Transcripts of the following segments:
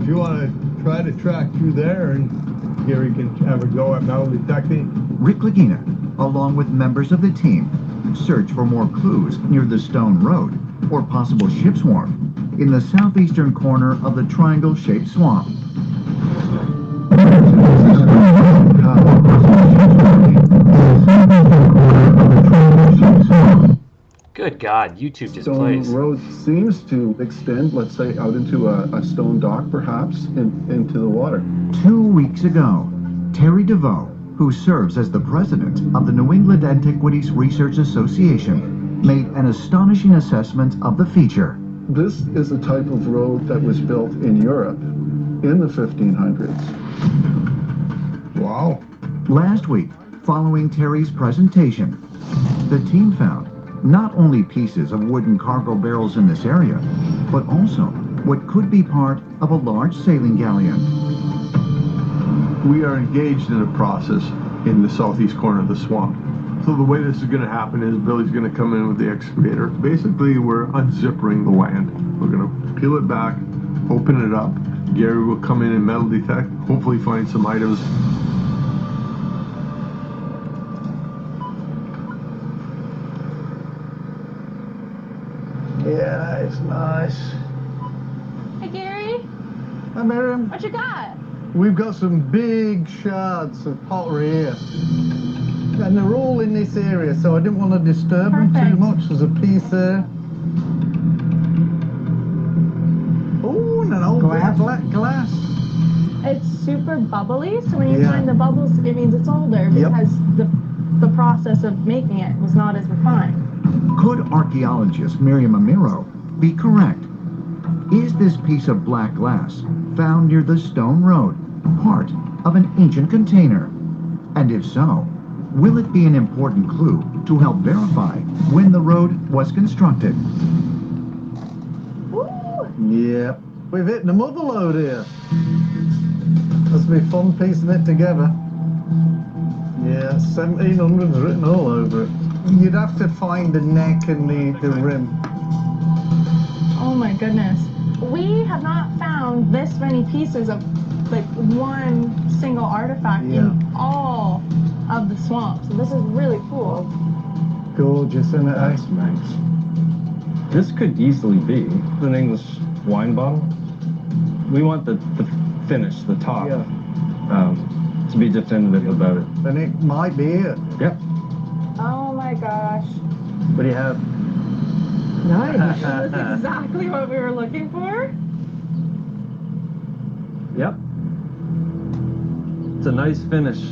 if you want to try to track through there, and Gary can have a go at metal detecting. Rick Lagina, along with members of the team, search for more clues near the stone road or possible ship's wharf in the southeastern corner of the triangle-shaped swamp. Good God, YouTube just Stone plays. road seems to extend, let's say, out into a stone dock, perhaps, into the water. 2 weeks ago, Terry DeVoe, who serves as the president of the New England Antiquities Research Association, made an astonishing assessment of the feature. This is a type of road that was built in Europe in the 1500s. Wow. Last week, following Terry's presentation, the team found not only pieces of wooden cargo barrels in this area, but also what could be part of a large sailing galleon. We are engaged in a process in the southeast corner of the swamp. So the way this is going to happen is Billy's going to come in with the excavator. Basically, we're unzippering the land. We're going to peel it back, open it up. Gary will come in and metal detect, hopefully find some items. Yeah, it's nice. Hey, Gary. Hi, Miriam. What you got? We've got some big shards of pottery here. And they're all in this area, so I didn't want to disturb them too much. There's a piece there. Oh, and an old glass. It's super bubbly, so when you find the bubbles, it means it's older because the process of making it was not as refined. Could archaeologist Miriam Amiro be correct? Is this piece of black glass found near the stone road part of an ancient container? And if so, will it be an important clue to help verify when the road was constructed? Yeah, we've hit the mother load here. Must be fun piecing it together. Yeah, 1700's written all over it. You'd have to find the neck and the rim. Oh my goodness. We have not found this many pieces of like one single artifact in all of the swamp. So this is really cool. Gorgeous, isn't it? That's nice. This could easily be an English wine bottle. We want the finish, the top, to be definitive about it. And it might be it. Yep. Oh my gosh. What do you have? Nice. That's exactly what we were looking for. Yep. It's a nice finish.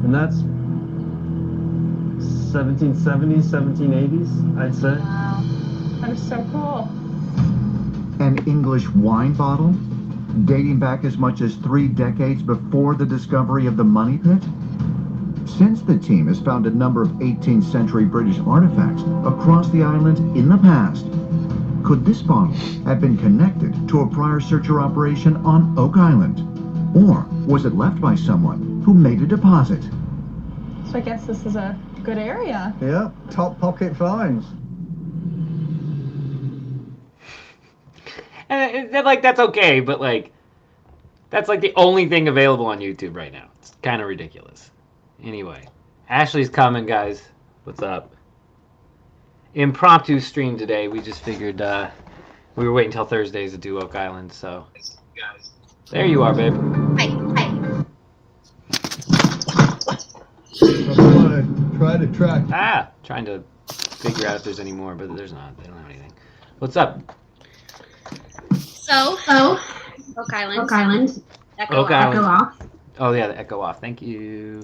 And that's 1770s, 1780s, I'd say. Wow. That is so cool. An English wine bottle dating back as much as 3 decades before the discovery of the money pit? Since the team has found a number of 18th century British artifacts across the island in the past, could this bottle have been connected to a prior searcher operation on Oak Island? Or was it left by someone who made a deposit? So I guess this is a good area. Yeah, top pocket finds. And like that's okay, but like that's like the only thing available on YouTube right now. It's kind of ridiculous. Anyway, Ashley's coming, guys. What's up? Impromptu stream today. We just figured we were waiting until Thursdays to do Oak Island, so there you are, babe. Hi. I want to try to track. Trying to figure out if there's any more, but there's not. They don't have anything. What's up? So Oak Island. Echo off. Oh yeah, the echo off. Thank you.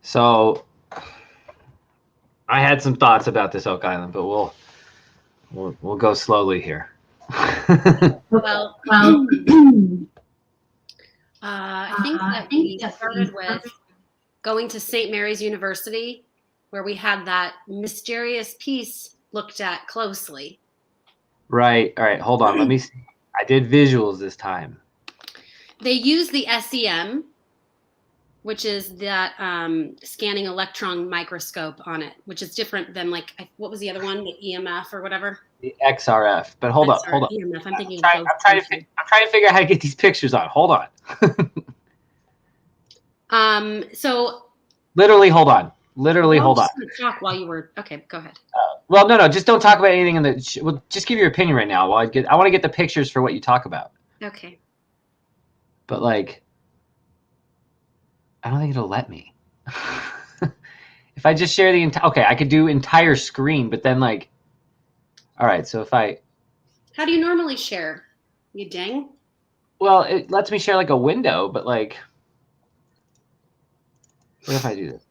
So I had some thoughts about this Oak Island, but we'll go slowly here. Well, I think that we started with going to St. Mary's University, where we had that mysterious piece looked at closely. Right. All right. Hold on. Let me see. I did visuals this time. They use the SEM which is that scanning electron microscope on it, which is different than like, what was the other one? The EMF or whatever? The XRF. But hold up. EMF. I'm thinking I'm trying to figure out how to get these pictures on. Hold on. So literally, hold on. Literally, hold on. I'm just gonna talk while you were. Okay, go ahead. Well, no, just don't talk about anything in the. Well, just give your opinion right now. While I want to get the pictures for what you talk about. Okay. But like, I don't think it'll let me. If I just share the entire, okay, I could do entire screen, but then like, all right. So if I. How do you normally share? You dang. Well, it lets me share like a window, but like, what if I do this?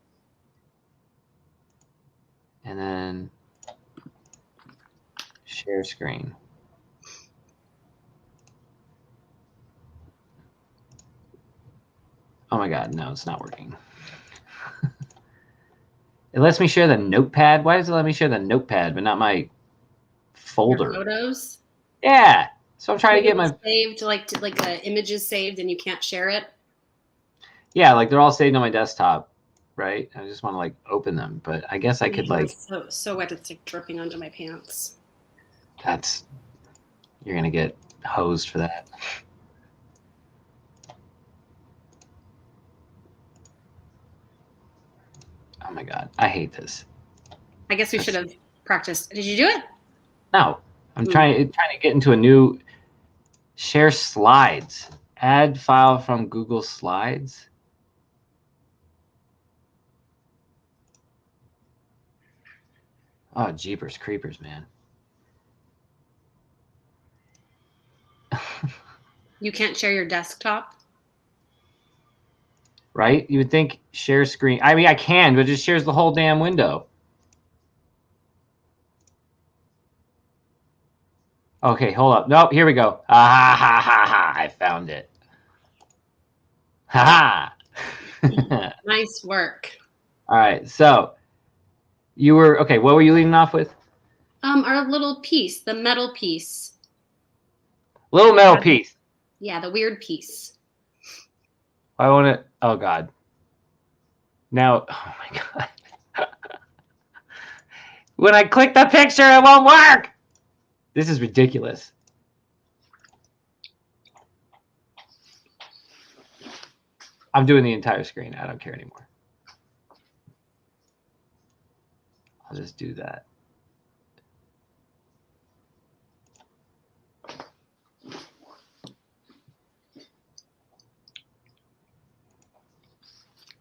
And then share screen. Oh my God, no, it's not working. It lets me share the notepad. Why does it let me share the notepad, but not my folder? Your photos? Yeah. So I'm trying to get my saved, like the image is saved and you can't share it. Yeah, like they're all saved on my desktop, right? I just want to like open them, but I guess I could like. So wet, it's like dripping onto my pants. You're gonna get hosed for that. Oh my God, I hate this. I guess we should have practiced. Did you do it? No, I'm trying to get into a new share slides. Add file from Google Slides. Oh, jeepers creepers, man. You can't share your desktop? Right? You would think share screen. I mean, I can, but it just shares the whole damn window. Okay, hold up. Nope, here we go. Ah, ha, ha, ha. I found it. Ha ha. Nice work. All right, so you were, okay, what were you leading off with? Our little piece, the metal piece. Little metal piece. Yeah, the weird piece. I want it. Oh, God. Now, oh, my God. When I click the picture, it won't work. This is ridiculous. I'm doing the entire screen. I don't care anymore. I'll just do that.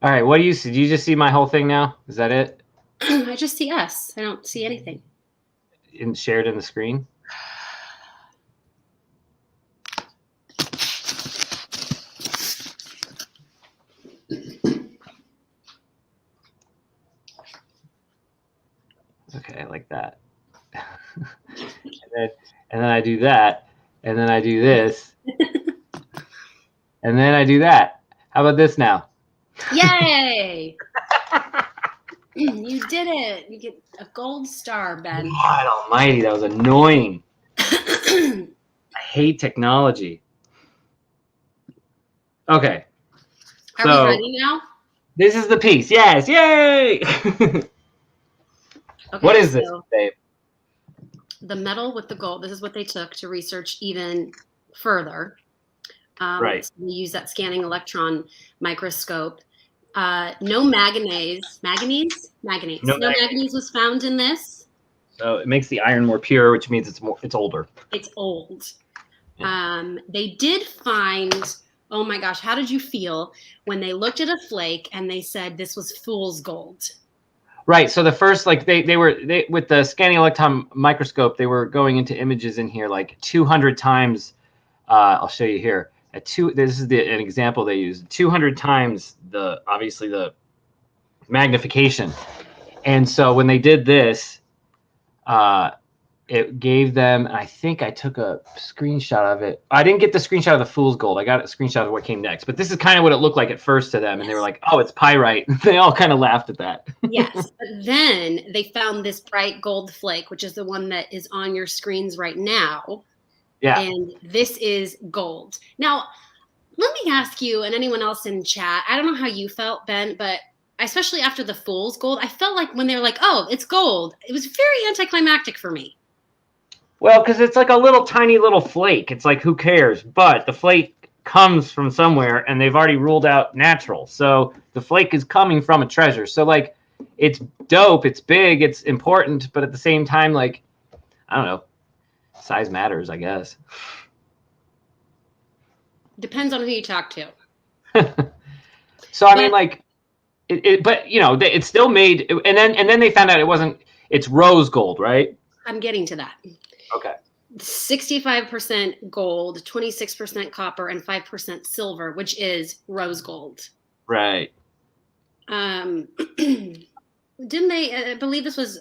All right, what do you see? Do you just see my whole thing now? Is that it? I just see us. I don't see anything. Shared in the screen? Okay, like that. and then I do that, and then I do this, and then I do that. How about this now? Yay! You did it. You get a gold star, Ben. God almighty, that was annoying. I hate technology. Okay. Are we ready now? This is the piece. Yes. Yay! Okay, what is this, babe? The metal with the gold. This is what they took to research even further. Right. So we use that scanning electron microscope. No manganese. Manganese? Manganese. No manganese was found in this. So it makes the iron more pure, which means it's older. It's old. Yeah. They did find. Oh my gosh! How did you feel when they looked at a flake and they said this was fool's gold? Right. So the first, like they were with the scanning electron microscope, they were going into images in here like 200 times. I'll show you here. This is an example they used. 200 times obviously the magnification, and so when they did this, it gave them. I think I took a screenshot of it. I didn't get the screenshot of the fool's gold. I got a screenshot of what came next. But this is kind of what it looked like at first to them, and they were like, "Oh, it's pyrite." They all kind of laughed at that. Yes, but then they found this bright gold flake, which is the one that is on your screens right now. Yeah. And this is gold. Now, Let me ask you and anyone else in chat. I don't know how you felt, Ben, but especially after the fool's gold, I felt like when they're like, "Oh, it's gold," it was very anticlimactic for me. Well, because it's like a little tiny little flake. It's like, who cares? But the flake comes from somewhere, and they've already ruled out natural. So the flake is coming from a treasure. So like, it's dope. It's big. It's important. But at the same time, like, I don't know, size matters, I guess. Depends on who you talk to. So I mean, like, but you know, it's still made, and then they found out it wasn't. It's rose gold, right? I'm getting to that. Okay. 65% gold, 26% copper, and 5% silver, which is rose gold. Right. Didn't they? I believe this was.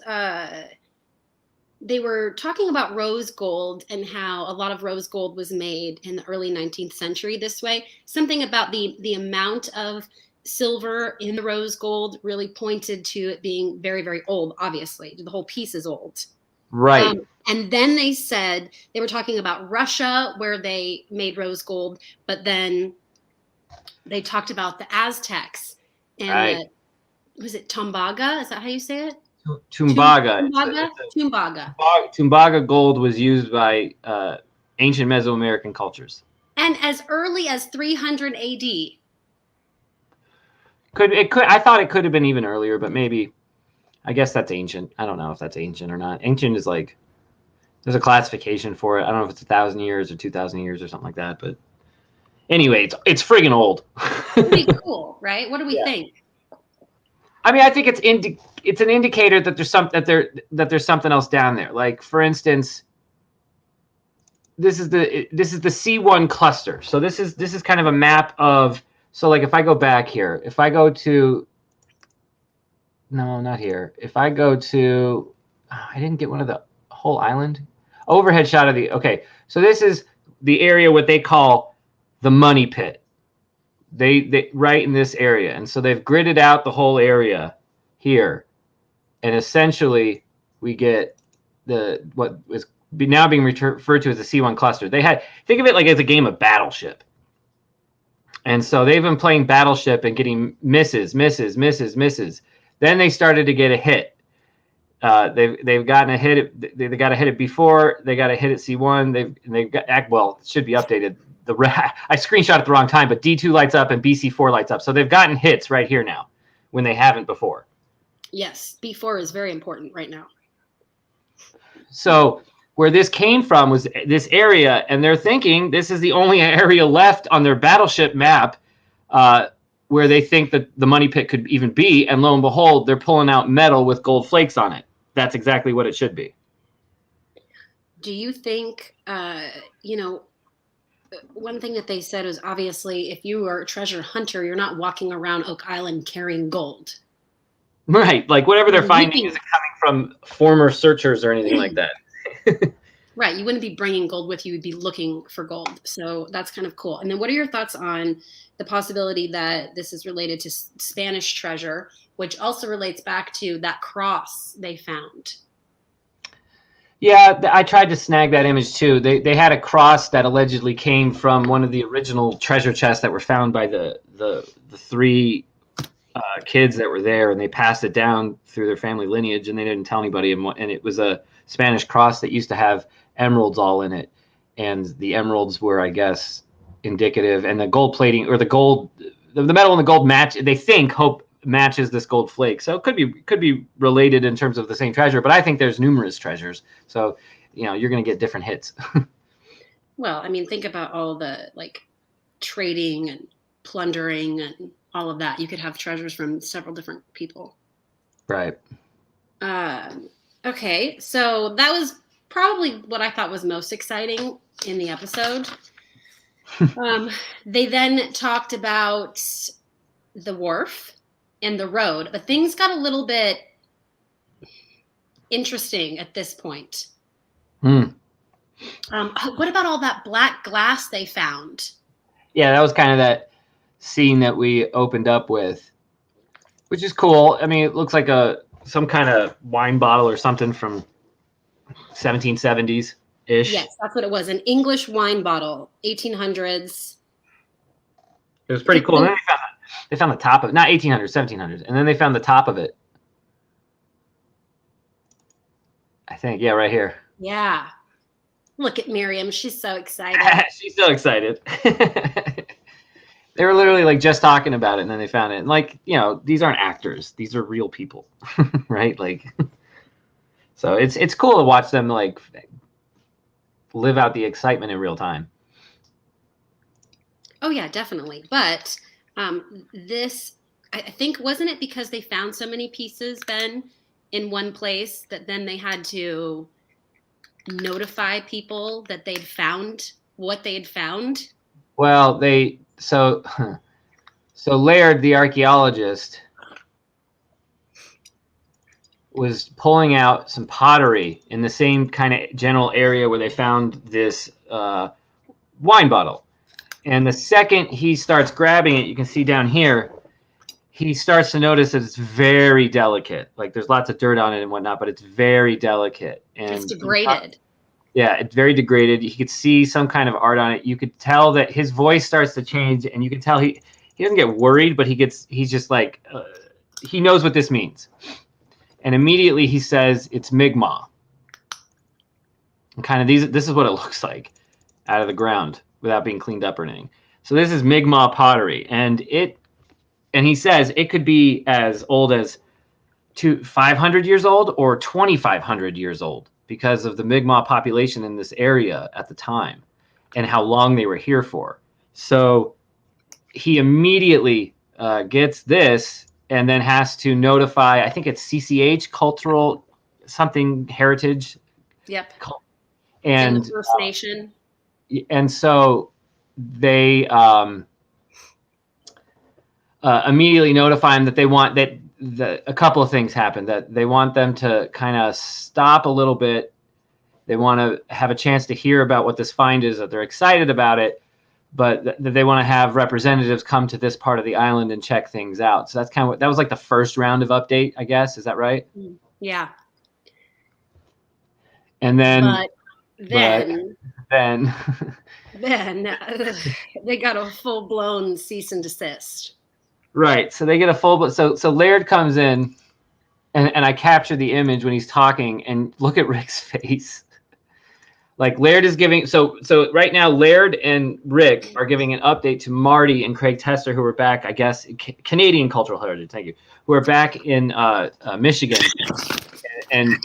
They were talking about rose gold and how a lot of rose gold was made in the early 19th century this way. Something about the amount of silver in the rose gold really pointed to it being very, very old, obviously. The whole piece is old. Right. And then they said, they were talking about Russia, where they made rose gold, but then they talked about the Aztecs. And right. Was it Tumbaga? Is that how you say it? Tumbaga. Tumbaga gold was used by ancient Mesoamerican cultures. And as early as 300 AD. I thought it could have been even earlier, but maybe. I guess that's ancient. I don't know if that's ancient or not. Ancient is like, there's a classification for it. I don't know if it's 1,000 years or 2,000 years or something like that. But anyway, it's friggin' old. Pretty cool, right? What do we think? I mean, I think it's an indicator that there's something else down there. Like, for instance, this is the C1 cluster. So this is kind of a map of. So like, if I go back here, if I go to. No, not here. If I go to, I didn't get one of the whole island. Overhead shot of the, okay. So this is the area what they call the money pit. They right in this area. And so they've gridded out the whole area here. And essentially we get what is now being referred to as the C1 cluster. Think of it like as a game of Battleship. And so they've been playing Battleship and getting misses. Then they started to get a hit. They've gotten a hit. They got a hit it before. They got a hit at C1. They've got, well, it should be updated. I screenshot at the wrong time, but D2 lights up and BC4 lights up. So they've gotten hits right here now when they haven't before. Yes, B4 is very important right now. So where this came from was this area, and they're thinking this is the only area left on their Battleship map where they think that the money pit could even be, and lo and behold, they're pulling out metal with gold flakes on it. That's exactly what it should be. Do you think, one thing that they said was obviously if you are a treasure hunter, you're not walking around Oak Island carrying gold. Right, like whatever they're finding isn't coming from former searchers or anything like that. Right, you wouldn't be bringing gold with you, you'd be looking for gold. So that's kind of cool. And then what are your thoughts on the possibility that this is related to Spanish treasure, which also relates back to that cross they found? Yeah, I tried to snag that image too. They had a cross that allegedly came from one of the original treasure chests that were found by the three kids that were there, and they passed it down through their family lineage, and they didn't tell anybody. And it was a Spanish cross that used to have emeralds all in it, and the emeralds were, I guess, indicative, and the gold plating or the metal and the gold match. They hope matches this gold flake, so it could be related in terms of the same treasure. But I think there's numerous treasures, so you're going to get different hits. Well, I mean, think about all the like trading and plundering and all of that. You could have treasures from several different people. Right. Okay, so that was probably what I thought was most exciting in the episode. They then talked about the wharf and the road, but things got a little bit interesting at this point. What about all that black glass they found? Yeah, that was kind of that scene that we opened up with, which is cool. I mean, it looks like some kind of wine bottle or something from 1770s ish. Yes, that's what it was. An English wine bottle, 1800s. It was pretty cool. And then they found the top of it, not 1800s, 1700s, and then they found the top of it. I think, yeah, right here. Yeah. Look at Miriam. She's so excited. She's so excited. They were literally like just talking about it, and then they found it. And like, you know, these aren't actors; these are real people, right? Like, so it's cool to watch them like live out the excitement in real time. Oh yeah, definitely. But this, I think, wasn't it because they found so many pieces then in one place that then they had to notify people that they'd found what they had found? Well, so Laird, the archaeologist, was pulling out some pottery in the same kind of general area where they found this wine bottle. And the second he starts grabbing it, you can see down here, he starts to notice that it's very delicate. Like there's lots of dirt on it and whatnot, but it's very delicate. And it's degraded. Yeah, it's very degraded. You could see some kind of art on it. You could tell that his voice starts to change, and you can tell he doesn't get worried, but he's just like, he knows what this means. And immediately he says it's Mi'kmaq. And kind of this is what it looks like out of the ground without being cleaned up or anything. So this is Mi'kmaq pottery, and he says it could be as old as 500 years old or 2,500 years old because of the Mi'kmaq population in this area at the time and how long they were here for. So he immediately gets this and then has to notify, I think it's CCH, cultural something heritage. Yep. And the First Nation. And so they immediately notify him that they want that a couple of things happen, that they want them to kind of stop a little bit. They want to have a chance to hear about what this find is, that they're excited about it, but that they want to have representatives come to this part of the island and check things out. So that's kind of what that was like the first round of update, I guess. Is that right? Yeah. And then then they got a full-blown cease and desist. Right. So they get a so Laird comes in and I capture the image when he's talking, and look at Rick's face. Like Laird is giving so right now Laird and Rick are giving an update to Marty and Craig Tester, who are back, I guess, Canadian Cultural Heritage, thank you, who are back in Michigan. And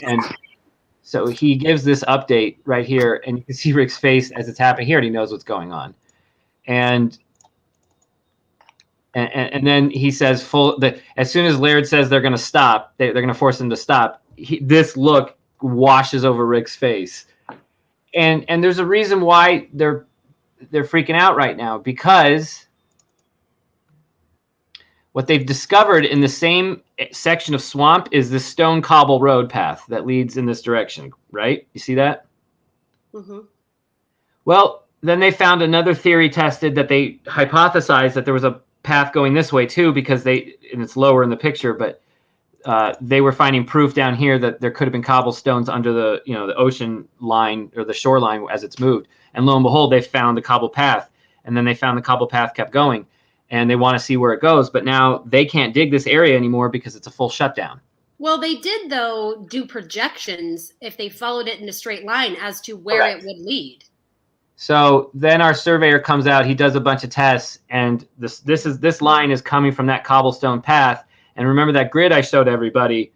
so he gives this update right here, and you can see Rick's face as it's happening here, and he knows what's going on. And then he says as soon as Laird says they're going to stop, they're going to force him to stop, this look washes over Rick's face. And there's a reason why they're freaking out right now, because what they've discovered in the same section of swamp is the stone cobble road path that leads in this direction, right? You see that? Mm-hmm. Well, then they found another theory tested that they hypothesized that there was a path going this way too, because and it's lower in the picture, but they were finding proof down here that there could have been cobblestones under the ocean line or the shoreline as it's moved. And lo and behold, they found the cobble path, and then they found the cobble path kept going, and they want to see where it goes. But now they can't dig this area anymore because it's a full shutdown. Well, they did, though, do projections if they followed it in a straight line as to where it would lead. So then our surveyor comes out, he does a bunch of tests, and this line is coming from that cobblestone path. And remember that grid I showed everybody,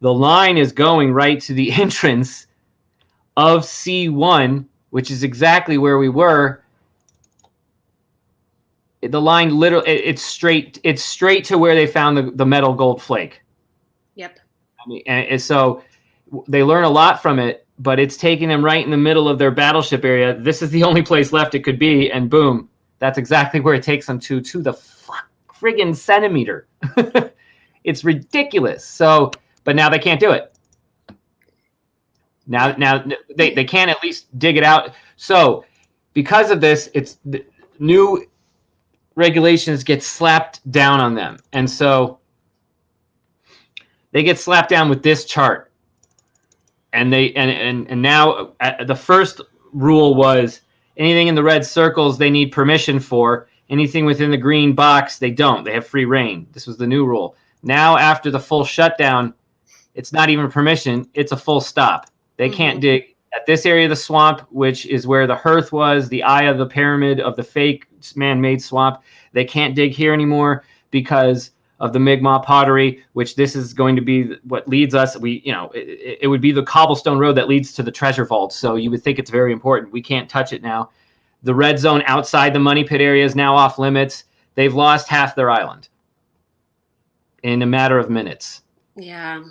the line is going right to the entrance of C1, which is exactly where we were. The line literally, it's straight to where they found the metal gold flake. Yep. I mean, and so they learn a lot from it, but it's taking them right in the middle of their battleship area. This is the only place left it could be, and boom, that's exactly where it takes them to the friggin' centimeter. It's ridiculous. So, but now they can't do it. Now they can't at least dig it out. So, because of this, it's the new regulations get slapped down on them, and so they get slapped down with this chart. And now the first rule was anything in the red circles they need permission for. Anything within the green box, they don't. They have free reign. This was the new rule. Now, after the full shutdown, it's not even permission. It's a full stop. They can't dig at this area of the swamp, which is where the hearth was, the eye of the pyramid of the fake man-made swamp. They can't dig here anymore because of the Mi'kmaq pottery, which this is going to be what leads us. It would be the cobblestone road that leads to the treasure vault. So you would think it's very important. We can't touch it now. The red zone outside the money pit area is now off limits. They've lost half their island in a matter of minutes. Yeah.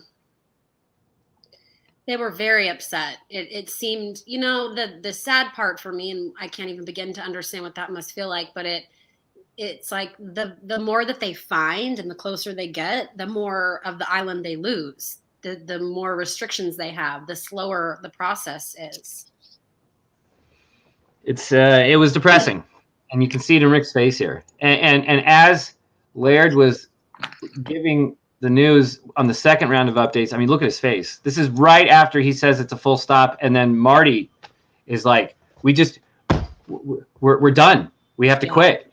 They were very upset. It seemed, the sad part for me, and I can't even begin to understand what that must feel like, but it's like the more that they find and the closer they get, the more of the island they lose. The more restrictions they have, the slower the process is. It was depressing, and you can see it in Rick's face here. And as Laird was giving the news on the second round of updates, I mean, look at his face. This is right after he says it's a full stop, and then Marty is like, we're done. We have to quit.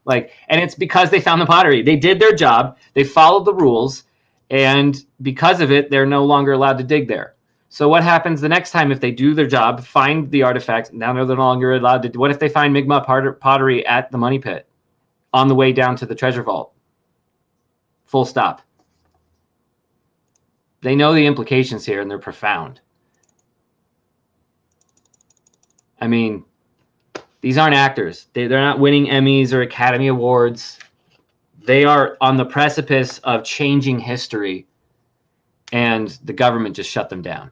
And it's because they found the pottery. They did their job. They followed the rules, and because of it, they're no longer allowed to dig there. So what happens the next time if they do their job, find the artifacts, now they're no longer allowed to? What if they find Mi'kmaq pottery at the money pit on the way down to the treasure vault? Full stop. They know the implications here, and they're profound. I mean, these aren't actors. They're not winning Emmys or Academy Awards. They are on the precipice of changing history, and the government just shut them down.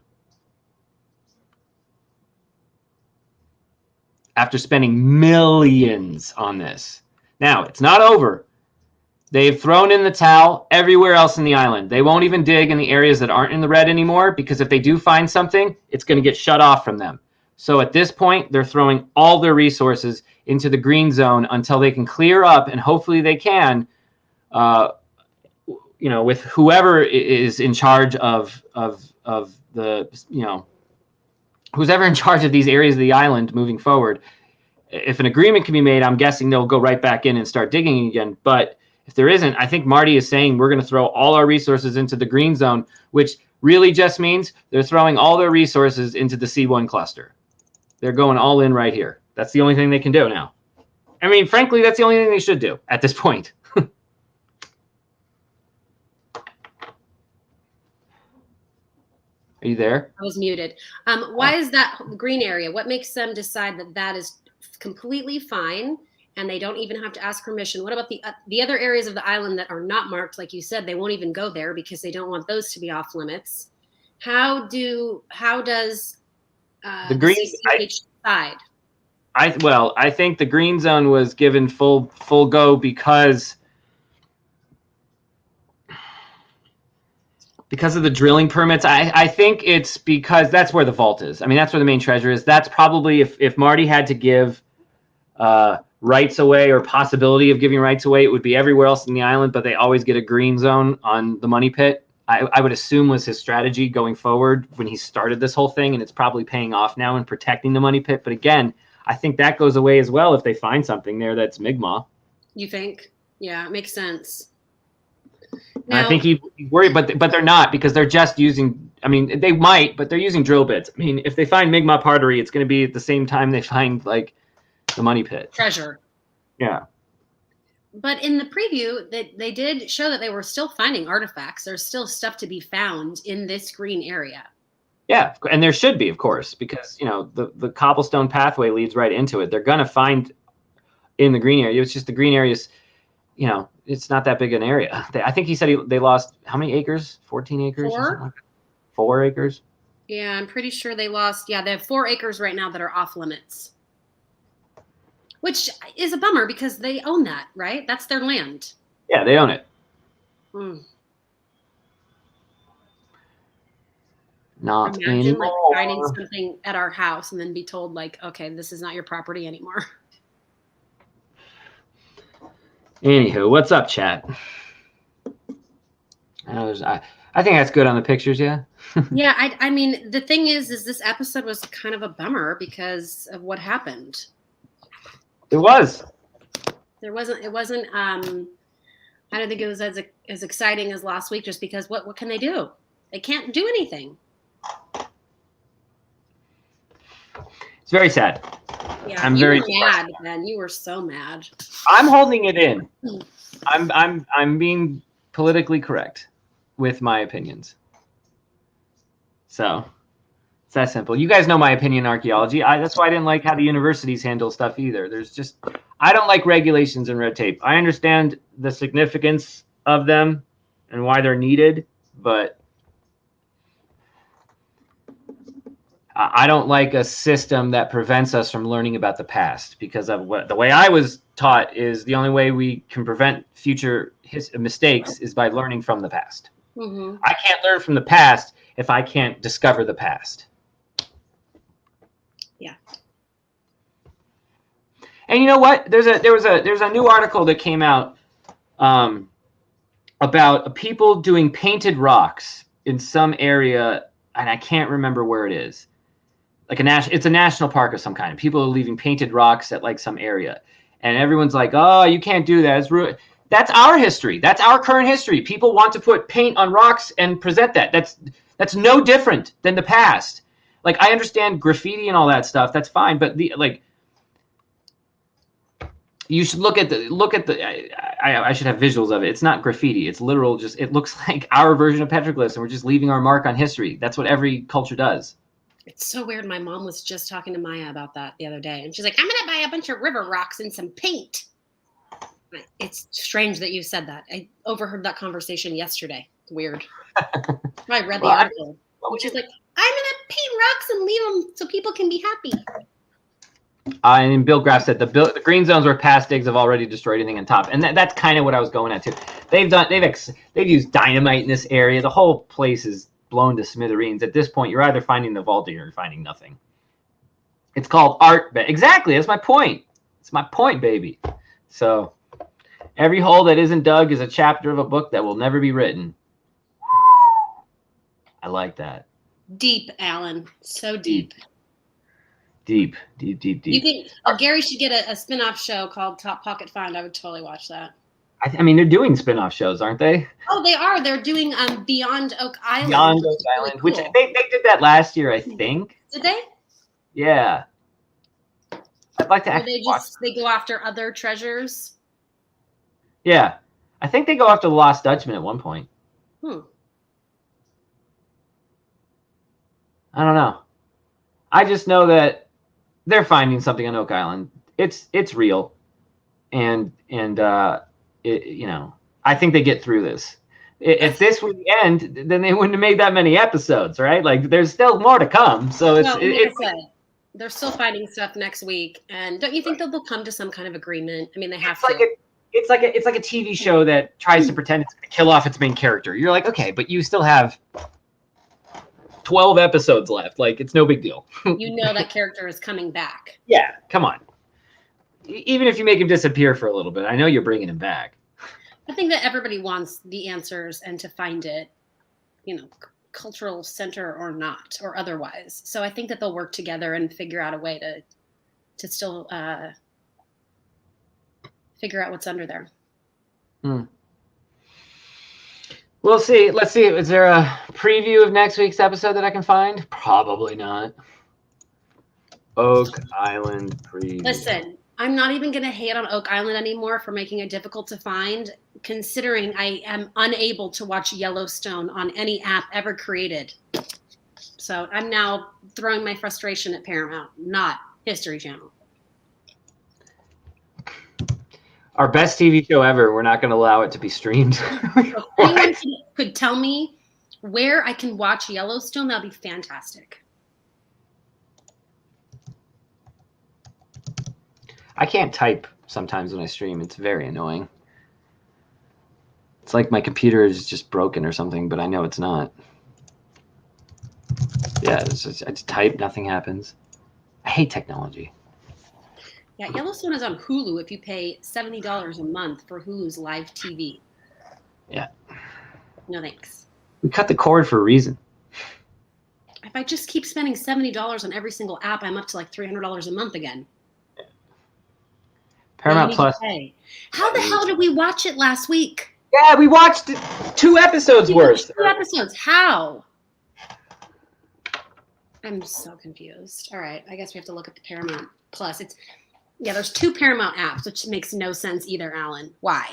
After spending millions on this. Now, it's not over. They've thrown in the towel everywhere else in the island. They won't even dig in the areas that aren't in the red anymore, because if they do find something, it's going to get shut off from them. So at this point, they're throwing all their resources into the green zone until they can clear up, and hopefully they can, with whoever is in charge of the, who's ever in charge of these areas of the island moving forward. If an agreement can be made, I'm guessing they'll go right back in and start digging again. But if there isn't, I think Marty is saying we're going to throw all our resources into the green zone, which really just means they're throwing all their resources into the C1 cluster. They're going all in right here. That's the only thing they can do now. I mean, frankly, that's the only thing they should do at this point. Are you there? I was muted. Why is that green area? What makes them decide that that is completely fine and they don't even have to ask permission? What about the other areas of the island that are not marked? Like you said, they won't even go there because they don't want those to be off limits. How does the green decide? I think the green zone was given full go because of the drilling permits. I think it's because that's where the vault is. I mean, that's where the main treasure is. That's probably if Marty had to give rights away or possibility of giving rights away, it would be everywhere else in the island, but they always get a green zone on the money pit. I would assume was his strategy going forward when he started this whole thing, and it's probably paying off now in protecting the money pit. But again, I think that goes away as well if they find something there that's Mi'kmaq. You think? Yeah, it makes sense. Now, I think he's worried, but they're not, because they're just using, I mean, they might, but they're using drill bits. I mean, if they find Mi'kmaq pottery, it's going to be at the same time they find, like, the money pit. Treasure. Yeah. But in the preview, they did show that they were still finding artifacts. There's still stuff to be found in this green area. Yeah, and there should be, of course, because, the cobblestone pathway leads right into it. They're going to find in the green area. It's just the green areas, it's not that big an area. I think he said they lost how many acres? 14 acres? 4? 4 acres? Yeah, I'm pretty sure they lost. Yeah, they have 4 acres right now that are off limits. Which is a bummer because they own that, right? That's their land. Yeah, they own it. Not Imagine anymore. finding something at our house and then be told, like, okay, this is not your property anymore. Anywho, what's up, chat? I think that's good on the pictures, yeah? Yeah, I mean, the thing is this episode was kind of a bummer because of what happened. It was. It wasn't I don't think it was as exciting as last week, just because what can they do? They can't do anything. It's very sad. Yeah, I'm you very were mad, Ben. You were so mad. I'm holding it in. I'm being politically correct with my opinions. So it's that simple. You guys know my opinion on archaeology. That's why I didn't like how the universities handle stuff either. I don't like regulations and red tape. I understand the significance of them and why they're needed, but I don't like a system that prevents us from learning about the past, because of the way I was taught is the only way we can prevent future mistakes is by learning from the past. Mm-hmm. I can't learn from the past if I can't discover the past. Yeah. And you know what? There's a new article that came out about people doing painted rocks in some area, and I can't remember where it is. Like it's a national park of some kind. People are leaving painted rocks at like some area, and everyone's like, "Oh, you can't do that. It's ruined." That's our history. That's our current history. People want to put paint on rocks and present that. That's no different than the past. Like, I understand graffiti and all that stuff. That's fine, but you should look at the. I should have visuals of it. It's not graffiti. It's literal. Just it looks like our version of petroglyphs, and we're just leaving our mark on history. That's what every culture does. It's so weird. My mom was just talking to Maya about that the other day, and she's like, "I'm gonna buy a bunch of river rocks and some paint." It's strange that you said that. I overheard that conversation yesterday. Weird. I read the article. She's like, "I'm gonna paint rocks and leave them so people can be happy." And Bill Graff said the green zones where past digs have already destroyed anything on top, and that's kind of what I was going at too. They've used dynamite in this area. The whole place is blown to smithereens. At this point, you're either finding the vault or you're finding nothing. It's called art. Exactly. That's my point. It's my point, baby. So every hole that isn't dug is a chapter of a book that will never be written. I like that. Deep, Alan. So deep. Deep. You think Gary should get a spin-off show called Top Pocket Find? I would totally watch that. I mean, they're doing spin-off shows, aren't they? Oh, they are. They're doing Beyond Oak Island. Beyond Oak Island, really cool. Which they did that last year, I think. Did they? Yeah. I'd like to actually watch. They go after other treasures? Yeah. I think they go after the Lost Dutchman at one point. I don't know. I just know that they're finding something on Oak Island. It's real. And I think they get through this. If this were the end, then they wouldn't have made that many episodes, right? Like, there's still more to come. So they're still finding stuff next week, and don't you think they'll come to some kind of agreement? I mean, they have to. It's like a TV show that tries to pretend it's going to kill off its main character. You're like, okay, but you still have 12 episodes left. Like, it's no big deal. You know that character is coming back. Yeah, come on. Even if you make him disappear for a little bit, I know you're bringing him back. I think that everybody wants the answers and to find it, cultural center or not, or otherwise. So I think that they'll work together and figure out a way to still figure out what's under there. We'll see. Let's see. Is there a preview of next week's episode that I can find? Probably not. Oak Island preview. Listen, I'm not even going to hate on Oak Island anymore for making it difficult to find, considering I am unable to watch Yellowstone on any app ever created. So I'm now throwing my frustration at Paramount, not History Channel. Our best TV show ever. We're not going to allow it to be streamed. If anyone could tell me where I can watch Yellowstone, that'd be fantastic. I can't type sometimes when I stream. It's very annoying. It's like my computer is just broken or something, but I know it's not. Yeah, I just type, nothing happens. I hate technology. Yeah, Yellowstone is on Hulu if you pay $70 a month for Hulu's live TV. Yeah. No thanks. We cut the cord for a reason. If I just keep spending $70 on every single app, I'm up to like $300 a month again. Paramount Plus. How the hell did we watch it last week? Yeah, we watched 2 episodes worth. 2 episodes. How? I'm so confused. All right, I guess we have to look at the Paramount Plus. There's 2 Paramount apps, which makes no sense either, Alan. Why?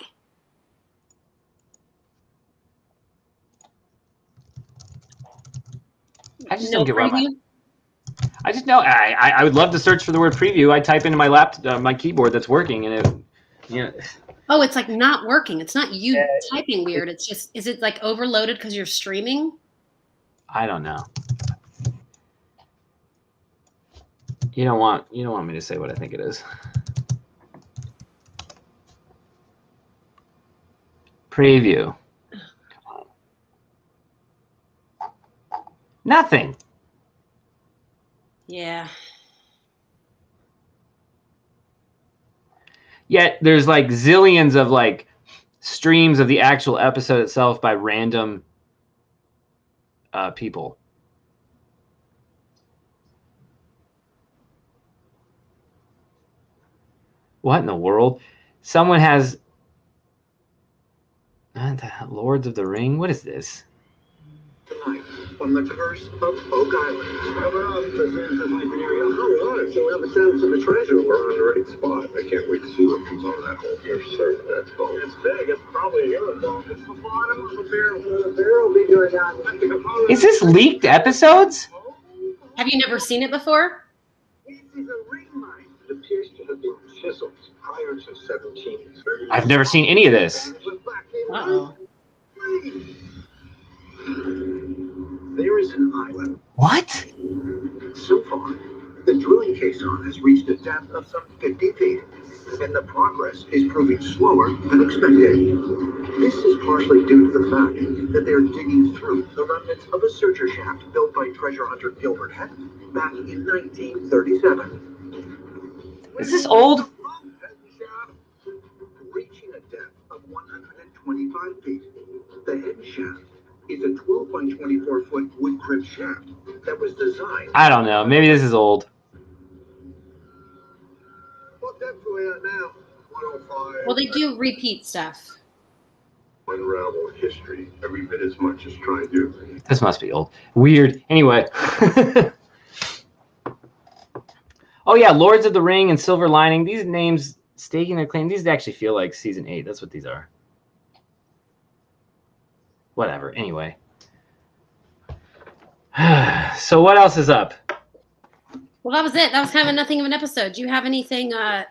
I just don't get why. I just know I would love to search for the word preview. I type into my my keyboard that's working, and Oh, it's like not working. It's not you typing weird. It's just, is it like overloaded because you're streaming? I don't know. You don't want me to say what I think it is. Preview. Come on. Nothing. Yeah. Yet there's like zillions of like streams of the actual episode itself by random people. What in the world? Someone has Lords of the Ring. What is this? From the curse of Oak Island. Cover up the Santa's sleeping area. All right, so we have a sense of the treasure. We're on the right spot. I can't wait to see what comes out of that hole. You're certain that's gold? It's big. It's probably yours. It's the bottom of the barrel. The barrel will be doing that. Is this leaked episodes? Have you never seen it before? This is a ring mine. It appears to have been chiseled prior to 1730. I've never seen any of this. Uh-oh. There is an island. What? So far, the drilling caisson has reached a depth of some 50 feet, and the progress is proving slower than expected. This is partially due to the fact that they're digging through the remnants of a searcher shaft built by treasure hunter Gilbert Henn back in 1937. Is this old? Reaching a depth of 125 feet, the head shaft is a 12 by 24 foot wood crib shaft that was designed. I don't know. Maybe this is old. What depth are we at now? 105. Well, they do repeat stuff. Unravel history every bit as much as trying to. This must be old. Weird. Anyway. Oh yeah, Lords of the Ring and Silver Lining. These names, Staking Their Claim. These actually feel like season 8. That's what these are. Whatever. Anyway. So what else is up? Well, that was it. That was kind of nothing of an episode. Do you have anything? I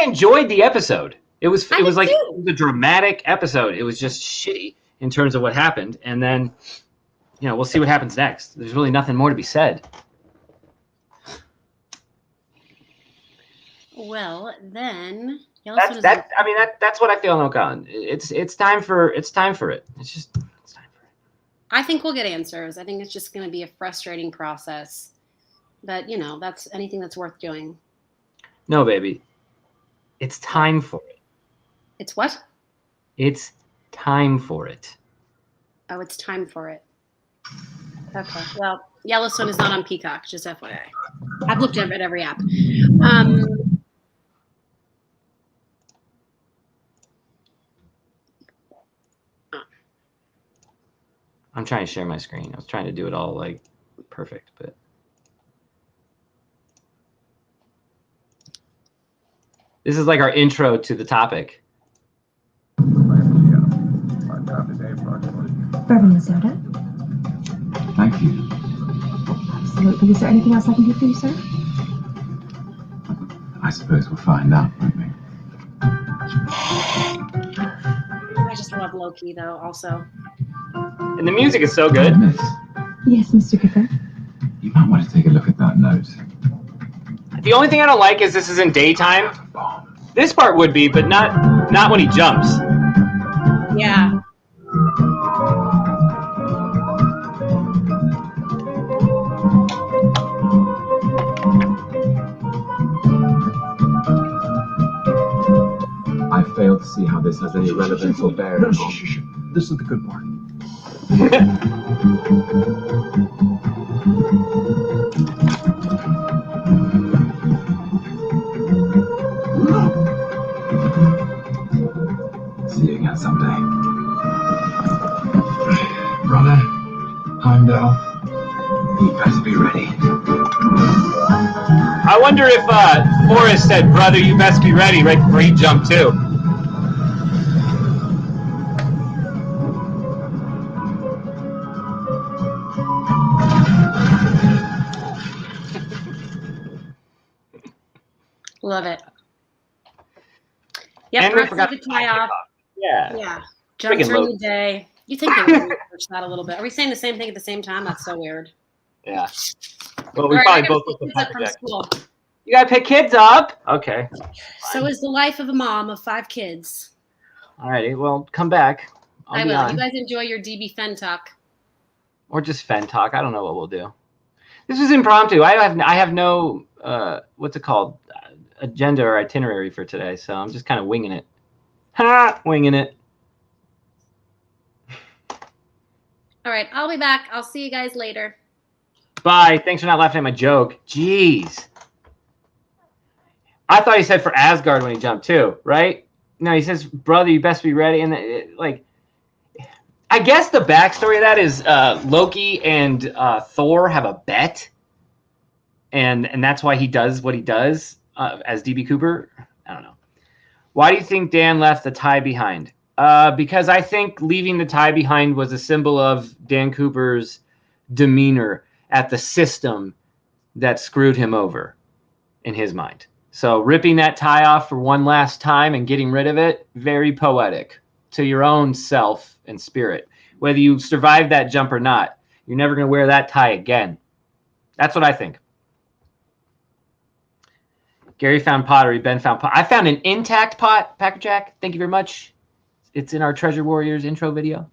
enjoyed the episode. It was a dramatic episode. It was just shitty in terms of what happened, and then we'll see what happens next. There's really nothing more to be said. Well, then that's what I feel. No, Colin. It's time for it. It's time for it. I think we'll get answers. I think it's just going to be a frustrating process, but that's anything that's worth doing. No, baby. It's time for it. It's what? It's time for it. Oh, it's time for it. Okay. Well, Yellowstone is not on Peacock, just FYI. I've looked at every app. I'm trying to share my screen. I was trying to do it all like perfect, but this is like our intro to the topic. Bourbon and soda. Thank you. Absolutely. Is there anything else I can do for you, sir? I suppose we'll find out, won't we? I just love Loki, though, also. And the music is so good. Miss, Yes, Mr. Gifford. you might want to take a look at that note. The only thing I don't like is this is in daytime. This part would be, but not when he jumps. Yeah. I fail to see how this has any relevance or bearing on... This is the good part. window. You best be ready. I wonder if Forrest said, "Brother, you best be ready," right before he jumped too. Love it. Yep, And we rest forgot of the tie off. Yeah. Yeah. Jump Friggin' during low. the day. You think they would research that a little bit. Are we saying the same thing at the same time? That's so weird. Yeah. Well, we All right, probably I both gotta looked pick kids at up from school. You gotta pick kids up. Okay. So is the life of a mom of 5 kids. Alrighty. Well, come back. I I'll be will. on. You guys enjoy your DB Fenn talk. Or just Fenn talk. I don't know what we'll do. This was impromptu. I have no what's it called, agenda or itinerary for today. So I'm just kind of winging it. Winging it. All right, I'll be back. I'll see you guys later. Bye. Thanks for not laughing at my joke. Jeez. I thought he said for Asgard when he jumped too, right? No, he says, "Brother, you best be ready." And like, I guess the backstory of that is Loki and Thor have a bet, and that's why he does what he does as DB Cooper. I don't know. Why do you think Dan left the tie behind? Because I think leaving the tie behind was a symbol of Dan Cooper's demeanor at the system that screwed him over in his mind. So ripping that tie off for one last time and getting rid of it, very poetic to your own self and spirit. Whether you survive that jump or not, you're never going to wear that tie again. That's what I think. Gary found pottery. Ben found pot. I found an intact pot, Packer Jack. Thank you very much. It's in our Treasure Warriors intro video.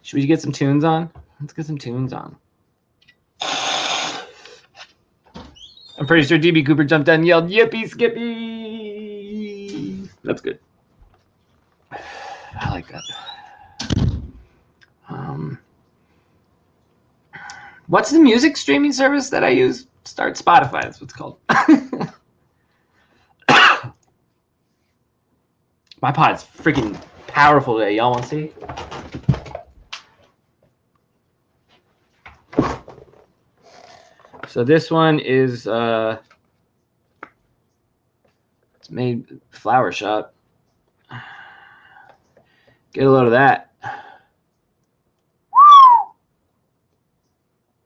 Should we get some tunes on? Let's get some tunes on. I'm pretty sure DB Cooper jumped down and yelled, "Yippee, Skippy!" That's good. I like that. What's the music streaming service that I use? Start Spotify. That's what it's called. My pod's freaking powerful today. Y'all want to see? So this one is it's made flower shop. Get a load of that.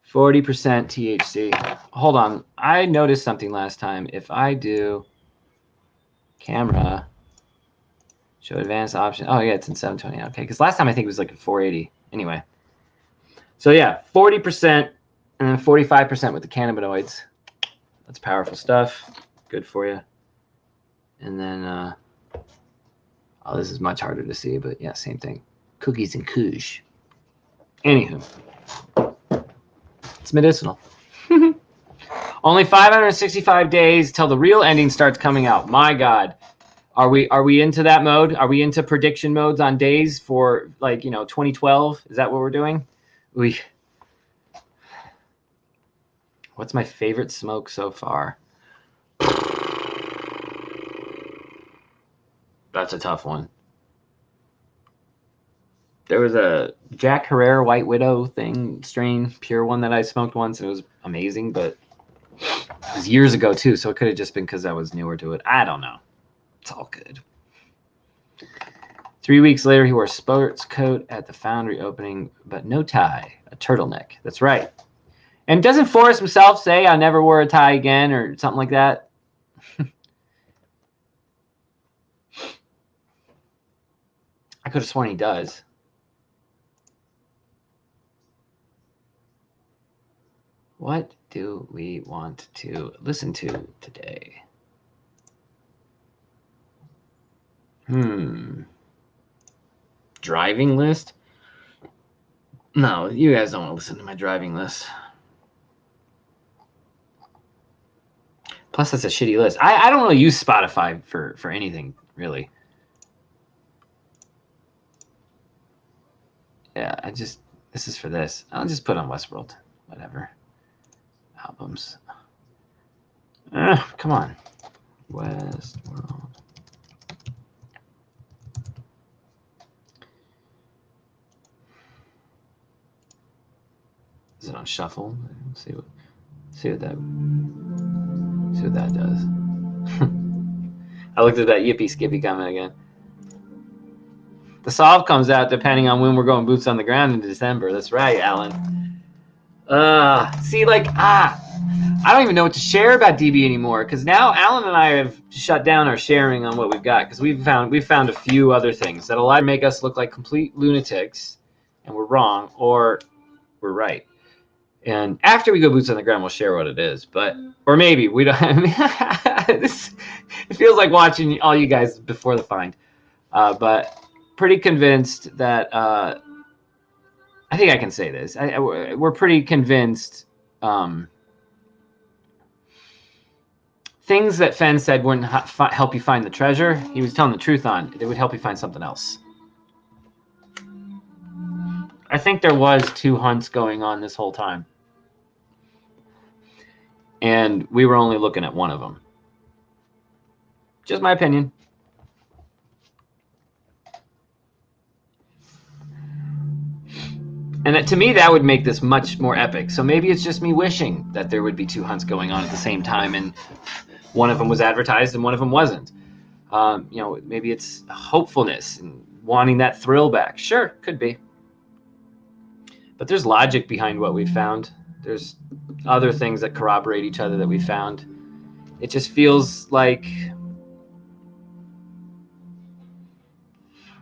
40% THC. Hold on. I noticed something last time. If I do camera, show advanced option. Oh, yeah, it's in 720. Okay, because last time I think it was like a 480. Anyway. So, yeah, 40% and then 45% with the cannabinoids. That's powerful stuff. Good for you. And then, oh, this is much harder to see, but yeah, same thing. Cookies and kush. Anywho. It's medicinal. Only 565 days till the real ending starts coming out. My God, are we into that mode? Are we into prediction modes on days for 2012? Is that what we're doing? What's my favorite smoke so far? That's a tough one. There was a Jack Herrera White Widow strain, pure one that I smoked once, and it was amazing, but it was years ago too, so it could have just been because I was newer to it. I don't know. It's all good. 3 weeks later, he wore a sports coat at the foundry opening, but no tie, a turtleneck. That's right. And doesn't Forrest himself say, "I never wore a tie again," or something like that? I could have sworn he does. What do we want to listen to today? Driving list? No, you guys don't want to listen to my driving list. Plus, that's a shitty list. I don't really use Spotify for anything, really. Yeah, this is for this. I'll just put on Westworld. Whatever. Albums. Come on. Westworld. Is it on shuffle? See what that does. I looked at that yippee skippy comment again. The solve comes out depending on when we're going boots on the ground in December. That's right, Alan. I don't even know what to share about DB anymore, because now Alan and I have shut down our sharing on what we've got, because we've found a few other things that'll either make us look like complete lunatics and we're wrong, or we're right. And after we go boots on the ground, we'll share what it is. Or maybe we don't. It feels like watching all you guys before the find. But pretty convinced that I think I can say this. We're pretty convinced. Things that Fenn said wouldn't help you find the treasure, he was telling the truth on. It would help you find something else. I think there was 2 hunts going on this whole time. And we were only looking at one of them. Just my opinion. And to me, that would make this much more epic. So maybe it's just me wishing that there would be 2 hunts going on at the same time, and one of them was advertised and one of them wasn't. Maybe it's hopefulness and wanting that thrill back. Sure, could be. But there's logic behind what we found. There's other things that corroborate each other that we found. It just feels like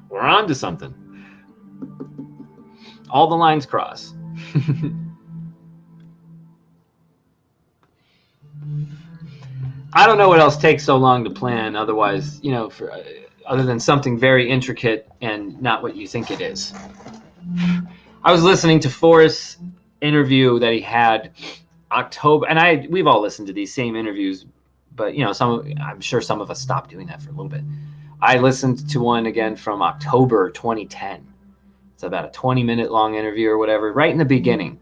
we're on to something. All the lines cross. I don't know what else takes so long to plan. Otherwise, other than something very intricate and not what you think it is. I was listening to Forrest's interview that he had October, and we've all listened to these same interviews, but I'm sure some of us stopped doing that for a little bit. I listened to one again from October 2010. It's about a 20-minute long interview or whatever, right in the beginning.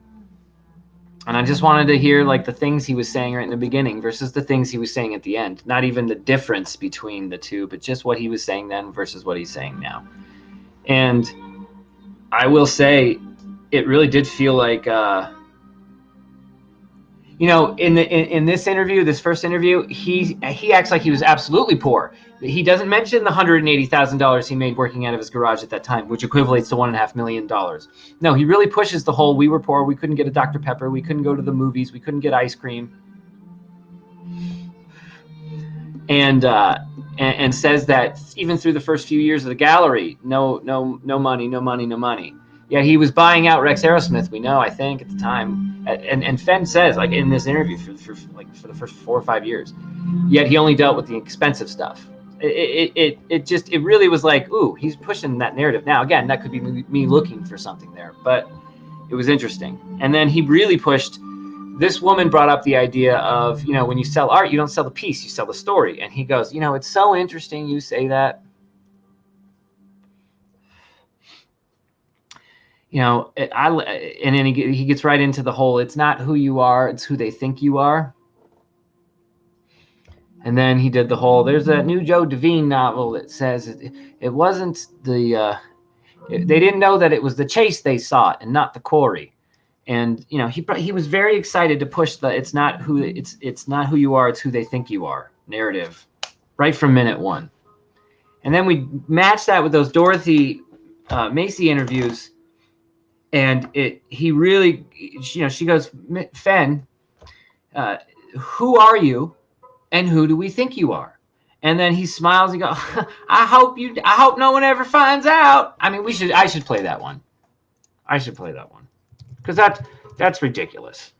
And I just wanted to hear the things he was saying right in the beginning versus the things he was saying at the end. Not even the difference between the two, but just what he was saying then versus what he's saying now. And I will say, it really did feel like, in this interview, this first interview, he acts like he was absolutely poor. He doesn't mention the $180,000 he made working out of his garage at that time, which equates to $1.5 million. No, he really pushes the whole, we were poor, we couldn't get a Dr. Pepper, we couldn't go to the movies, we couldn't get ice cream. And says that even through the first few years of the gallery, no money. Yeah, he was buying out Rex Aerosmith, we know, I think, at the time. And Fenn says, in this interview, for the first 4 or 5 years, yet he only dealt with the expensive stuff. It really was like, ooh, he's pushing that narrative. Now, again, that could be me looking for something there, but it was interesting. And then he really pushed, this woman brought up the idea of, when you sell art, you don't sell the piece, you sell the story. And he goes, it's so interesting you say that. And then he gets right into the whole, it's not who you are, it's who they think you are. And then he did the whole, there's that new Joe Devine novel that says it wasn't they didn't know that it was the chase they sought and not the quarry. And, he was very excited to push the, it's not who you are, it's who they think you are narrative right from minute one. And then we matched that with those Dorothy Macy interviews. And he really, she goes, Fenn, who are you and who do we think you are? And then he smiles and goes, I hope no one ever finds out. I mean, I should play that one. I should play that one. Because that's ridiculous.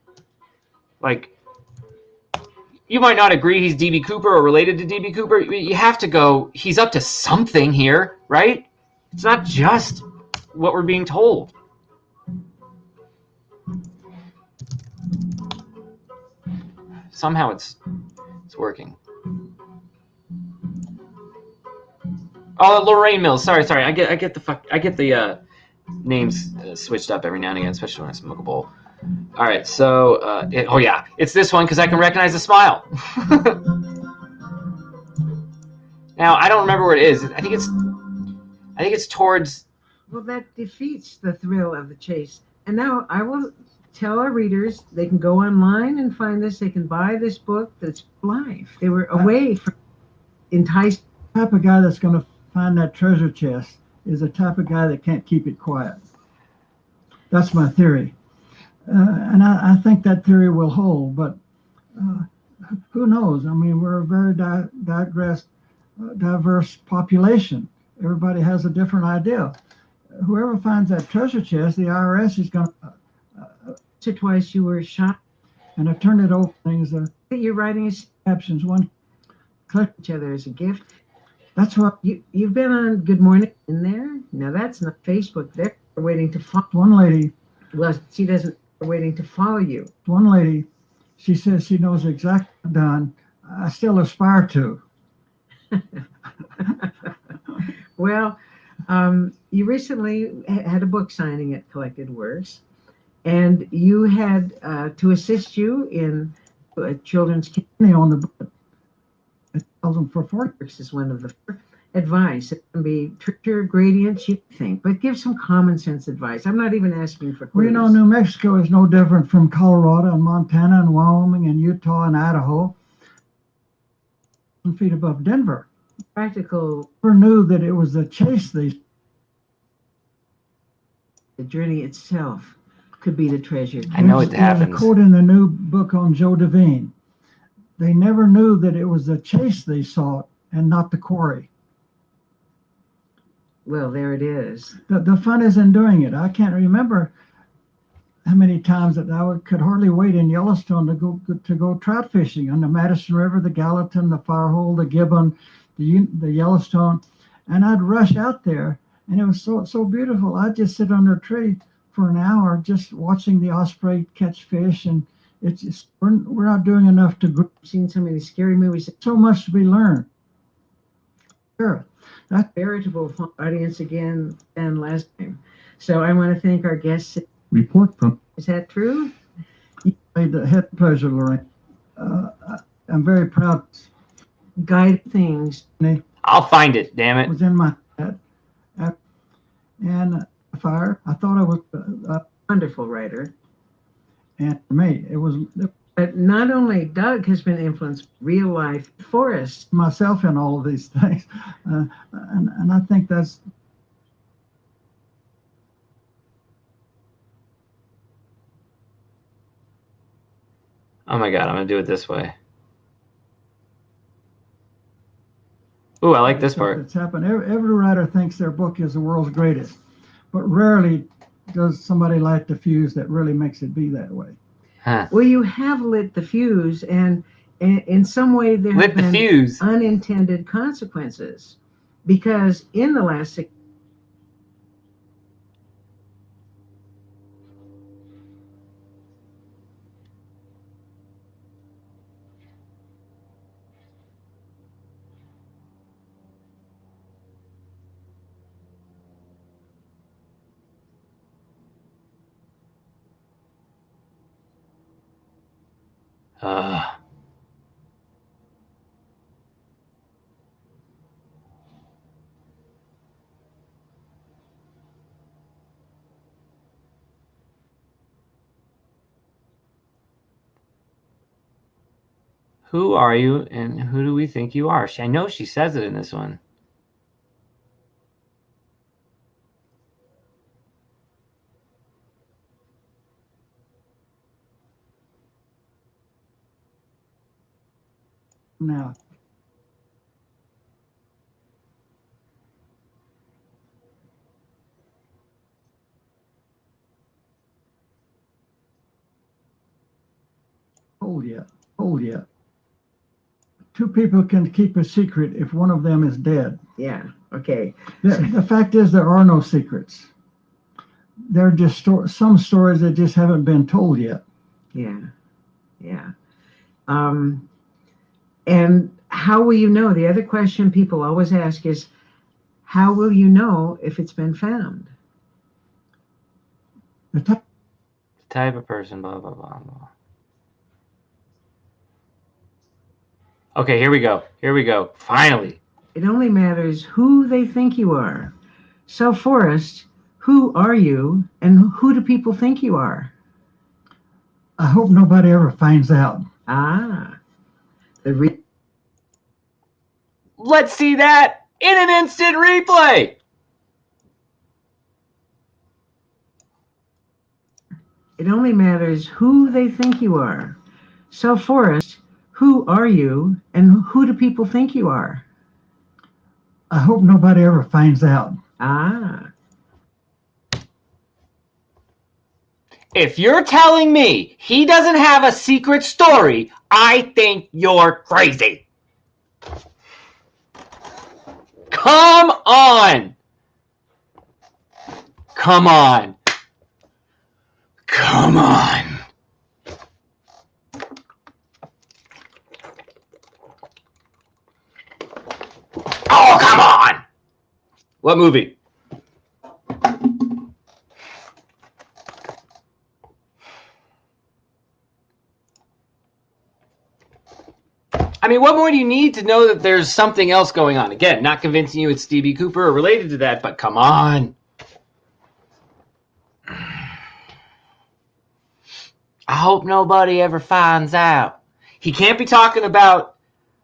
You might not agree he's DB Cooper or related to DB Cooper. You have to go, he's up to something here, right? It's not just what we're being told. Somehow it's working. Oh, Lorraine Mills. Sorry. I get the names switched up every now and again, especially when I smoke a bowl. All right, so it's this one because I can recognize the smile. Now I don't remember where it is. I think it's towards. Well, that defeats the thrill of the chase. And now I will tell our readers they can go online and find this. They can buy this book that's life. They were away from enticed. The type of guy that's going to find that treasure chest is the type of guy that can't keep it quiet. That's my theory. And I think that theory will hold, but who knows? I mean, we're a very diverse population. Everybody has a different idea. Whoever finds that treasure chest, the IRS is going to... Once or twice you were shot. And I turned it over things that you're writing is captions. One, collect each other as a gift. That's what you've been on Good Morning in there. Now that's not Facebook. They're waiting to follow. One lady. Well, she doesn't. They're waiting to follow you. One lady, she says she knows exactly what I've done. I still aspire to. Well, you recently had a book signing at Collected Works, and you had to assist you in children's on the book. It tells them for 40 works is one of the advice. It can be trickier gradients, you think, but give some common sense advice. I'm not even asking for clues. Well, you know, New Mexico is no different from Colorado and Montana and Wyoming and Utah and Idaho. 1,000 feet above Denver. Practical. Never knew that it was the chase the journey itself could be the treasure. I know it happens. There's a quote in the new book on Joe Devine. They never knew that it was the chase they sought and not the quarry. Well, there it is. The fun is in doing it. I can't remember how many times that I could hardly wait in Yellowstone to go trout fishing on the Madison River, the Gallatin, the Firehole, the Gibbon, the Yellowstone, and I'd rush out there, and it was so beautiful. I'd just sit under a tree for an hour just watching the osprey catch fish, and it's just we're not doing enough to grow. I've seen so many scary movies. So much to be learned. Sure. That veritable audience again and last time. So I want to thank our guests. Report from. Is that true? You made the head pleasure, Lorraine. I'm very proud. Guide things. I'll find it. Damn it. It was in my head. And fire. I thought I was a wonderful writer. And for me, it was. But not only Doug has been influenced, real life Forrest. Myself in all of these things. And I think that's. Oh my God, I'm going to do it this way. Ooh, I like this part. It's happened. Every writer thinks their book is the world's greatest, but rarely does somebody light the fuse that really makes it be that way. Huh. Well, you have lit the fuse, and in some way there have been unintended consequences, because in the last 6 Who are you and who do we think you are? I know she says it in this one. Now. Hold yet. 2 people can keep a secret if one of them is dead. Yeah, okay. The fact is there are no secrets. There are just some stories that just haven't been told yet. Yeah. And how will you know? The other question people always ask is, how will you know if it's been found? The type of person, blah, blah, blah, blah. Okay, here we go. Finally. It only matters who they think you are. So, Forrest, who are you, and who do people think you are? I hope nobody ever finds out. Ah. Let's see that in an instant replay. It only matters who they think you are. So, Forrest, who are you and who do people think you are? I hope nobody ever finds out. Ah. If you're telling me he doesn't have a secret story, I think you're crazy. Come on. Come on. Come on. Oh, come on. What movie? I mean, what more do you need to know that there's something else going on? Again, not convincing you it's D.B. Cooper or related to that, but come on. I hope nobody ever finds out. He can't be talking about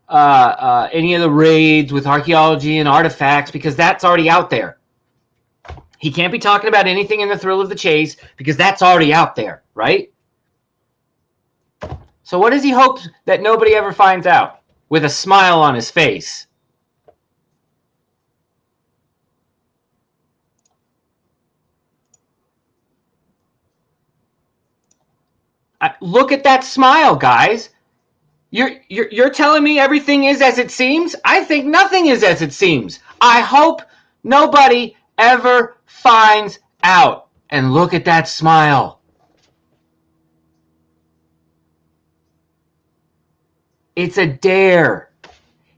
any of the raids with archaeology and artifacts because that's already out there. He can't be talking about anything in the thrill of the chase because that's already out there, right? So what does he hope that nobody ever finds out? With a smile on his face. Look at that smile, guys. You're telling me everything is as it seems? I think nothing is as it seems. I hope nobody ever finds out. And look at that smile. It's a dare.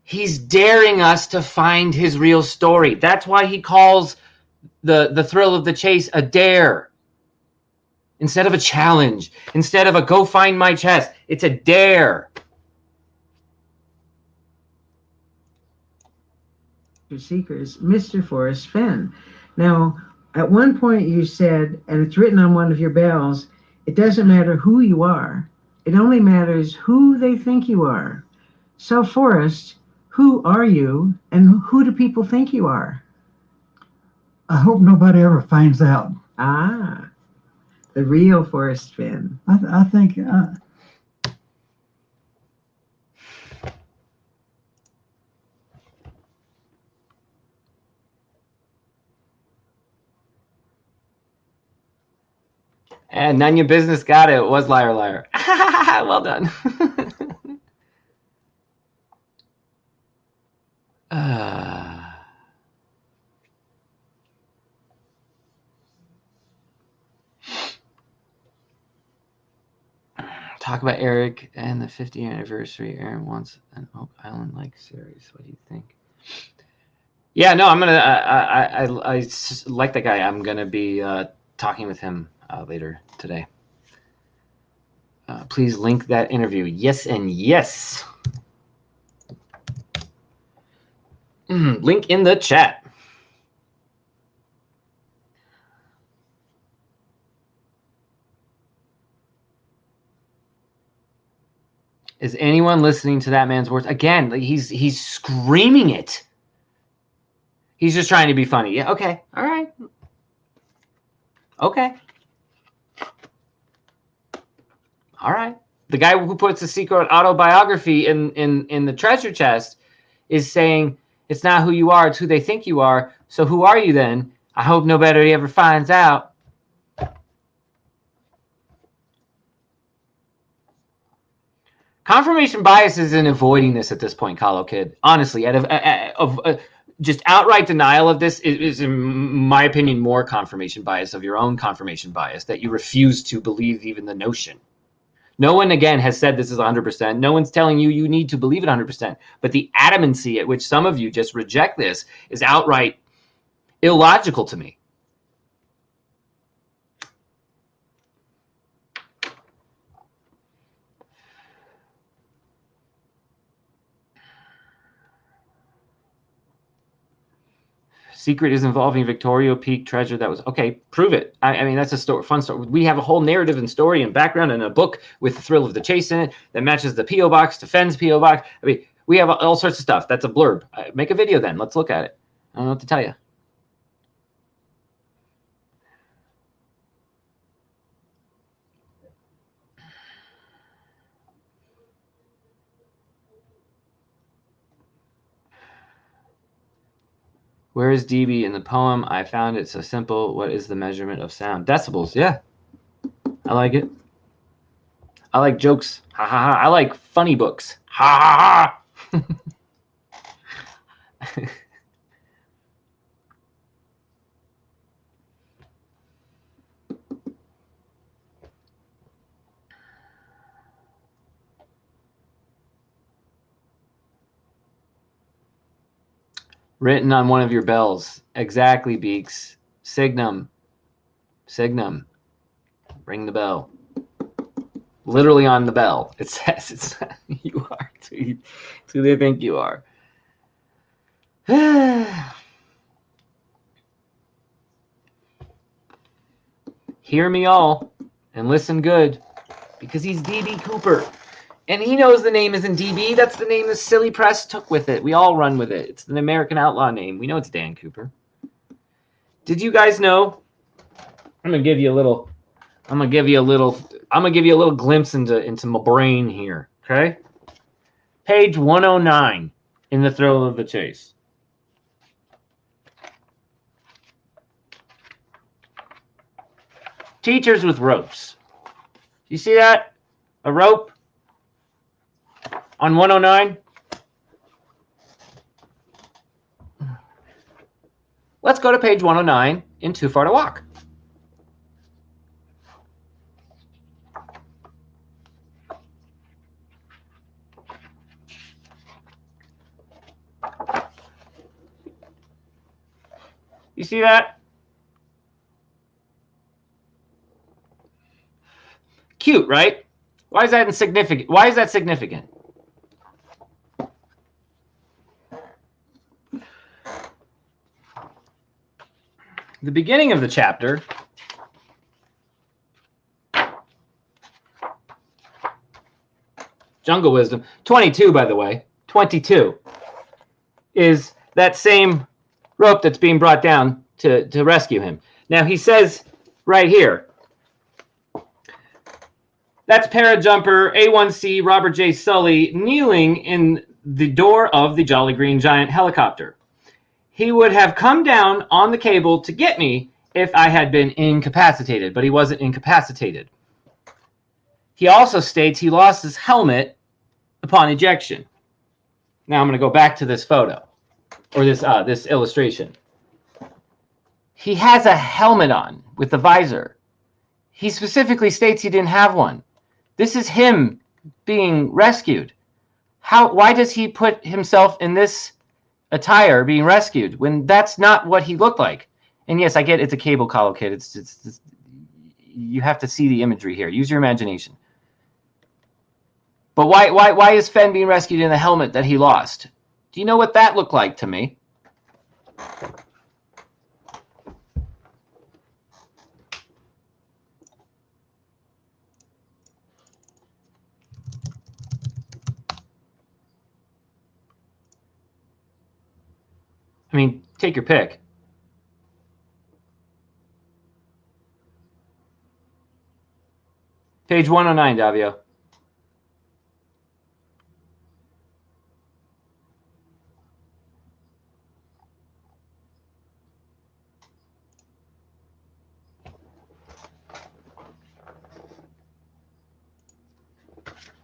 He's daring us to find his real story. That's why he calls the thrill of the chase a dare. Instead of a challenge. Instead of a go find my chest. It's a dare. Seekers, Mr. Forrest Fenn. Now, at one point you said, and it's written on one of your bells, it doesn't matter who you are. It only matters who they think you are. So, Forrest, who are you and who do people think you are? I hope nobody ever finds out. Ah, the real Forrest Fenn. I think... And none your business, got it. It was liar, liar. Well done. Talk about Eric and the 50th anniversary. Aaron wants an Oak Island-like series. What do you think? Yeah, no, I'm gonna. I like that guy. I'm gonna be talking with him later today. Please link that interview. Yes and yes. Link in the chat. Is anyone listening to that man's words? Again, he's screaming it. He's just trying to be funny. Yeah, okay. All right. Okay. All right. The guy who puts a secret autobiography in the treasure chest is saying it's not who you are, it's who they think you are. So who are you then? I hope nobody ever finds out. Confirmation bias is in avoiding this at this point, Kahlo Kid. Honestly, just outright denial of this is, in my opinion, more confirmation bias of your own confirmation bias, that you refuse to believe even the notion. No one, again, has said this is 100%. No one's telling you you need to believe it 100%. But the adamancy at which some of you just reject this is outright illogical to me. Secret is involving Victoria Peak treasure that was... Okay, prove it. I mean, that's a story, fun story. We have a whole narrative and story and background and a book with the thrill of the chase in it that matches the P.O. box to Fenn's P.O. box. I mean, we have all sorts of stuff. That's a blurb. Make a video then. Let's look at it. I don't know what to tell you. Where is dB in the poem? I found it so simple. What is the measurement of sound? Decibels, yeah. I like it. I like jokes. Ha ha ha. I like funny books. Ha ha ha. Written on one of your bells. Exactly, Beaks. Signum. Signum. Ring the bell. Literally on the bell. It says it's you are. It's who they think you are. Hear me all and listen good, because he's DB Cooper. And he knows the name isn't DB. That's the name the silly press took with it. We all run with it. It's an American outlaw name. We know it's Dan Cooper. Did you guys know? I'm gonna give you a little glimpse into my brain here. Okay? Page 109 in The Thrill of the Chase. Teachers with ropes. You see that? A rope on 109. Let's go to page 109 in Too Far to Walk. You see that? Cute, right? Why is that insignificant? Why is that significant? The beginning of the chapter Jungle Wisdom 22, by the way, 22 is that same rope that's being brought down to rescue him. Now he says right here, that's Parajumper A1C Robert J. Sully kneeling in the door of the Jolly Green Giant helicopter. He would have come down on the cable to get me if I had been incapacitated, but he wasn't incapacitated. He also states he lost his helmet upon ejection. Now I'm going to go back to this photo, or this illustration. He has a helmet on with the visor. He specifically states he didn't have one. This is him being rescued. Why does he put himself in this attire being rescued when that's not what he looked like? And yes, I get it's a cable collar kid. It's you have to see the imagery here. Use your imagination. But why is Fenn being rescued in a helmet that he lost? Do you know what that looked like to me? I mean, take your pick. Page 109, Davio.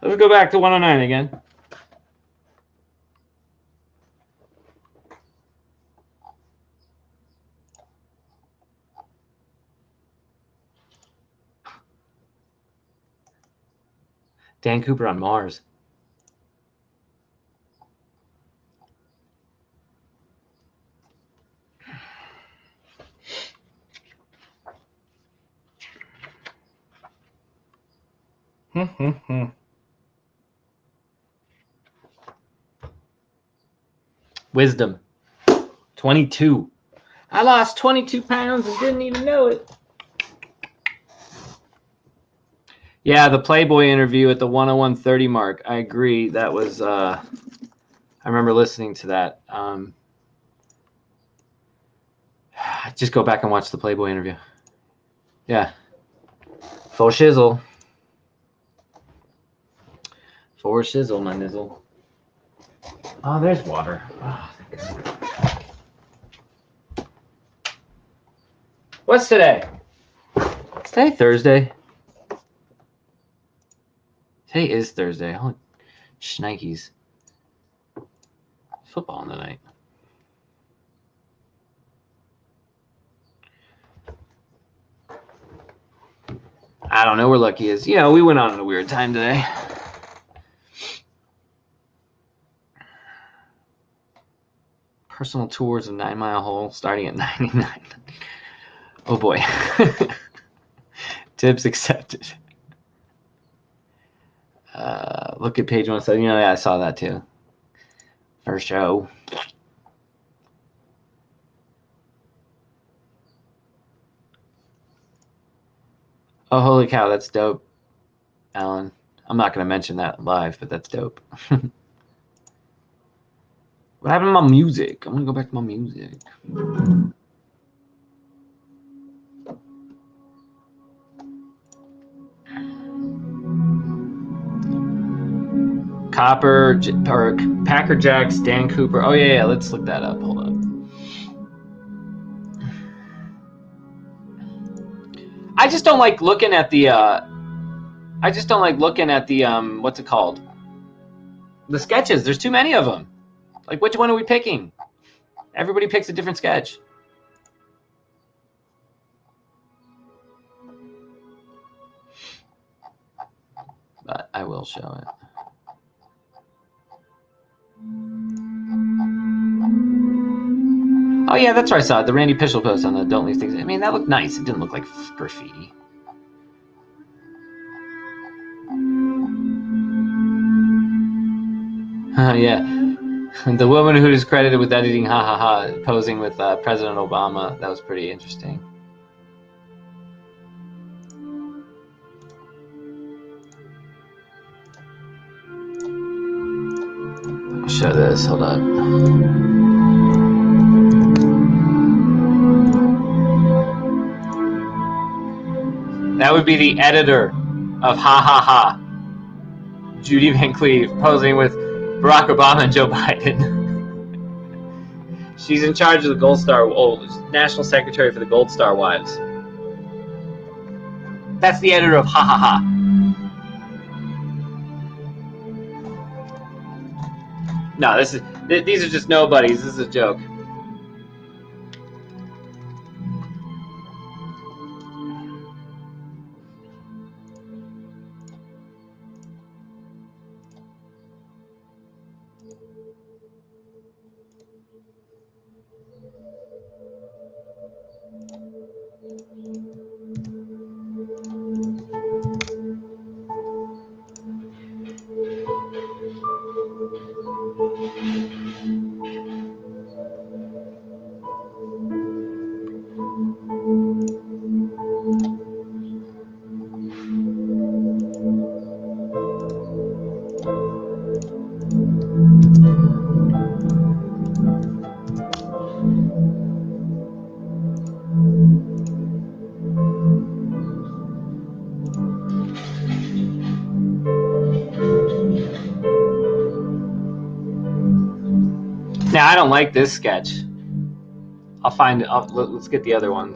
Let's go back to 109 again. Dan Cooper on Mars. Wisdom 22. I lost 22 pounds and didn't even know it. Yeah, the Playboy interview at the 101:30 mark. I agree. That was, I remember listening to that. Just go back and watch the Playboy interview. Yeah. Full shizzle. For shizzle, my nizzle. Oh, there's water. Oh, thank God. What's today? Is today Thursday? Today is Thursday. Holy shnikes. Football tonight. I don't know where Lucky is. You know, we went on at a weird time today. Personal tours of 9 Mile Hole starting at 99. Oh boy. Tips accepted. Look at page 170. You know, yeah, I saw that too. First show. Oh, holy cow, that's dope, Alan. I'm not going to mention that live, but that's dope. What happened to my music? I'm going to go back to my music. Copper, or Packer Jacks, Dan Cooper. Oh, yeah, let's look that up. Hold up. I just don't like looking at the, what's it called? The sketches. There's too many of them. Like, which one are we picking? Everybody picks a different sketch. But I will show it. Oh, yeah, that's where I saw it. The Randy Pischel post on the Don't Leave Things. I mean, that looked nice. It didn't look like graffiti. Yeah. The woman who is credited with editing Ha Ha Ha posing with President Obama. That was pretty interesting. I'll show this. Hold up. That would be the editor of Ha Ha Ha. Judy Van Cleve posing with Barack Obama and Joe Biden. She's in charge of the Gold Star, National Secretary for the Gold Star Wives. That's the editor of Ha Ha Ha. No, these are just nobodies. This is a joke. Now, I don't like this sketch. I'll find it. Let's get the other one.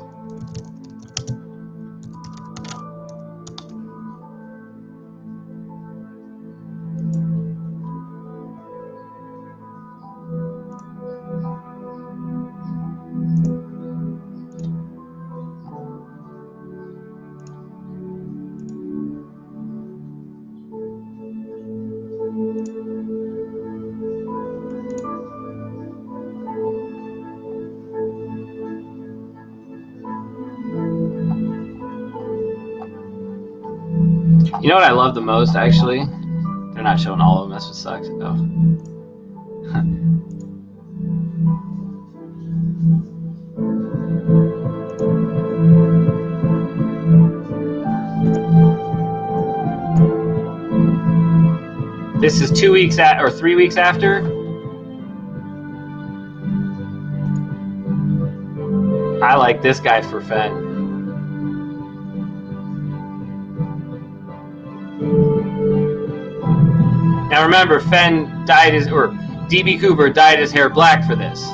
You know what I love the most, actually? They're not showing all of them. That's what sucks. Oh. This is 2 weeks or 3 weeks after. I like this guy for Fenn. Now remember, Fenn dyed his, or DB Cooper dyed his hair black for this.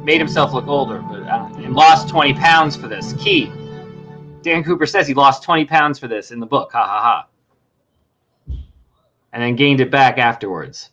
Made himself look older, but and lost 20 pounds for this. Key. Dan Cooper says he lost 20 pounds for this in the book. Ha ha ha. And then gained it back afterwards.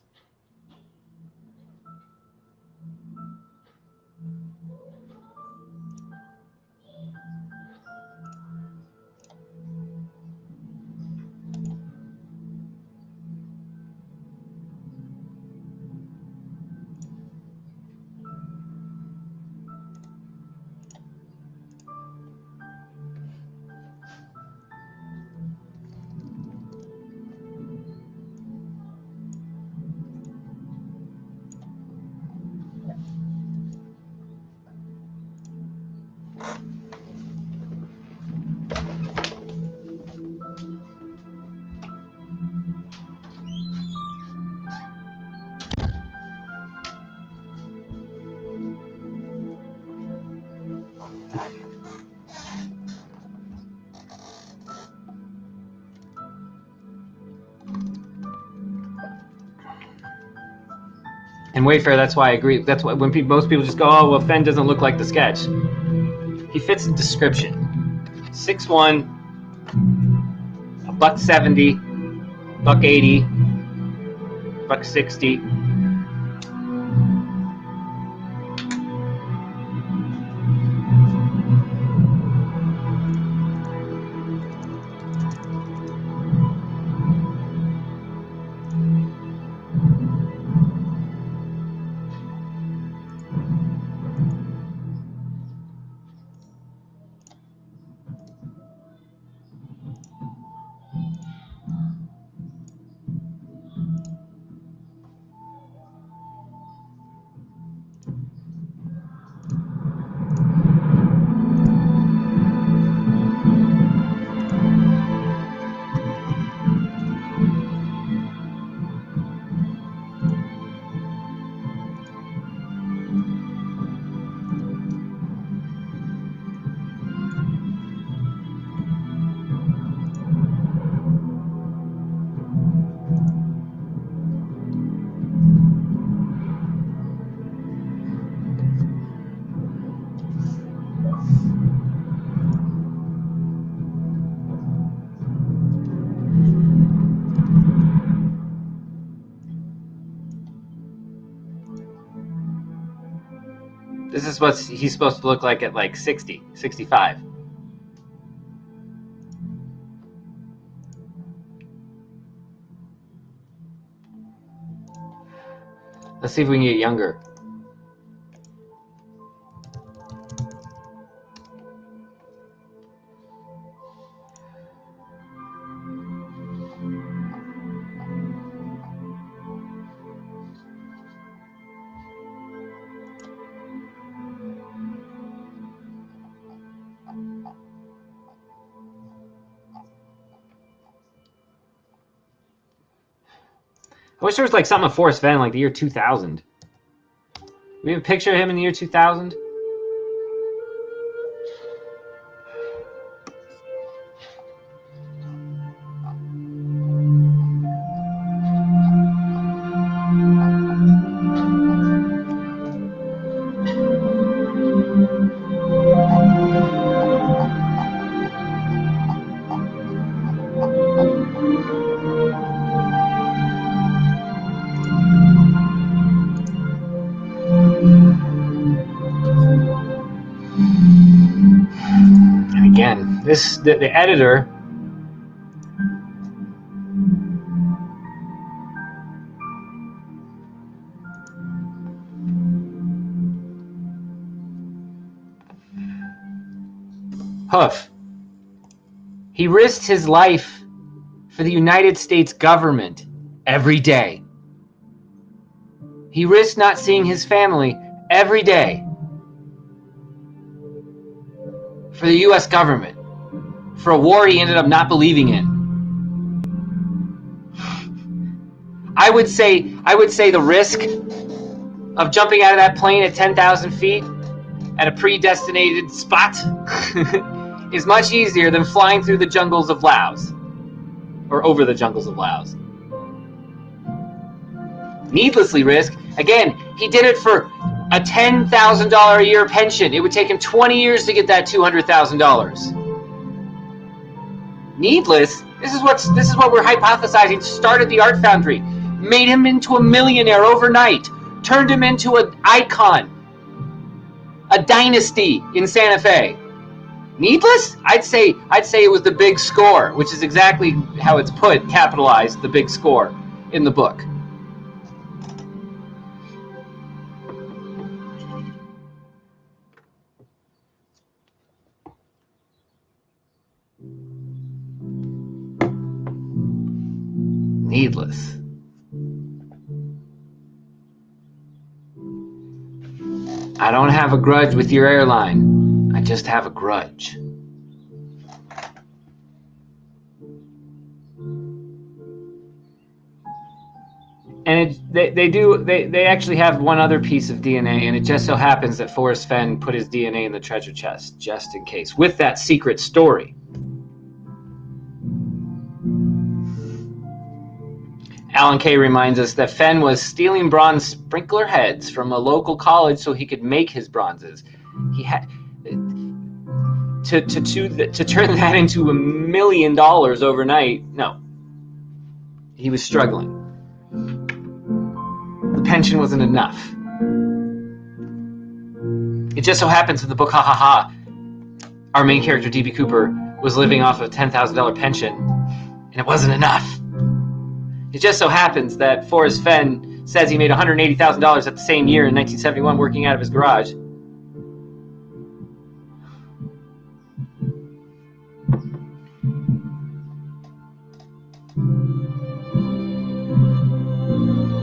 And Wayfair, that's why I agree. That's why when most people just go, oh, well, Fenn doesn't look like the sketch. He fits the description. 6'1", $170, $180, $160. This is what he's supposed to look like at like 60, 65. Let's see if we can get younger. I wish there was like something of Forrest Fenn, like the year 2000. We have a picture of him in the year 2000. The editor Hoof. He risked his life for the United States government every day. He risked not seeing his family every day for the US government. For a war he ended up not believing in. I would say the risk of jumping out of that plane at 10,000 feet at a predestinated spot is much easier than flying through the jungles of Laos, or over the jungles of Laos. Needlessly risk. Again, he did it for a $10,000 a year pension. It would take him 20 years to get that $200,000. Needless. This is what we're hypothesizing started the art foundry, made him into a millionaire overnight, turned him into an icon, a dynasty in Santa Fe. Needless? I'd say it was the big score, which is exactly how it's put, capitalized, the big score in the book. Needless. I don't have a grudge with your airline. I just have a grudge. And they actually have one other piece of DNA, and it just so happens that Forrest Fenn put his DNA in the treasure chest, just in case, with that secret story. Alan Kay reminds us that Fenn was stealing bronze sprinkler heads from a local college so he could make his bronzes. He had to turn that into $1 million overnight. No, he was struggling. The pension wasn't enough. It just so happens in the book, our main character D.B. Cooper was living off a $10,000 pension, and it wasn't enough. It just so happens that Forrest Fenn says he made $180,000 at the same year in 1971 working out of his garage.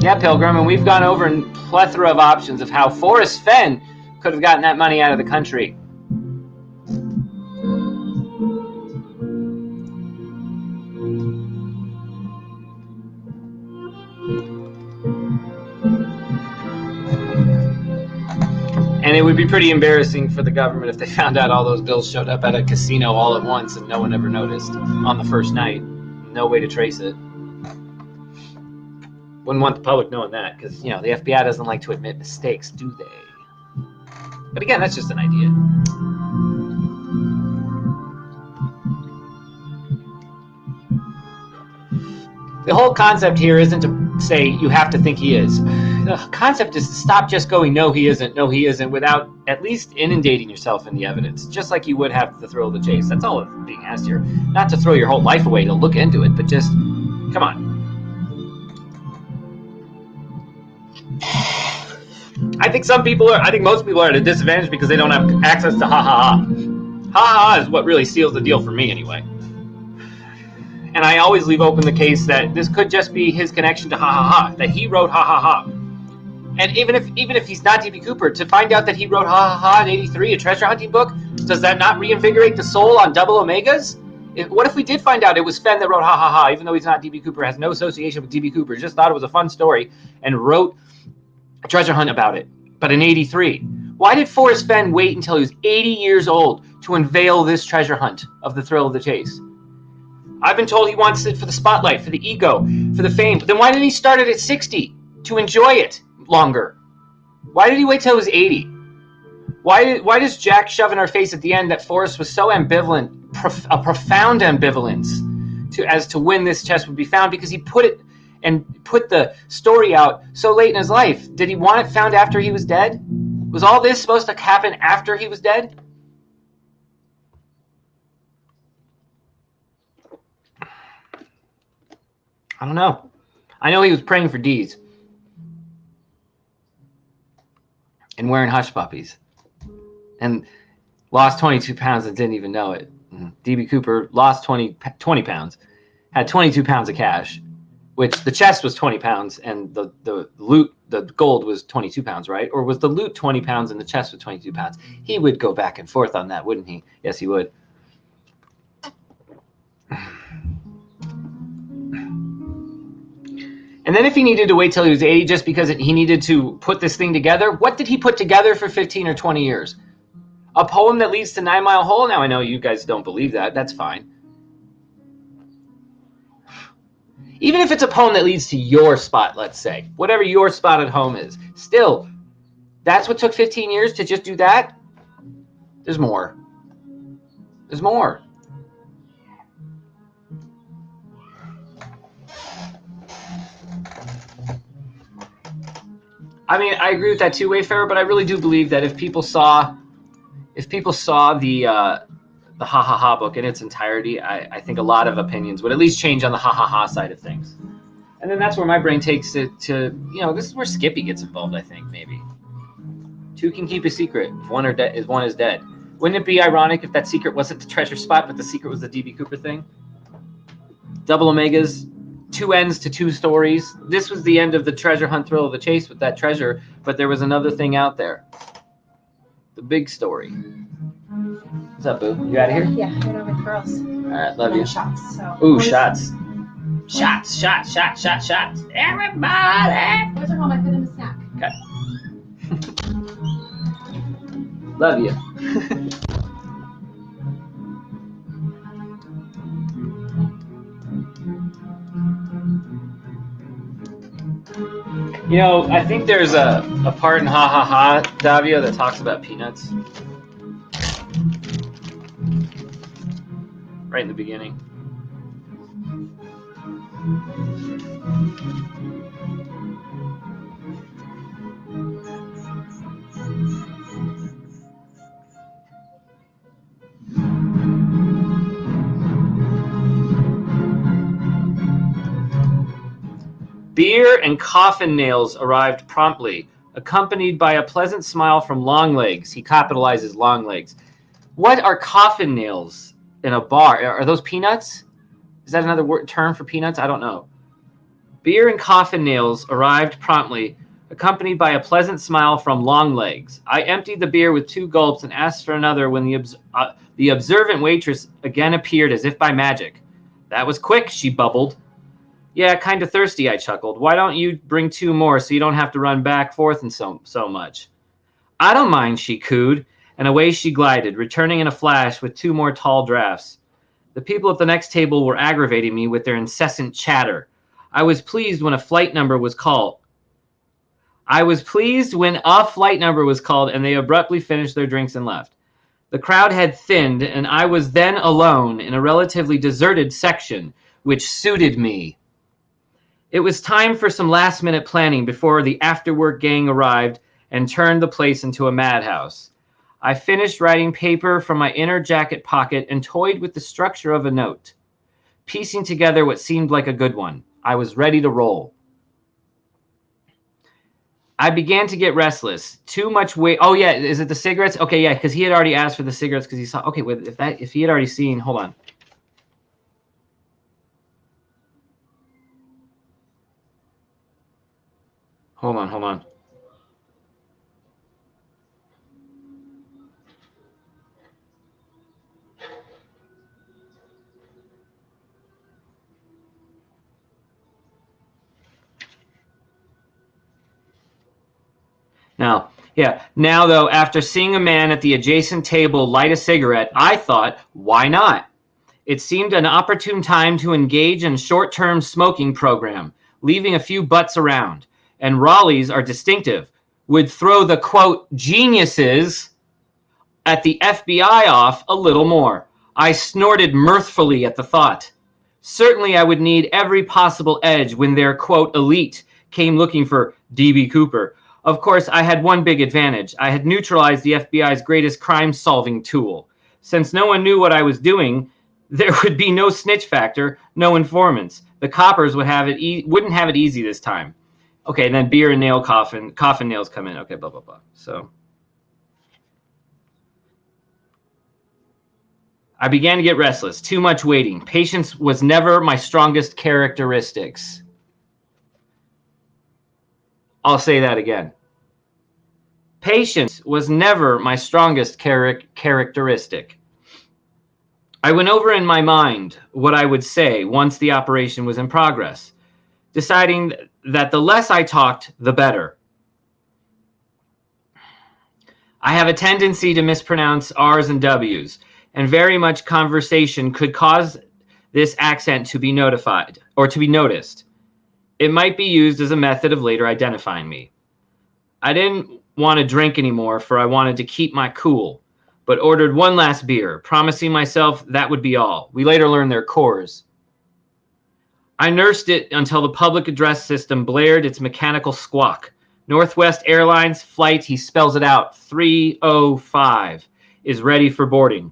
Yeah, Pilgrim, and we've gone over a plethora of options of how Forrest Fenn could have gotten that money out of the country. And it would be pretty embarrassing for the government if they found out all those bills showed up at a casino all at once and no one ever noticed on the first night. No way to trace it. Wouldn't want the public knowing that because, you know, the FBI doesn't like to admit mistakes, do they? But again, that's just an idea. The whole concept here isn't to say you have to think he is. The concept is to stop just going, no, he isn't, without at least inundating yourself in the evidence, just like you would have the thrill of the chase. That's all that's being asked here. Not to throw your whole life away to look into it, but just, come on. I think most people are at a disadvantage because they don't have access to ha-ha-ha. Ha-ha-ha is what really seals the deal for me anyway. And I always leave open the case that this could just be his connection to ha-ha-ha, that he wrote ha-ha-ha. And even if he's not D.B. Cooper, to find out that he wrote ha-ha-ha in 83, a treasure hunting book, does that not reinvigorate the soul on double omegas? What if we did find out it was Fenn that wrote ha-ha-ha, even though he's not D.B. Cooper, has no association with D.B. Cooper, just thought it was a fun story, and wrote a treasure hunt about it, but in 83. Why did Forrest Fenn wait until he was 80 years old to unveil this treasure hunt of the thrill of the chase? I've been told he wants it for the spotlight, for the ego, for the fame. But then why didn't he start it at 60 to enjoy it longer? Why did he wait till he was 80? Why does Jack shove in our face at the end that Forrest was so ambivalent, a profound ambivalence as to when this chest would be found? Because he put the story out so late in his life. Did he want it found after he was dead? Was all this supposed to happen after he was dead? I don't know. I know he was praying for D's and wearing hush puppies and lost 22 pounds and didn't even know it. D.B. Cooper lost 20 pounds, had 22 pounds of cash, which the chest was 20 pounds and the loot, the gold was 22 pounds, right? Or was the loot 20 pounds and the chest was 22 pounds? He would go back and forth on that, wouldn't he? Yes, he would. And then if he needed to wait till he was 80 just because he needed to put this thing together, what did he put together for 15 or 20 years? A poem that leads to 9 Mile Hole? Now, I know you guys don't believe that. That's fine. Even if it's a poem that leads to your spot, let's say, whatever your spot at home is, still, that's what took 15 years to just do that? There's more. There's more. I mean, I agree with that too, Wayfarer, but I really do believe that if people saw the ha ha ha book in its entirety, I think a lot of opinions would at least change on the ha ha ha side of things. And then that's where my brain takes it to, this is where Skippy gets involved, I think, maybe. Two can keep a secret if one is dead. Wouldn't it be ironic if that secret wasn't the treasure spot, but the secret was the D.B. Cooper thing? Double Omegas, 2 ends to 2 stories. This was the end of the treasure hunt thrill of the chase with that treasure, but there was another thing out there. The big story. What's up, boo? You out of here? Yeah, I know with girls. All right, love you. Shots. So. Ooh, shots. Shots. Everybody! What's your home? I put in a snack. Okay. Love you. I think there's a part in Ha Ha Ha, Davio, that talks about peanuts. Right in the beginning. Beer and coffin nails arrived promptly, accompanied by a pleasant smile from Longlegs. He capitalizes Longlegs. What are coffin nails in a bar? Are those peanuts? Is that another term for peanuts? I don't know. Beer and coffin nails arrived promptly, accompanied by a pleasant smile from Longlegs. I emptied the beer with 2 gulps and asked for another when the observant waitress again appeared as if by magic. That was quick, she bubbled. Yeah, kind of thirsty, I chuckled. Why don't you bring 2 more so you don't have to run back forth and so much? I don't mind, she cooed, and away she glided, returning in a flash with 2 more tall draughts. The people at the next table were aggravating me with their incessant chatter. I was pleased when a flight number was called, and they abruptly finished their drinks and left. The crowd had thinned, and I was then alone in a relatively deserted section, which suited me. It was time for some last-minute planning before the after-work gang arrived and turned the place into a madhouse. I finished writing paper from my inner jacket pocket and toyed with the structure of a note, piecing together what seemed like a good one. I was ready to roll. I began to get restless. Too much weight. Oh, yeah. Is it the cigarettes? Okay, yeah, because he had already asked for the cigarettes because he saw. Okay, wait, if he had already seen. Hold on. Hold on. Now, though, after seeing a man at the adjacent table light a cigarette, I thought, why not? It seemed an opportune time to engage in a short-term smoking program, leaving a few butts around. And Raleighs are distinctive. Would throw the, quote, geniuses at the FBI off a little more. I snorted mirthfully at the thought. Certainly I would need every possible edge when their, quote, elite came looking for D.B. Cooper. Of course, I had one big advantage. I had neutralized the FBI's greatest crime-solving tool. Since no one knew what I was doing, there would be no snitch factor, no informants. The coppers wouldn't have it easy this time. Okay, and then beer and coffin nails come in. Okay, blah, blah, blah. So I began to get restless. Too much waiting. Patience was never my strongest characteristics. I'll say that again. Patience was never my strongest characteristic. I went over in my mind what I would say once the operation was in progress. deciding that the less I talked, the better. I have a tendency to mispronounce R's and W's, and very much conversation could cause this accent to be notified or to be noticed. It might be used as a method of later identifying me. I didn't want to drink anymore, for I wanted to keep my cool, but ordered one last beer, promising myself that would be all. We later learned their cores. I nursed it until the public address system blared its mechanical squawk. Northwest Airlines flight, he spells it out, 305, is ready for boarding.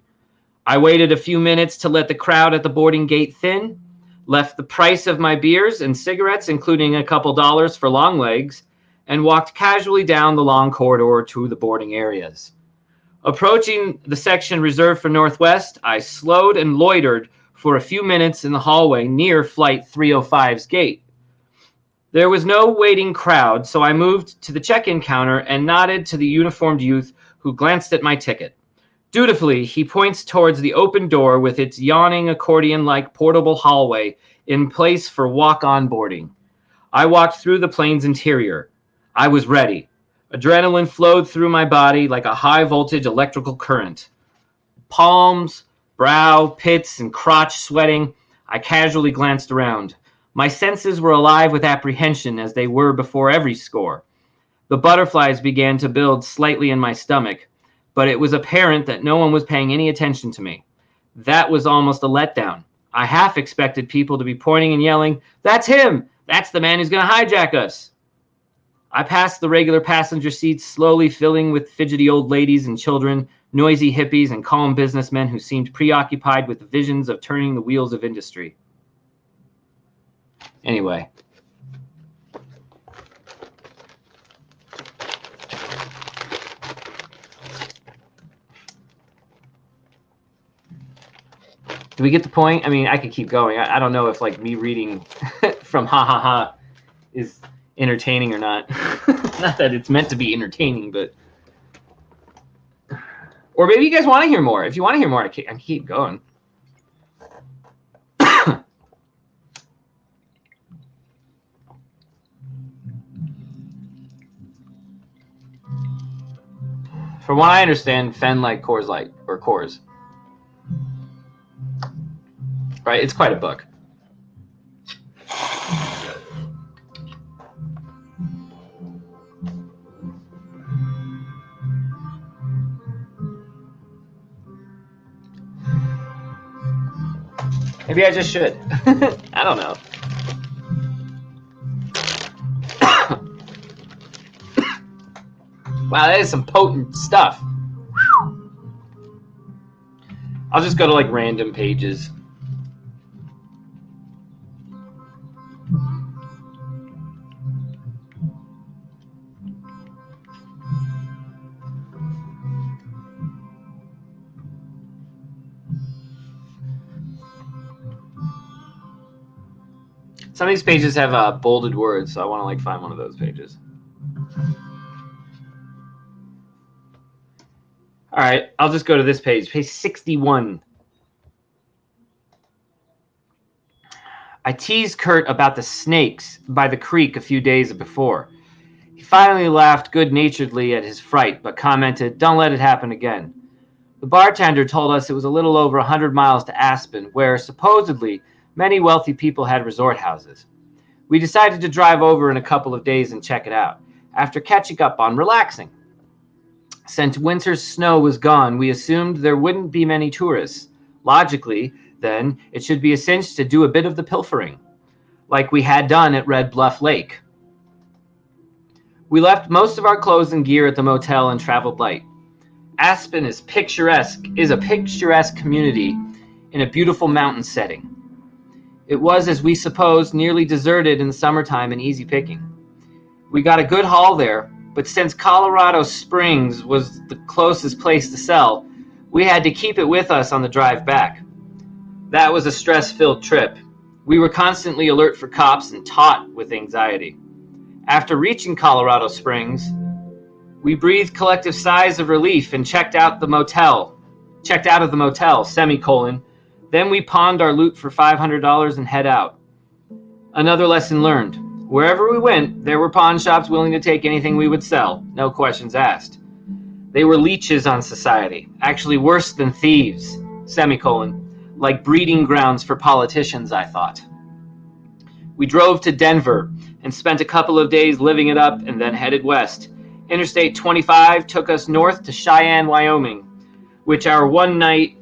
I waited a few minutes to let the crowd at the boarding gate thin, left the price of my beers and cigarettes, including a couple dollars for long legs, and walked casually down the long corridor to the boarding areas. Approaching the section reserved for Northwest, I slowed and loitered for a few minutes in the hallway near Flight 305's gate. There was no waiting crowd, so I moved to the check-in counter and nodded to the uniformed youth who glanced at my ticket. Dutifully, he points towards the open door with its yawning accordion-like portable hallway in place for walk-on boarding. I walked through the plane's interior. I was ready. Adrenaline flowed through my body like a high-voltage electrical current. Palms, brow, pits, and crotch sweating, I casually glanced around. My senses were alive with apprehension, as they were before every score. The butterflies began to build slightly in my stomach, but it was apparent that no one was paying any attention to me. That was almost a letdown. I half expected people to be pointing and yelling, "That's him! That's the man who's going to hijack us!" I passed the regular passenger seats, slowly filling with fidgety old ladies and children, noisy hippies, and calm businessmen who seemed preoccupied with the visions of turning the wheels of industry. Anyway. Do we get the point? I mean, I could keep going. I don't know if, like, me reading from ha ha ha is entertaining or not. Not that it's meant to be entertaining, but... Or maybe you guys want to hear more. If you want to hear more, I can keep going. From what I understand, Fenn liked Coors Light, or Coors. Right? It's quite a book. Maybe I just should. I don't know. Wow, that is some potent stuff. I'll just go to like random pages. Some of these pages have bolded words, so I want to like find one of those pages. All right, I'll just go to this page, page 61. I teased Kurt about the snakes by the creek a few days before. He finally laughed good-naturedly at his fright, but commented, "Don't let it happen again." The bartender told us it was a little over 100 miles to Aspen, where supposedly many wealthy people had resort houses. We decided to drive over in a couple of days and check it out, after catching up on relaxing. Since winter's snow was gone, we assumed there wouldn't be many tourists. Logically, then, it should be a cinch to do a bit of the pilfering, like we had done at Red Bluff Lake. We left most of our clothes and gear at the motel and traveled light. Aspen is a picturesque community in a beautiful mountain setting. It was, as we supposed, nearly deserted in the summertime and easy picking. We got a good haul there, but since Colorado Springs was the closest place to sell, we had to keep it with us on the drive back. That was a stress-filled trip. We were constantly alert for cops and taut with anxiety. After reaching Colorado Springs, we breathed collective sighs of relief and checked out of the motel, semicolon. Then we pawned our loot for $500 and head out. Another lesson learned. Wherever we went, there were pawn shops willing to take anything we would sell, no questions asked. They were leeches on society, actually worse than thieves, semicolon, like breeding grounds for politicians, I thought. We drove to Denver and spent a couple of days living it up and then headed west. Interstate 25 took us north to Cheyenne, Wyoming, which our one-night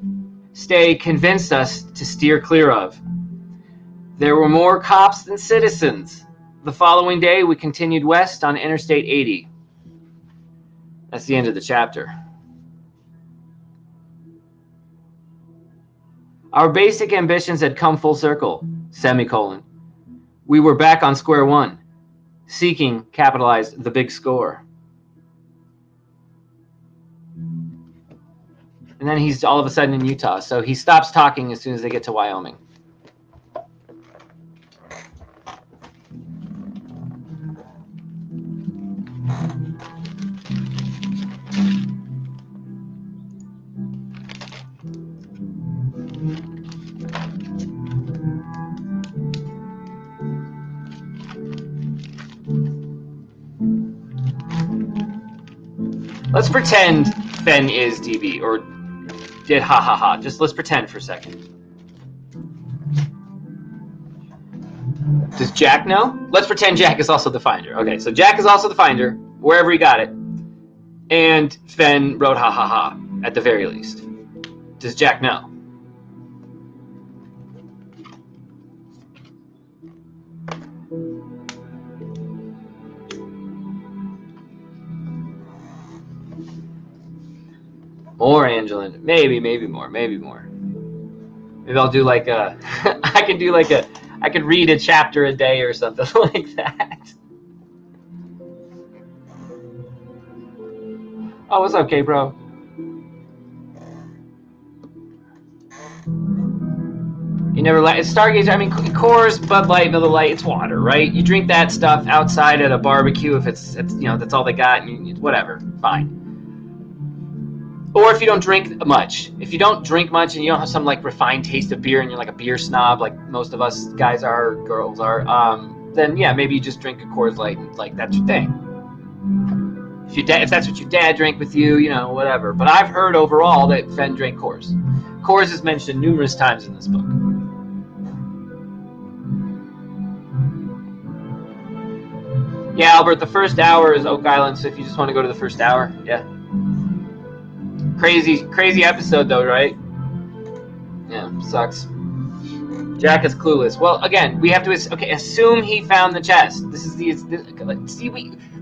stay convinced us to steer clear of. There were more cops than citizens. The following day, we continued west on Interstate 80. That's the end of the chapter. Our basic ambitions had come full circle, semicolon. We were back on square one, seeking, capitalized, the big score. And then he's all of a sudden in Utah, so he stops talking as soon as they get to Wyoming. Let's pretend Fenn is DB, or did ha ha ha. Just let's pretend for a second. Does Jack know? Let's pretend Jack is also the finder. Okay, so Jack is also the finder, wherever he got it. And Fenn wrote ha ha ha, at the very least. Does Jack know? More Angelin. Maybe more. Maybe I'll do like a I could read a chapter a day or something like that. Oh, what's up, K-Bro? You never like it's Stargazer. I mean, Coors, Bud Light, Miller Lite. It's water, right? You drink that stuff outside at a barbecue if it's that's all they got. And whatever, fine. Or if you don't drink much. If you don't drink much and you don't have some like refined taste of beer and you're like a beer snob, like most of us guys are, girls are, then yeah, maybe you just drink a Coors Light and like that's your thing. If that's what your dad drank with you, whatever. But I've heard overall that Fenn drank Coors. Coors is mentioned numerous times in this book. Yeah, Albert, the first hour is Oak Island, so if you just want to go to the first hour, yeah. Crazy episode though, right? Yeah, sucks. Jack is clueless. Well, again, we have to assume he found the chest.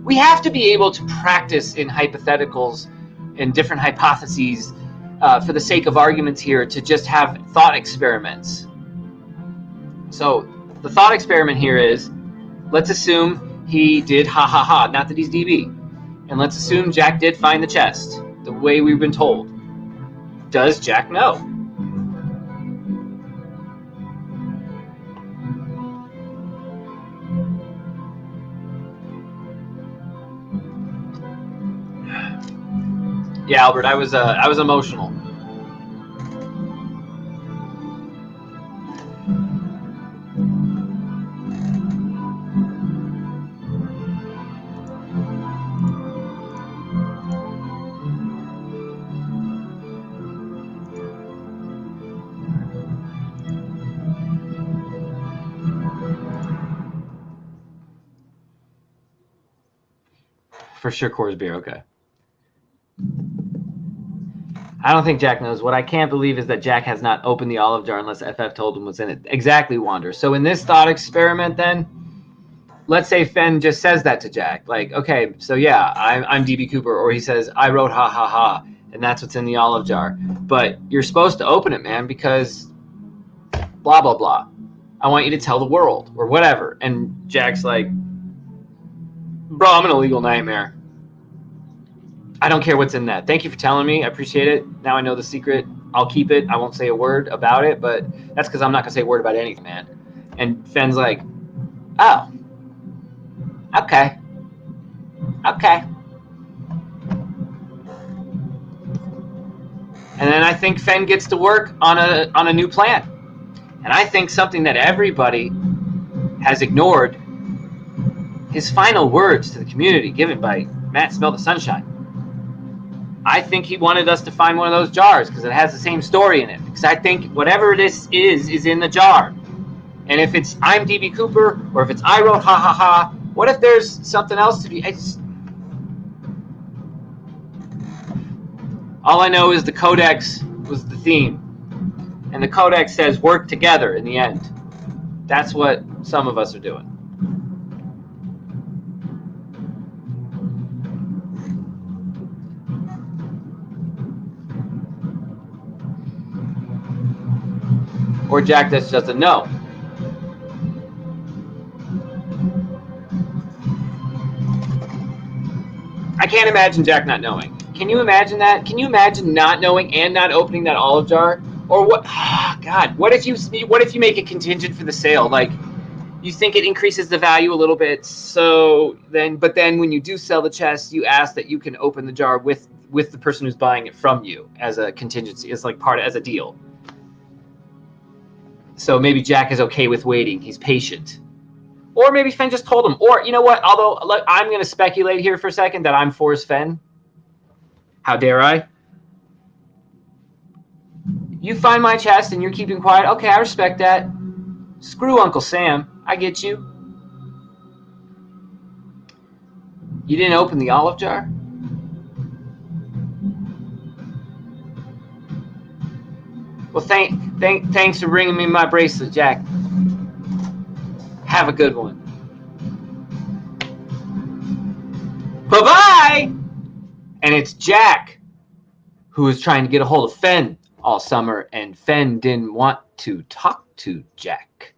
We have to be able to practice in hypotheticals and different hypotheses for the sake of arguments here to just have thought experiments. So the thought experiment here is, let's assume he did ha ha ha, not that he's DB, and let's assume Jack did find the chest. The way we've been told. Does Jack know? Yeah, Albert, I was emotional. For sure, Coors beer, okay. I don't think Jack knows. What I can't believe is that Jack has not opened the olive jar unless FF told him what's in it. Exactly, Wander. So in this thought experiment then, let's say Fenn just says that to Jack. Like, okay, so yeah, I'm DB Cooper. Or he says, I wrote ha ha ha, and that's what's in the olive jar. But you're supposed to open it, man, because blah, blah, blah. I want you to tell the world, or whatever. And Jack's like, bro, I'm an illegal nightmare. I don't care what's in that. Thank you for telling me. I appreciate it. Now I know the secret. I'll keep it. I won't say a word about it, but that's because I'm not going to say a word about anything, man. And Fenn's like, oh, okay. Okay. And then I think Fenn gets to work on a new plan. And I think something that everybody has ignored his final words to the community given by Matt Smell the Sunshine. I think he wanted us to find one of those jars because it has the same story in it. Because I think whatever this is in the jar. And if it's I'm D.B. Cooper, or if it's I wrote ha ha ha, what if there's something else to be? All I know is the Codex was the theme. And the Codex says work together in the end. That's what some of us are doing. Or Jack just doesn't know. I can't imagine Jack not knowing. Can you imagine that? Can you imagine not knowing and not opening that olive jar? Or what? Oh, God, what if you make it contingent for the sale? Like, you think it increases the value a little bit, but then when you do sell the chest, you ask that you can open the jar with the person who's buying it from you as a contingency, as like as a deal. So maybe Jack is okay with waiting. He's patient. Or maybe Fenn just told him. Or, you know what? Although, look, I'm going to speculate here for a second that I'm Forrest Fenn. How dare I? You find my chest and you're keeping quiet. Okay, I respect that. Screw Uncle Sam. I get you. You didn't open the olive jar? Well, thanks for bringing me my bracelet, Jack. Have a good one. Bye-bye! And it's Jack who was trying to get a hold of Fenn all summer, and Fenn didn't want to talk to Jack.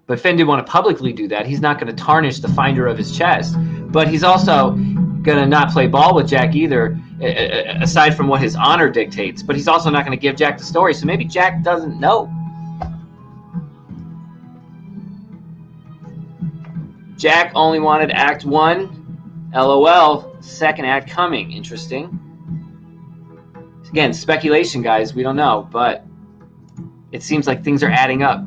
But Fenn didn't want to publicly do that. He's not going to tarnish the finder of his chest. But he's also going to not play ball with Jack either, aside from what his honor dictates. But he's also not going to give Jack the story, so maybe Jack doesn't know. Jack only wanted Act 1. LOL. Second act coming. Interesting. Again, speculation, guys. We don't know, but it seems like things are adding up.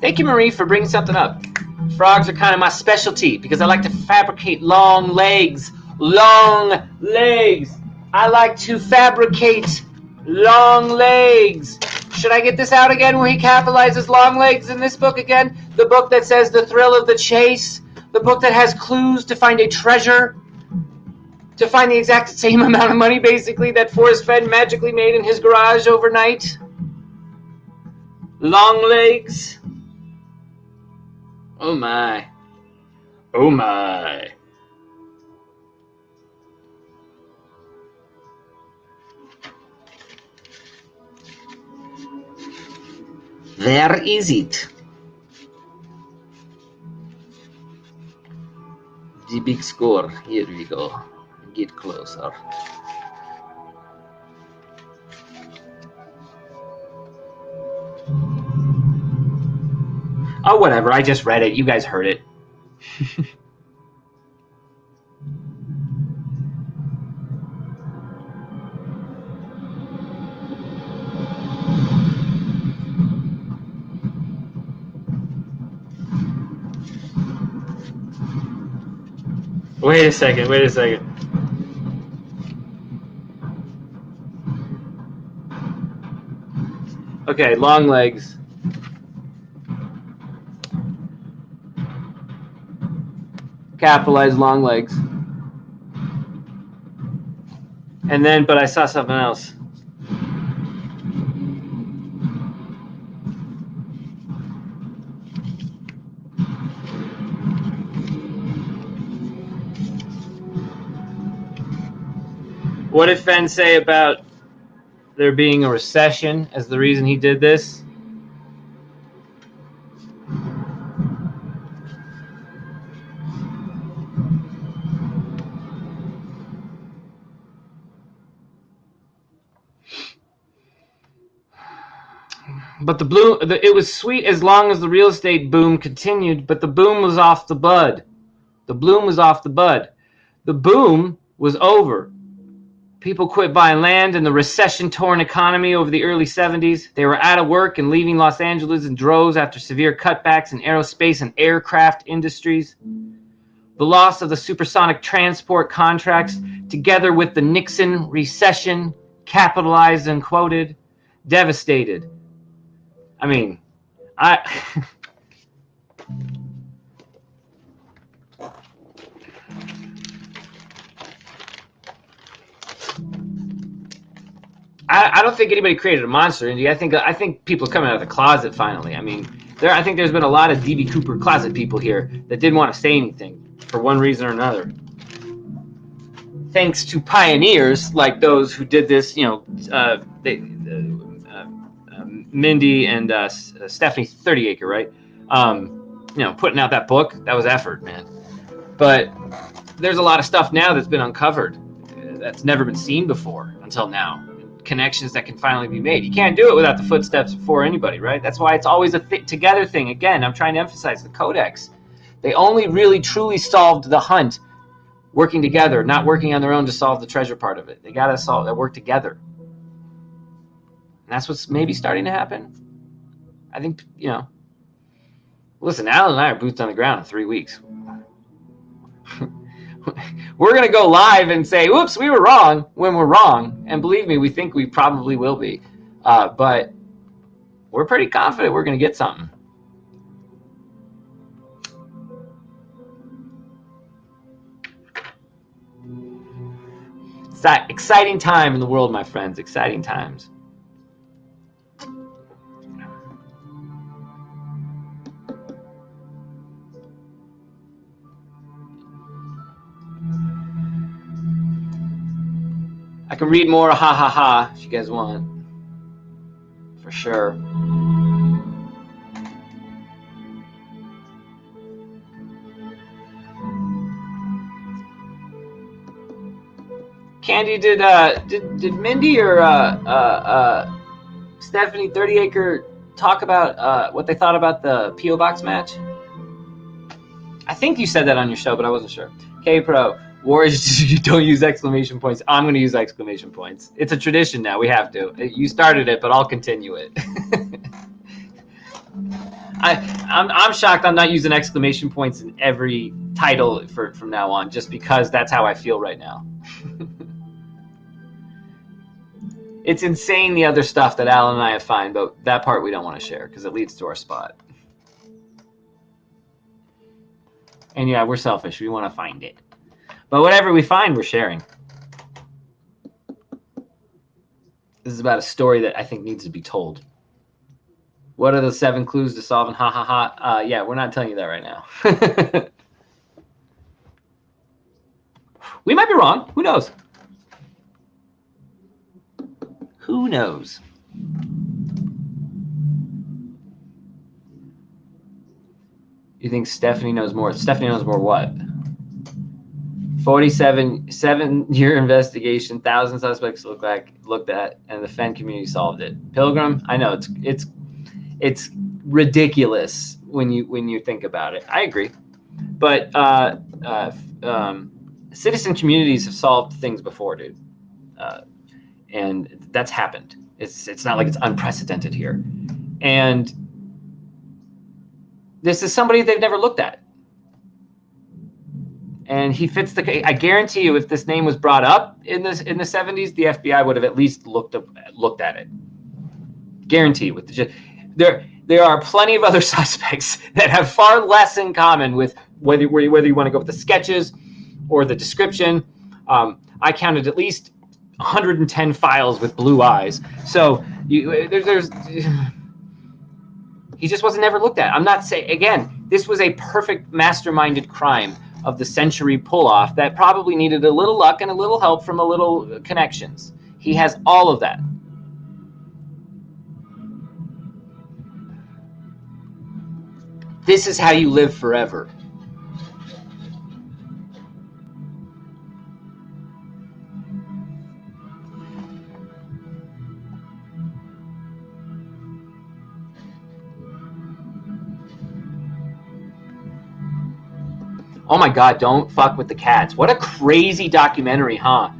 Thank you, Marie, for bringing something up. Frogs are kind of my specialty because I like to fabricate long legs. Long legs. I like to fabricate long legs. Should I get this out again where he capitalizes long legs in this book again? The book that says the thrill of the chase. The book that has clues to find a treasure. To find the exact same amount of money, basically, that Forrest Fenn magically made in his garage overnight. Long legs. Oh my. Oh my. Where is it? The big score. Here we go. Get closer. Oh, whatever. I just read it. You guys heard it. Wait a second. Okay, long legs. Capitalize long legs. And then, but I saw something else. What did Fenn say about there being a recession as the reason he did this? But it was sweet as long as the real estate boom continued, but the boom was off the bud. The bloom was off the bud. The boom was over. People quit buying land in the recession-torn economy over the early 70s. They were out of work and leaving Los Angeles in droves after severe cutbacks in aerospace and aircraft industries. The loss of the supersonic transport contracts, together with the Nixon recession, capitalized and quoted, devastated. I mean, I don't think anybody created a monster indie. I think people are coming out of the closet finally. I mean, I think there's been a lot of D.B. Cooper closet people here that didn't want to say anything for one reason or another. Thanks to pioneers like those who did this, you know, Mindy and Stephanie 30 Acre, right? You know, putting out that book, that was effort, man. But there's a lot of stuff now that's been uncovered that's never been seen before until now. Connections that can finally be made. You can't do it without the footsteps before anybody, right? That's why it's always a together thing. Again, I'm trying to emphasize the codex. They only really truly solved the hunt working together, not working on their own to solve the treasure part of it. They got to work together. And that's what's maybe starting to happen. I think, you know, listen, Alan and I are boots on the ground in 3 weeks. We're going to go live and say, whoops, we were wrong when we're wrong. And believe me, we think we probably will be. But we're pretty confident we're going to get something. It's that exciting time in the world, my friends. Exciting times. I can read more ha ha ha if you guys want. For sure. Candy, did Mindy or Stephanie 30 Acre talk about what they thought about the P.O. Box match? I think you said that on your show, but I wasn't sure. K-Pro. Warriors, you don't use exclamation points. I'm going to use exclamation points. It's a tradition now. We have to. You started it, but I'll continue it. I'm shocked I'm not using exclamation points in every title from now on, just because that's how I feel right now. It's insane the other stuff that Alan and I have found, but that part we don't want to share because it leads to our spot. And yeah, we're selfish. We want to find it. But whatever we find, we're sharing. This is about a story that I think needs to be told. What are the 7 clues to solving ha ha ha? Yeah, we're not telling you that right now. We might be wrong. Who knows? Who knows? You think Stephanie knows more? Stephanie knows more what? 7-year investigation, 1,000 suspects looked at, and the Fenn community solved it. Pilgrim, I know it's ridiculous when you think about it. I agree, but citizen communities have solved things before, dude, and that's happened. It's not like it's unprecedented here, and this is somebody they've never looked at. And he fits the. I guarantee you, if this name was brought up in the 70s, the FBI would have at least looked at it. Guarantee. There are plenty of other suspects that have far less in common with whether you want to go with the sketches or the description. I counted at least 110 files with blue eyes. So there's he just wasn't never looked at. I'm not saying, again, this was a perfect masterminded crime of the century pull-off that probably needed a little luck and a little help from a little connections. He has all of that. This is how you live forever. Oh my God, don't fuck with the cats. What a crazy documentary, huh?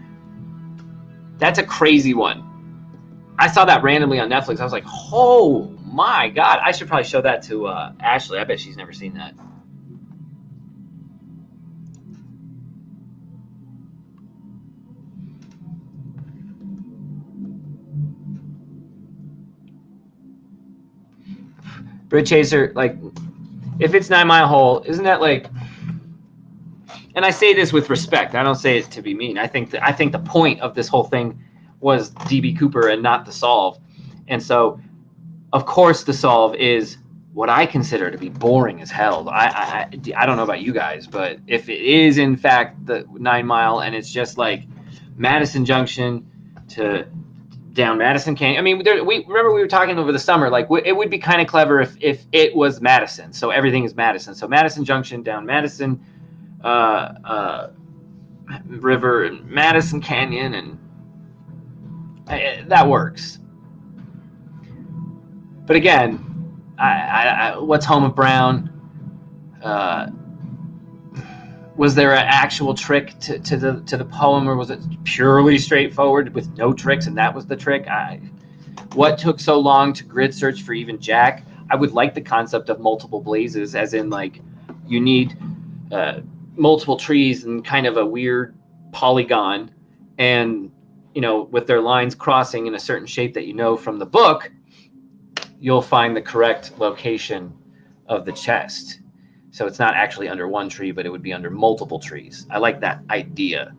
That's a crazy one. I saw that randomly on Netflix. I was like, oh my God. I should probably show that to Ashley. I bet she's never seen that. Bridge Chaser, like, if it's 9 Mile Hole, isn't that like, and I say this with respect. I don't say it to be mean. I think the point of this whole thing was DB Cooper and not the solve. And so, of course, the solve is what I consider to be boring as hell. I don't know about you guys, but if it is in fact the 9 Mile and it's just like Madison Junction to down Madison Canyon. I mean, we were talking over the summer, like it would be kind of clever if it was Madison. So everything is Madison. So Madison Junction down Madison River and Madison Canyon, and that works. But again, what's Home of Brown? Was there an actual trick to the poem, or was it purely straightforward with no tricks, and that was the trick? What took so long to grid search for even Jack? I would like the concept of multiple blazes, as in like you need multiple trees and kind of a weird polygon, and with their lines crossing in a certain shape that from the book, you'll find the correct location of the chest. So it's not actually under one tree, but it would be under multiple trees. I like that idea.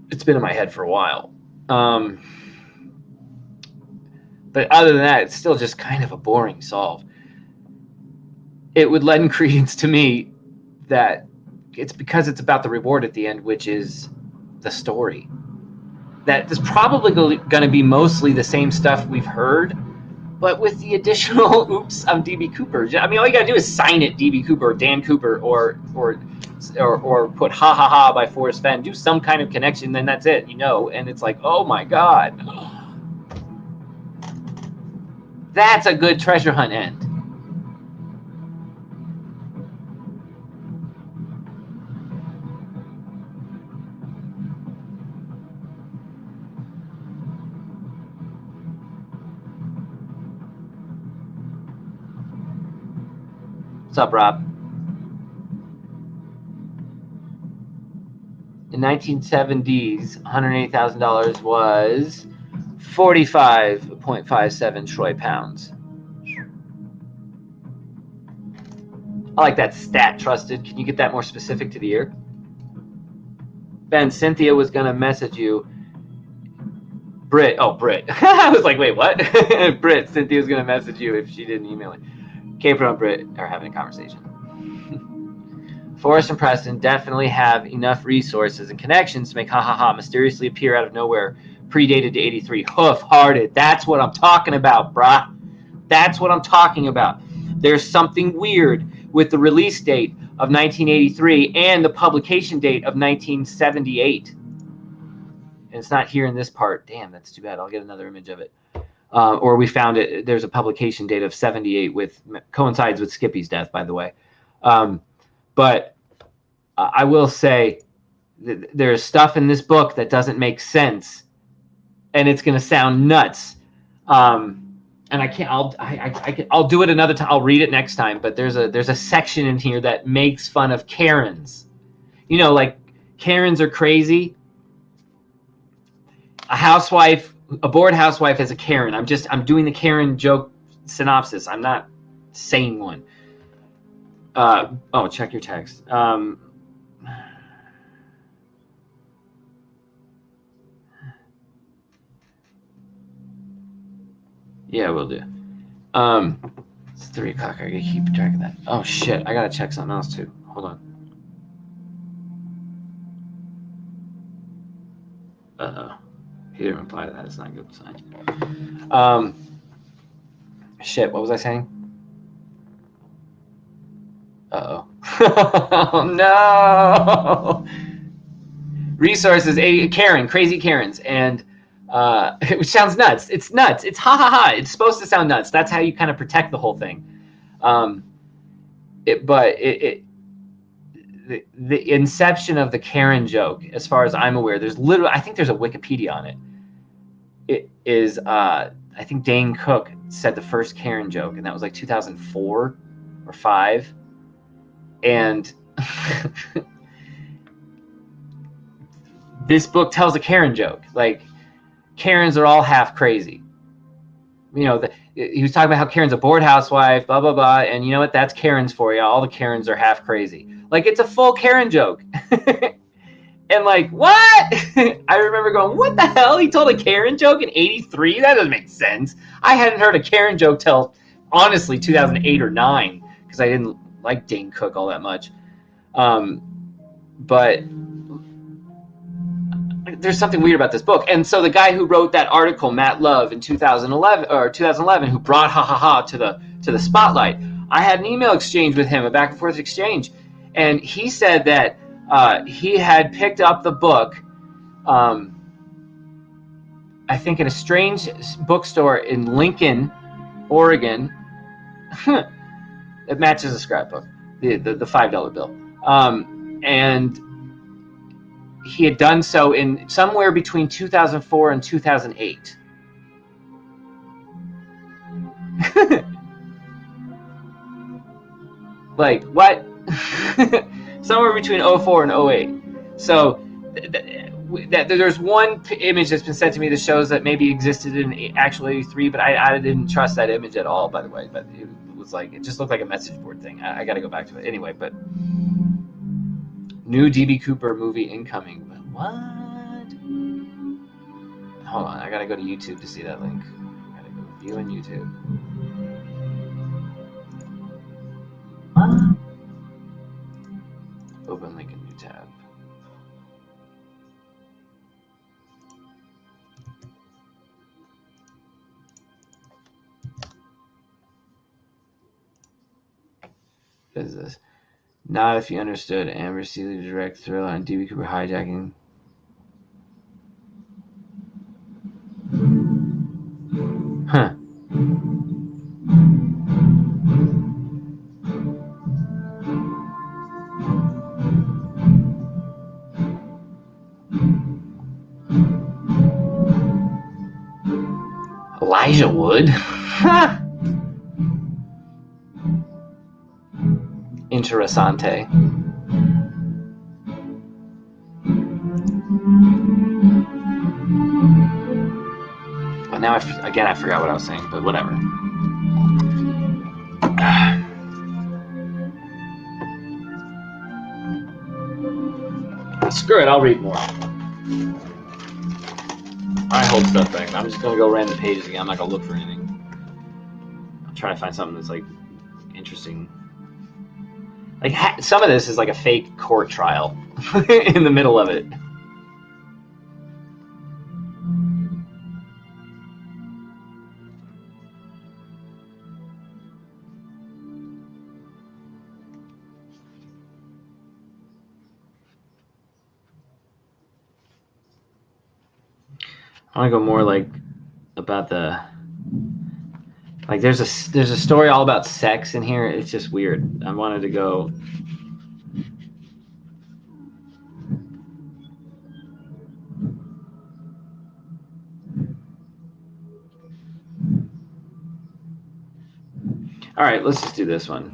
It's been in my head for a while. But other than that, it's still just kind of a boring solve. It would lend credence to me that it's because it's about the reward at the end, which is the story. That is probably going to be mostly the same stuff we've heard, but with the additional oops, I'm DB Cooper. I mean, all you gotta do is sign it DB Cooper or Dan Cooper or put ha ha ha by Forrest Fenn. Do some kind of connection, then that's it, and it's like, oh my God. That's a good treasure hunt end. What's up, Rob? In 1970s, $180,000 was 45.57 Troy pounds. I like that stat, Trusted. Can you get that more specific to the year? Ben, Cynthia was going to message you. Britt. I was like, wait, what? Britt, Cynthia was going to message you if she didn't email it. Caper and Britt are having a conversation. Forrest and Preston definitely have enough resources and connections to make ha ha ha mysteriously appear out of nowhere, predated to 83. Hoof-hearted. That's what I'm talking about, brah. That's what I'm talking about. There's something weird with the release date of 1983 and the publication date of 1978. And it's not here in this part. Damn, that's too bad. I'll get another image of it. Or we found it. There's a publication date of 78, coincides with Skippy's death, by the way. But I will say there's stuff in this book that doesn't make sense, and it's going to sound nuts. And I can't. I'll do it another time. I'll read it next time. But there's a section in here that makes fun of Karens. Like Karens are crazy. A bored housewife is a Karen. I'm doing the Karen joke synopsis. I'm not saying one. Check your text. Yeah, we'll do. It's 3 o'clock. I gotta keep track of that. Oh shit! I gotta check something else too. Hold on. He didn't reply to that. It's not a good sign. Shit. What was I saying? Oh no! Resources, crazy Karens, and which sounds nuts. It's nuts. It's ha ha ha. It's supposed to sound nuts. That's how you kind of protect the whole thing. the inception of the Karen joke, as far as I'm aware, there's literally, I think there's a Wikipedia on it. It is, I think Dane Cook said the first Karen joke, and that was like 2004 or 5. And this book tells a Karen joke. Like, Karens are all half crazy. You know, he was talking about how Karen's a bored housewife, blah, blah, blah. And you know what? That's Karens for you. All the Karens are half crazy. Like, it's a full Karen joke. And like, what? I remember going, what the hell? He told a Karen joke in 83? That doesn't make sense. I hadn't heard a Karen joke till, honestly, 2008 or 9, because I didn't like Dane Cook all that much. But there's something weird about this book. And so the guy who wrote that article, Matt Love, in 2011, who brought Ha Ha Ha to the spotlight, I had an email exchange with him, a back and forth exchange, and he said that he had picked up the book, I think in a strange bookstore in Lincoln, Oregon. It matches a scrapbook, the $5 bill. And he had done so in somewhere between 2004 and 2008. Like, what? Somewhere between 04 and 08. So there's one image that's been sent to me that shows that maybe existed in actual 83, but I didn't trust that image at all, by the way. But it was like, it just looked like a message board thing. I got to go back to it anyway. But new DB Cooper movie incoming. What? Hold on, I got to go to YouTube to see that link. I got to go view on YouTube. Open link in new tab. What is this? Not if you understood Amber Seeley direct thriller on DB Cooper hijacking. Huh. Elijah Wood? Interessante. Well, now I forgot what I was saying, but whatever. Screw it, I'll read more. I hold stuff back. I'm just gonna go random pages again. I'm not gonna look for anything. I'll try to find something that's like interesting. Like some of this is like a fake court trial in the middle of it. I want to go more like about the, like there's a story all about sex in here. It's just weird. I wanted to go. All right, let's just do this one.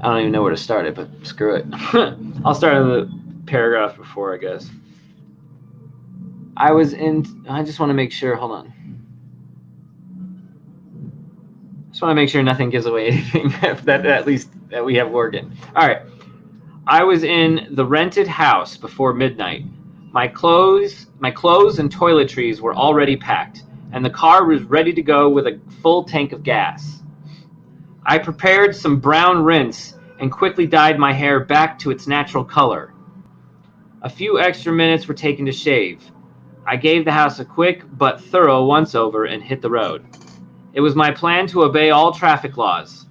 I don't even know where to start it, but screw it. I'll start in the paragraph before, I guess. I just want to make sure, hold on. Just want to make sure nothing gives away anything that at least that we have working. All right. I was in the rented house before midnight. My clothes and toiletries were already packed, and the car was ready to go with a full tank of gas. I prepared some brown rinse and quickly dyed my hair back to its natural color. A few extra minutes were taken to shave. I gave the house a quick but thorough once-over and hit the road. It was my plan to obey all traffic laws.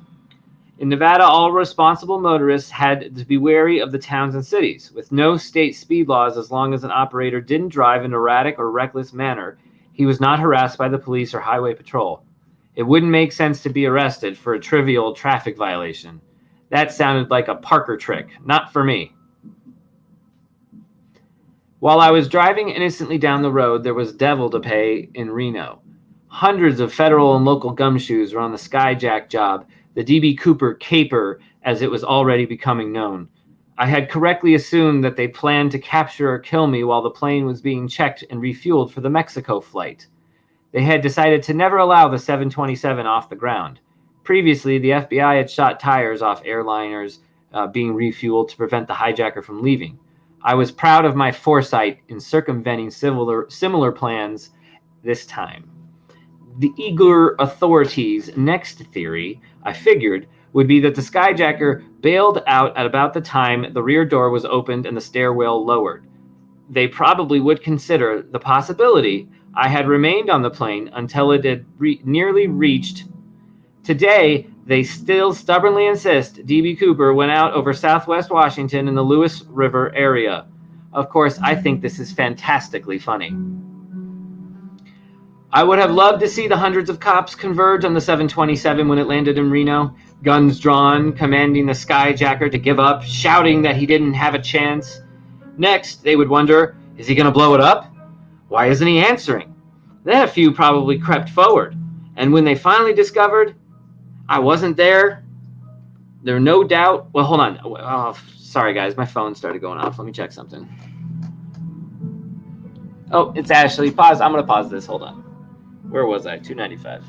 In Nevada, all responsible motorists had to be wary of the towns and cities. With no state speed laws, as long as an operator didn't drive in an erratic or reckless manner, He was not harassed by the police or highway patrol. It wouldn't make sense to be arrested for a trivial traffic violation. That sounded like a Parker trick, not for me. While I was driving innocently down the road, there was devil to pay in Reno. Hundreds of federal and local gumshoes were on the Skyjack job, the D.B. Cooper caper, as it was already becoming known. I had correctly assumed that they planned to capture or kill me while the plane was being checked and refueled for the Mexico flight. They had decided to never allow the 727 off the ground. Previously, the FBI had shot tires off airliners being refueled to prevent the hijacker from leaving. I was proud of my foresight in circumventing similar plans this time. The eager authorities' next theory, I figured, would be that the skyjacker bailed out at about the time the rear door was opened and the stairwell lowered. They probably would consider the possibility I had remained on the plane until it had nearly reached. Today, they still stubbornly insist D.B. Cooper went out over southwest Washington in the Lewis River area. Of course, I think this is fantastically funny. I would have loved to see the hundreds of cops converge on the 727 when it landed in Reno, guns drawn, commanding the skyjacker to give up, shouting that he didn't have a chance. Next, they would wonder, is he going to blow it up? Why isn't he answering? Then a few probably crept forward, and when they finally discovered I wasn't there, there no doubt. Well, hold on. Oh, sorry, guys. My phone started going off. Let me check something. Oh, it's Ashley. Pause. I'm going to pause this. Hold on. Where was I? 295.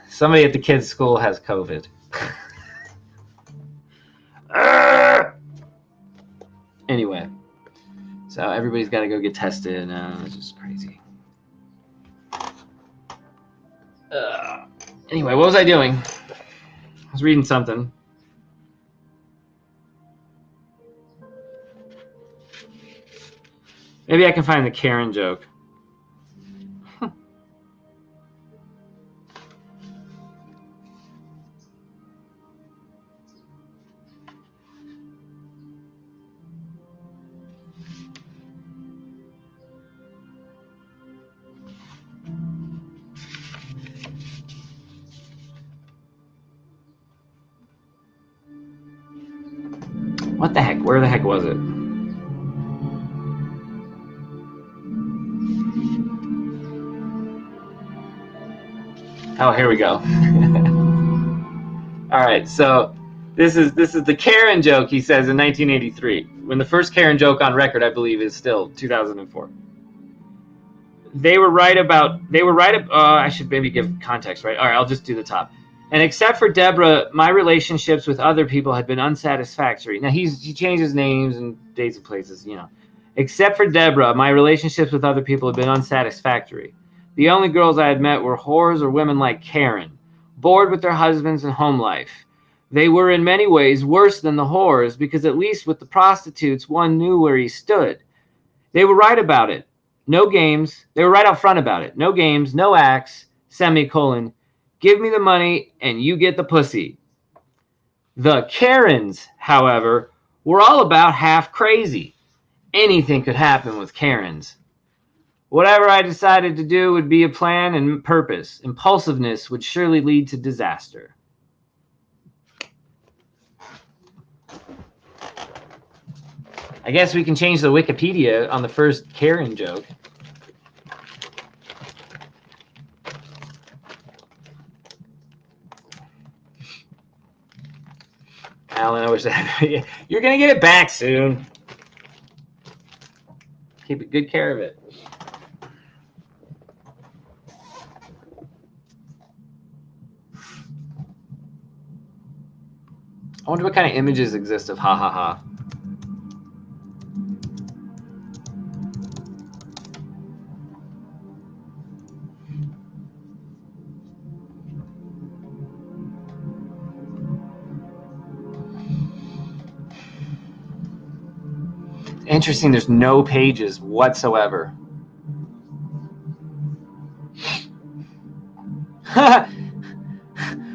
Somebody at the kids' school has COVID. Anyway, so everybody's got to go get tested. It's just crazy. Anyway, what was I doing? I was reading something. Maybe I can find the Karen joke. What the heck? Where the heck was it? Oh, here we go. All right, so this is the Karen joke, he says, in 1983, when the first Karen joke on record, I believe, is still 2004. They were right about. I should maybe give context, right? All right, I'll just do the top. And except for Deborah, my relationships with other people had been unsatisfactory. Now he changes names and dates and places, you know. Except for Deborah, my relationships with other people had been unsatisfactory. The only girls I had met were whores or women like Karen, bored with their husbands and home life. They were in many ways worse than the whores because at least with the prostitutes, one knew where he stood. They were right about it. No games. They were right out front about it. No games, no acts, semicolon. Give me the money and you get the pussy. The Karens, however, were all about half crazy. Anything could happen with Karens. Whatever I decided to do would be a plan and purpose. Impulsiveness would surely lead to disaster. I guess we can change the Wikipedia on the first Karen joke. Alan, I wish that you're gonna get it back soon. Keep good care of it. I wonder what kind of images exist of ha ha ha. Interesting, there's no pages whatsoever.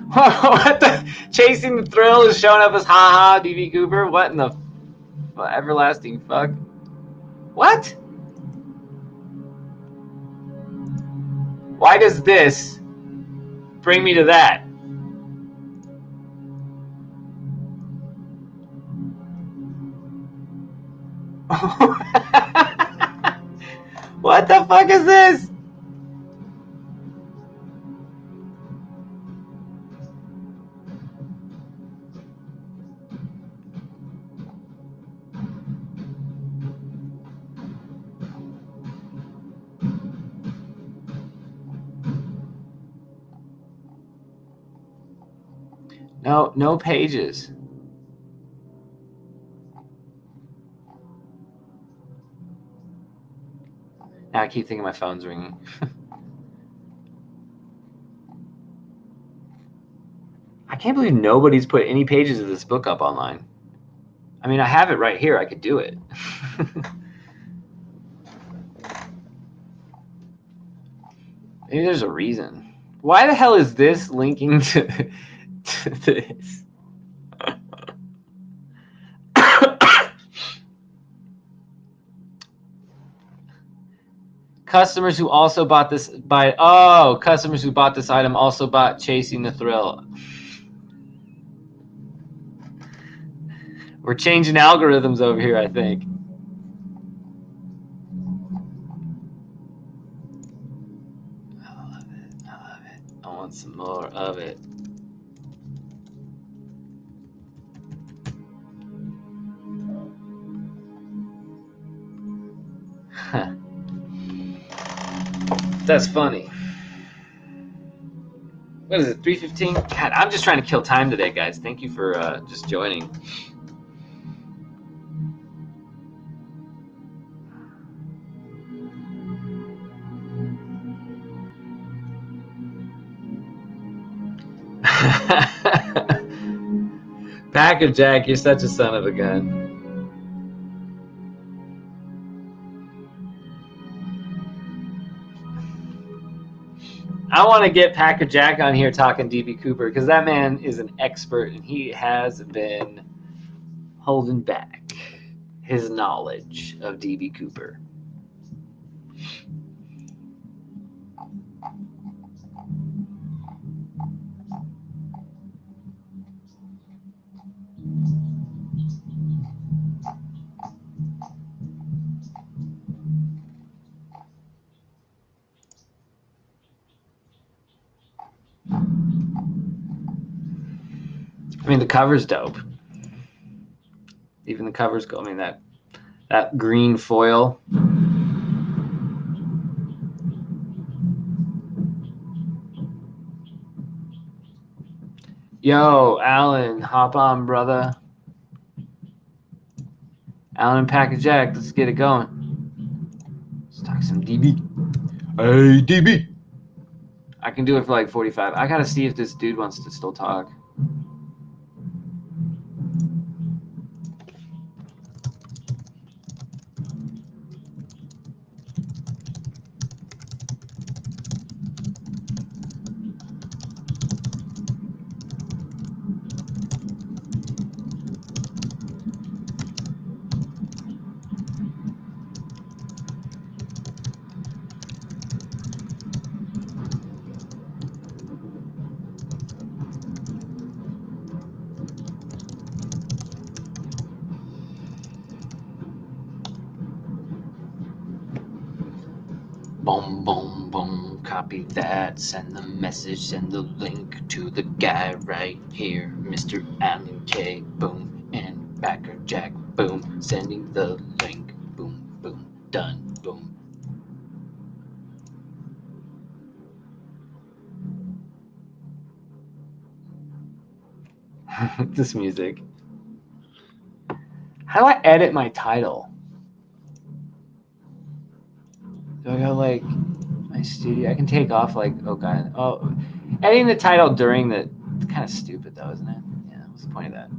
What the? Chasing the Thrill is showing up as haha DB Cooper? What in the everlasting fuck? What? Why does this bring me to that? What the fuck is this? No pages. Now I keep thinking my phone's ringing. I can't believe nobody's put any pages of this book up online. I mean, I have it right here. I could do it. Maybe there's a reason. Why the hell is this linking to this? Customers who also bought this customers who bought this item also bought Chasing the Thrill. We're changing algorithms over here, I think. I love it. I love it. I want some more of it. Huh. That's funny. What is it, 3:15? God, I'm just trying to kill time today, guys. Thank you for just joining. Packer Jack, you're such a son of a gun. I want to get Packer Jack on here talking DB Cooper because that man is an expert and he has been holding back his knowledge of DB Cooper. mean, the cover's dope. Even the cover's cool. I mean, that green foil. Yo, Alan, hop on, brother. Alan and Pack of Jack, let's get it going. Let's talk some DB. Hey, DB. I can do it for like 45. I gotta see if this dude wants to still talk. Boom, boom, boom, copy that, send the message, send the link to the guy right here, Mr. Alan K, boom, and Backer Jack, boom, sending the link, boom, boom, done, boom. This music. How do I edit my title? Do I go like my studio? I can take off like, oh god, oh, editing the title during the, it's kind of stupid though, isn't it? Yeah, what's the point of that?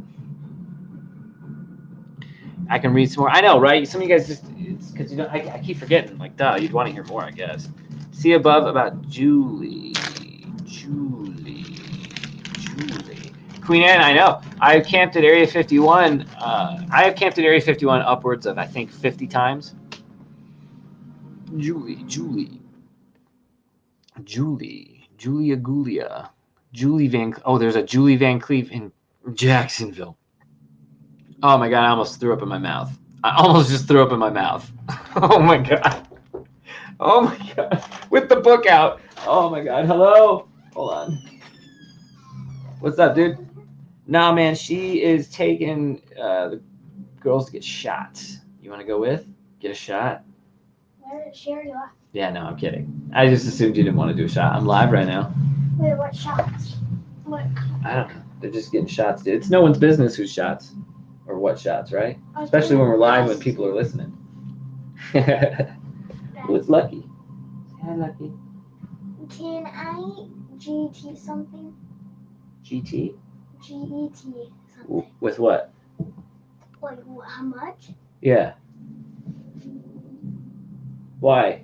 I can read some more. I know, right? Some of you guys just, it's because you know, I keep forgetting. Like, duh, you'd want to hear more, I guess. See above about Julie. Queen Anne, I know. I've camped at Area 51. I have camped at Area 51 upwards of, I think, 50 times. Julia Gulia. Julie Van, oh, there's a Julie Van Cleef in Jacksonville. Oh my god, I almost threw up in my mouth. I almost just threw up in my mouth. Oh my god. Oh my god. With the book out. Oh my god. Hello? Hold on. What's up, dude? Nah, man, she is taking the girls to get shots. You want to go with? Get a shot? She already left. Yeah, no, I'm kidding. I just assumed you didn't want to do a shot. I'm live right now. Wait, what shots? What? I don't know. They're just getting shots, dude. It's no one's business whose shots or what shots, right? Especially when we're live when people are listening. Oh, it's Lucky. Hi, Lucky. Can I GT something? GT? GET something. With what? Like, how much? Yeah. Why?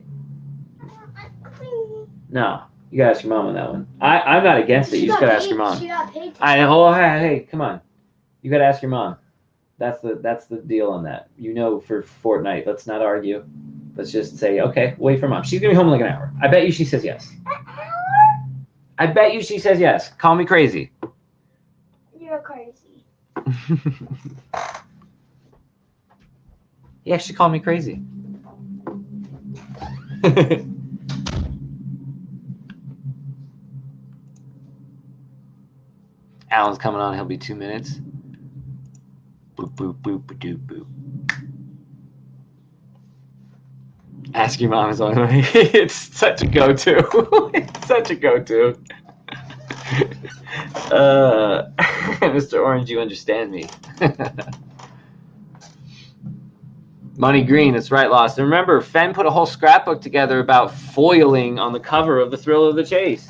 No. You gotta ask your mom on that one. I'm not against it. You just gotta ask your mom. She got paid. Hey, come on. You gotta ask your mom. That's the deal on that. You know, for Fortnite. Let's not argue. Let's just say, okay, wait for mom. She's gonna be home in like an hour. I bet you she says yes. An hour? I bet you she says yes. Call me crazy. You're crazy. Yeah, she called me crazy. Alan's coming on. He'll be 2 minutes. Boop, boop, boop, boop, boop. Ask your mom is on. It's such a go-to. It's such a go-to. Mr. Orange, you understand me. Money Green, that's right, Lost. And remember, Fenn put a whole scrapbook together about foiling on the cover of The Thrill of the Chase.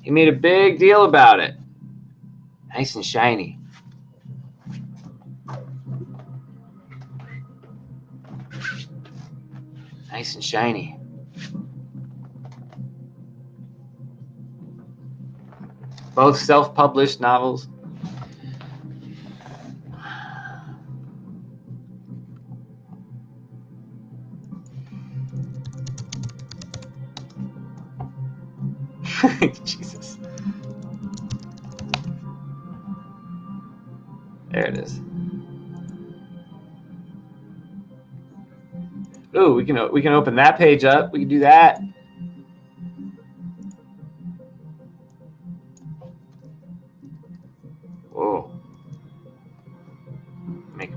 He made a big deal about it. Nice and shiny. Nice and shiny. Both self-published novels. Jesus. There it is. Ooh, we can open that page up. We can do that.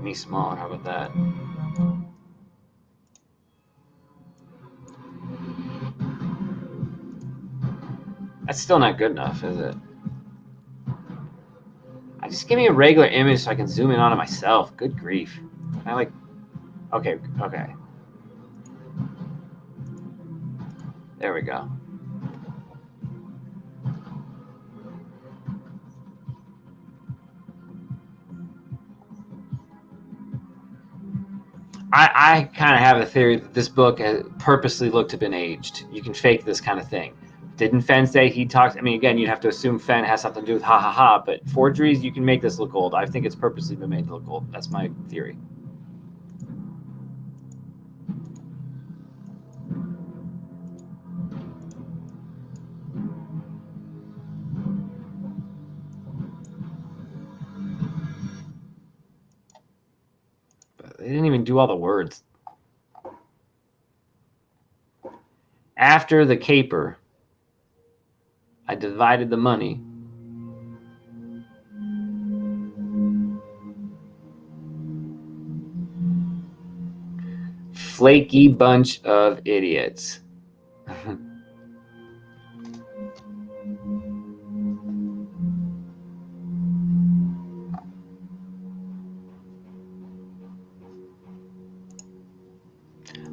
me smaller. How about that? That's still not good enough, is it? Just give me a regular image so I can zoom in on it myself. Good grief. I like... Okay. There we go. I kind of have a theory that this book has purposely looked to have been aged. You can fake this kind of thing. Didn't Fenn say he talked? I mean, again, you'd have to assume Fenn has something to do with ha ha ha, but forgeries, you can make this look old. I think it's purposely been made to look old. That's my theory. But they didn't even do all the words. After the caper, I divided the money. Flaky bunch of idiots.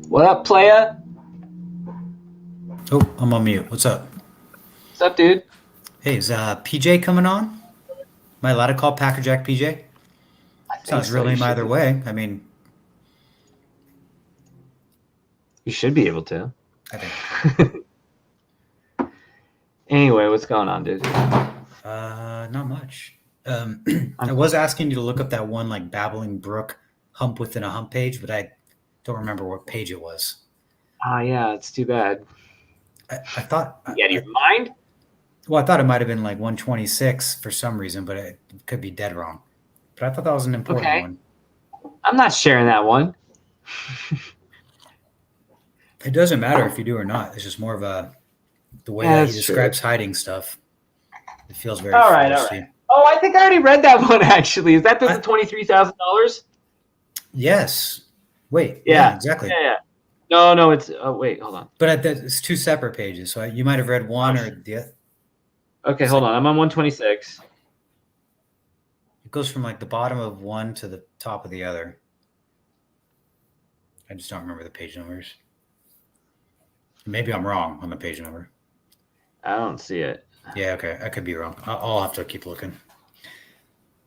What up, playa? Oh, I'm on mute. What's up? What's up, dude? Hey, is PJ coming on? Am I allowed to call Packer Jack PJ? Sounds so. real name either way. I mean, you should be able to. I think. Anyway, what's going on, dude? Not much. I was asking you to look up that one like babbling brook hump within a hump page, but I don't remember what page it was. Yeah, it's too bad. I thought. You out of your mind? Well, I thought it might have been like 126 for some reason, but it could be dead wrong. But I thought that was an important one. I'm not sharing that one. It doesn't matter if you do or not. It's just more of the way that he describes hiding stuff. It feels very all right. Oh, I think I already read that one, actually. Is that the $23,000? Yes. Wait. Yeah, exactly. Yeah. No, it's... Oh, wait, hold on. But it's two separate pages, so you might have read one or the other. Okay, hold on. I'm on 126. It goes from like the bottom of one to the top of the other. I just don't remember the page numbers. Maybe I'm wrong on the page number. I don't see it. Yeah, okay. I could be wrong. I'll have to keep looking.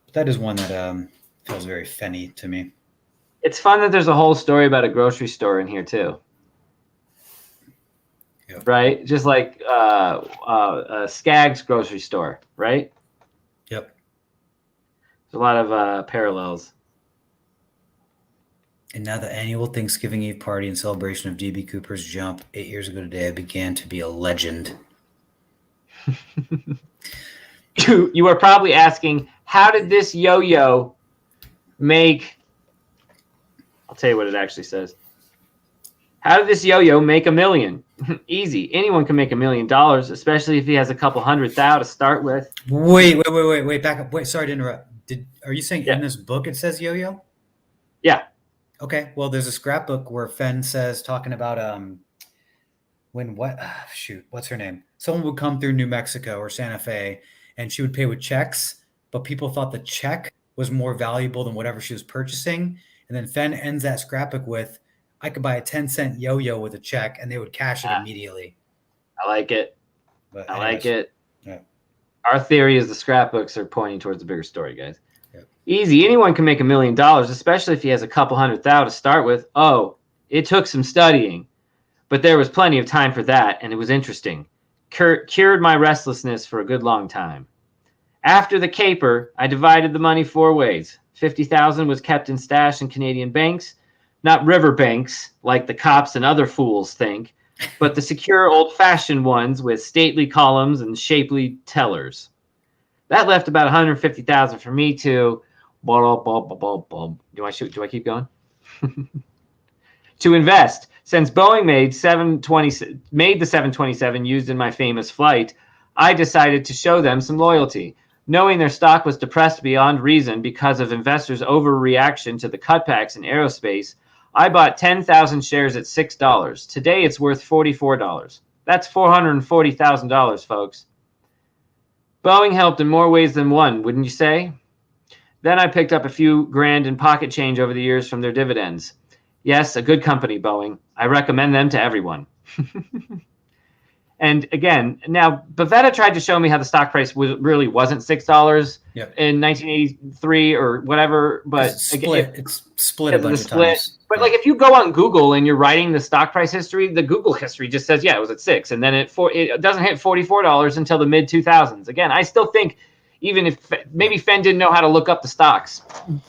But that is one that feels very Fenny to me. It's fun that there's a whole story about a grocery store in here, too. Yep. Right? Just like Skaggs grocery store, right? Yep. There's a lot of parallels. And now the annual Thanksgiving Eve party in celebration of D.B. Cooper's jump 8 years ago today began to be a legend. You are probably asking, how did this yo-yo make... I'll tell you what it actually says. How did this yo-yo make $1 million? Easy. Anyone can make $1 million, especially if he has a couple $100,000 to start with. Wait. Back up. Wait, sorry to interrupt. Are you saying in this book it says yo-yo? Yeah. Okay. Well, there's a scrapbook where Fenn says, talking about what's her name? Someone would come through New Mexico or Santa Fe, and she would pay with checks, but people thought the check was more valuable than whatever she was purchasing. And then Fenn ends that scrapbook with, I could buy a 10-cent yo-yo with a check, and they would cash it immediately. I like it. But I like it. Yeah. Our theory is the scrapbooks are pointing towards the bigger story, guys. Yep. Easy. Anyone can make $1 million, especially if he has a couple $100,000 to start with. Oh, it took some studying, but there was plenty of time for that, and it was interesting. Cured my restlessness for a good long time. After the caper, I divided the money 4 ways. $50,000 was kept in stash in Canadian banks, not river banks like the cops and other fools think, but the secure old-fashioned ones with stately columns and shapely tellers. That left about $150,000 for me to do I keep going? To invest. Since Boeing made the 727 used in my famous flight, I decided to show them some loyalty. Knowing their stock was depressed beyond reason because of investors' overreaction to the cutbacks in aerospace, I bought 10,000 shares at $6. Today it's worth $44. That's $440,000, folks. Boeing helped in more ways than one, wouldn't you say? Then I picked up a few grand in pocket change over the years from their dividends. Yes, a good company, Boeing. I recommend them to everyone. And again, now Bavetta tried to show me how the stock price really wasn't $6 in 1983 or whatever, but it's split a bunch of times. But like if you go on Google and you're writing the stock price history, the Google history just says it was at $6, and then it doesn't hit $44 until the mid 2000s. Again, I still think even if maybe Fenn didn't know how to look up the stocks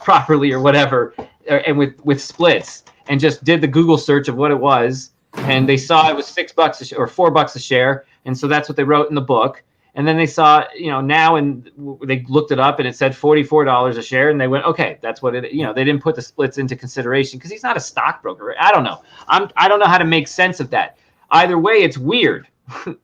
properly or whatever, and with splits, and just did the Google search of what it was. And they saw it was $6 or $4 a share, and so that's what they wrote in the book. And then they saw, now, and they looked it up, and it said $44 a share, and they went, okay, that's what it. They didn't put the splits into consideration because he's not a stockbroker. I don't know. I don't know how to make sense of that. Either way, it's weird. It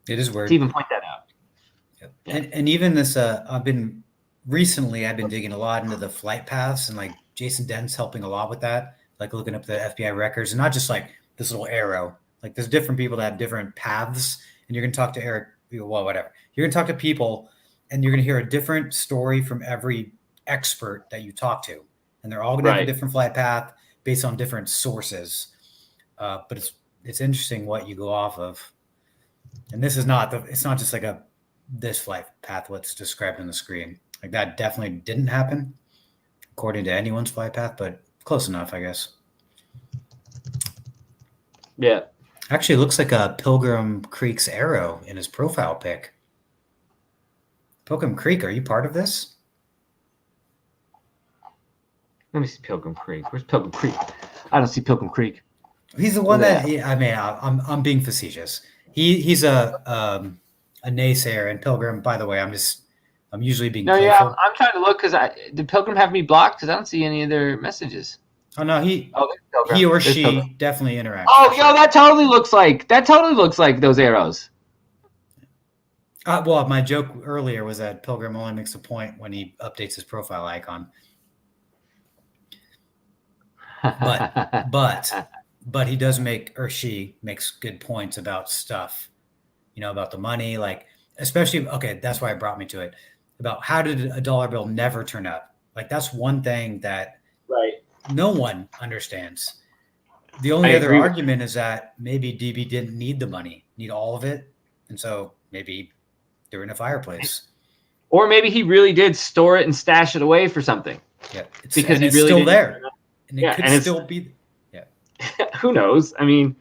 is weird to even point that out. Yeah. And even this, I've been digging a lot into the flight paths, and like Jason Dent's helping a lot with that. Like looking up the FBI records, and not just like this little arrow. Like there's different people that have different paths, and you're going to talk to Eric, whatever. You're going to talk to people, and you're going to hear a different story from every expert that you talk to. And they're all going to have a different flight path based on different sources. But it's interesting what you go off of. And this is it's not just like this flight path, what's described on the screen. Like that definitely didn't happen according to anyone's flight path, but close enough, I guess. Yeah. Actually, it looks like a Pilgrim Creek's arrow in his profile pic. Pilgrim Creek, are you part of this? Let me see Pilgrim Creek. Where's Pilgrim Creek? I don't see Pilgrim Creek. He's the one I'm being facetious. He's a naysayer, and Pilgrim, by the way, I'm usually being playful. Yeah, I'm trying to look because did Pilgrim have me blocked? Because I don't see any of their messages. Oh no, he or she definitely interacts. Oh, that totally looks like those arrows. Well, my joke earlier was that Pilgrim only makes a point when he updates his profile icon. But he does she makes good points about stuff, about the money, like especially that's why it brought me to it. About how did a dollar bill never turn up? Like that's one thing that no one understands. The only other argument is that maybe DB didn't need the money, need all of it, and so maybe they're in a fireplace. Or maybe he really did store it and stash it away for something. Yeah, because it's really still there, and it could still be. Yeah, who knows? I mean,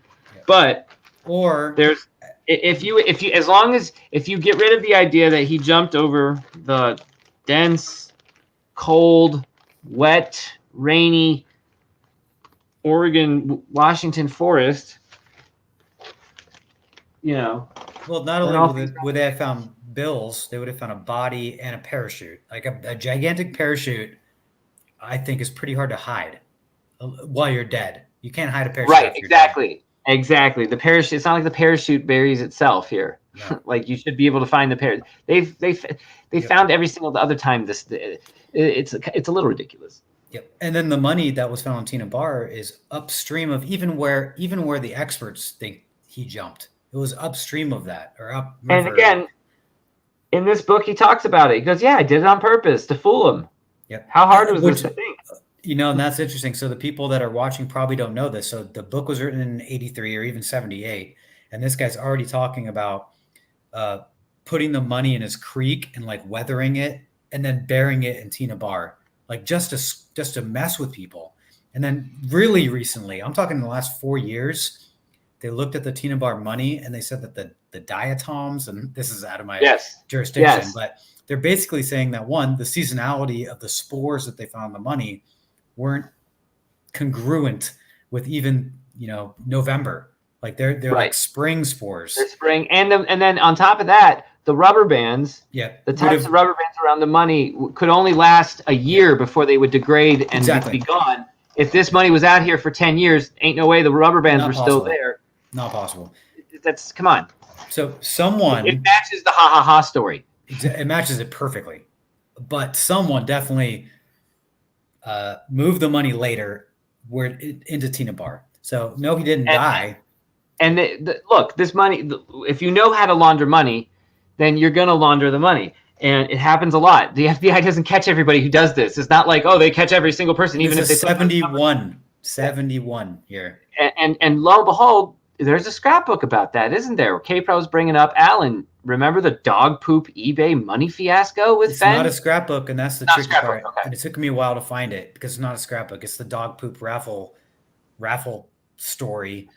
but there's. If you as long as you get rid of the idea that he jumped over the dense, cold, wet, rainy Oregon, Washington forest, Well, not only would they have found bills, they would have found a body and a parachute. Like a gigantic parachute, I think is pretty hard to hide while you're dead. You can't hide a parachute. Right, exactly. Exactly. The parachute. It's not like the parachute buries itself here. No. Like you should be able to find the parachute. They found every single other time. It's a little ridiculous. Yep. And then the money that was found on Tina Bar is upstream of even where the experts think he jumped. It was upstream of that or up. And again, in this book, he talks about it. He goes, "Yeah, I did it on purpose to fool him." Yep. How hard was this to think? And that's interesting. So the people that are watching probably don't know this. So the book was written in 83 or even 78. And this guy's already talking about putting the money in his creek and like weathering it and then burying it in Tina Bar, like just to mess with people. And then really recently, I'm talking in the last 4 years, they looked at the Tina Bar money and they said that the diatoms, and this is out of my jurisdiction, but they're basically saying that the seasonality of the spores that they found in the money weren't congruent with even November. Like they're like spring spores. They're spring, and then on top of that, the rubber bands. Yeah, the types of rubber bands around the money could only last a year before they would degrade and be gone. If this money was out here for 10 years, ain't no way the rubber bands were still there. Not possible. Come on. So someone it matches the ha ha ha story. It matches it perfectly. But someone definitely moved the money later into Tina Bar. So no, he didn't die. And look, this money, if you know how to launder money, then you're going to launder the money. And it happens a lot. The FBI doesn't catch everybody who does this. It's not like, oh, they catch every single person, even if they 71 here. And lo and behold, there's a scrapbook about that, isn't there? K-Pro's bringing up, Alan, remember the dog poop eBay money fiasco with Fenn? It's not a scrapbook, and that's the tricky part. Okay. And it took me a while to find it because it's not a scrapbook. It's the dog poop raffle story.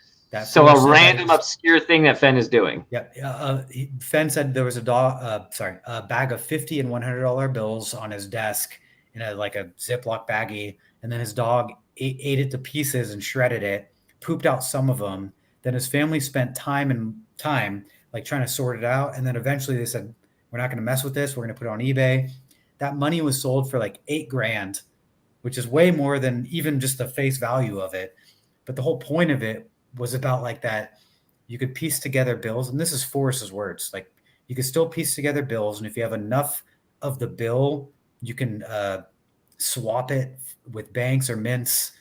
So a random obscure thing that Fenn is doing. Yeah. Fenn said there was a bag of $50 and $100 bills on his desk in a Ziploc baggie, and then his dog ate it to pieces and shredded it, pooped out some of them. Then his family spent time like trying to sort it out, and then eventually they said, "We're not going to mess with this. We're going to put it on eBay." That money was sold for like $8,000, which is way more than even just the face value of it. But the whole point of it was about like that you could piece together bills, and this is Forrest's words, like you could still piece together bills, and if you have enough of the bill, you can swap it with banks or mints,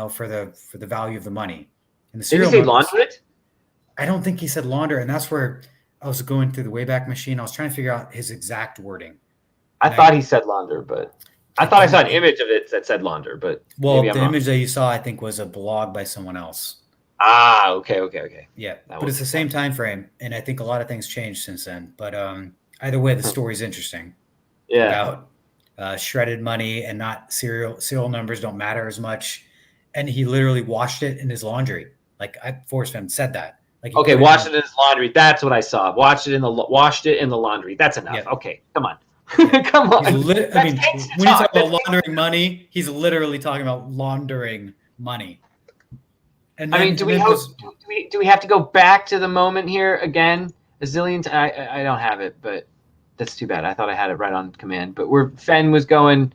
for the value of the money. And the did he say launder it? I don't think he said launder, and that's where I was going through the Wayback Machine. I was trying to figure out his exact wording. I thought he said launder, but I thought I saw an image of it that said launder, but the image that you saw, I think, was a blog by someone else. Ah, okay. Yeah, but it's the same time frame, and I think a lot of things changed since then. But either way, the story's interesting. Yeah. About shredded money and not serial numbers don't matter as much, and he literally washed it in his laundry. Like Forrest Fenn said that. Like washed it in his laundry. That's what I saw. Washed it in the laundry. That's enough. Yeah. Okay, come on. Come on. When you talk about laundering money, he's literally talking about laundering money. And then, do we have to go back to the moment here again a zillion times? I don't have it, but that's too bad. I thought I had it right on command. But where Fenn was going,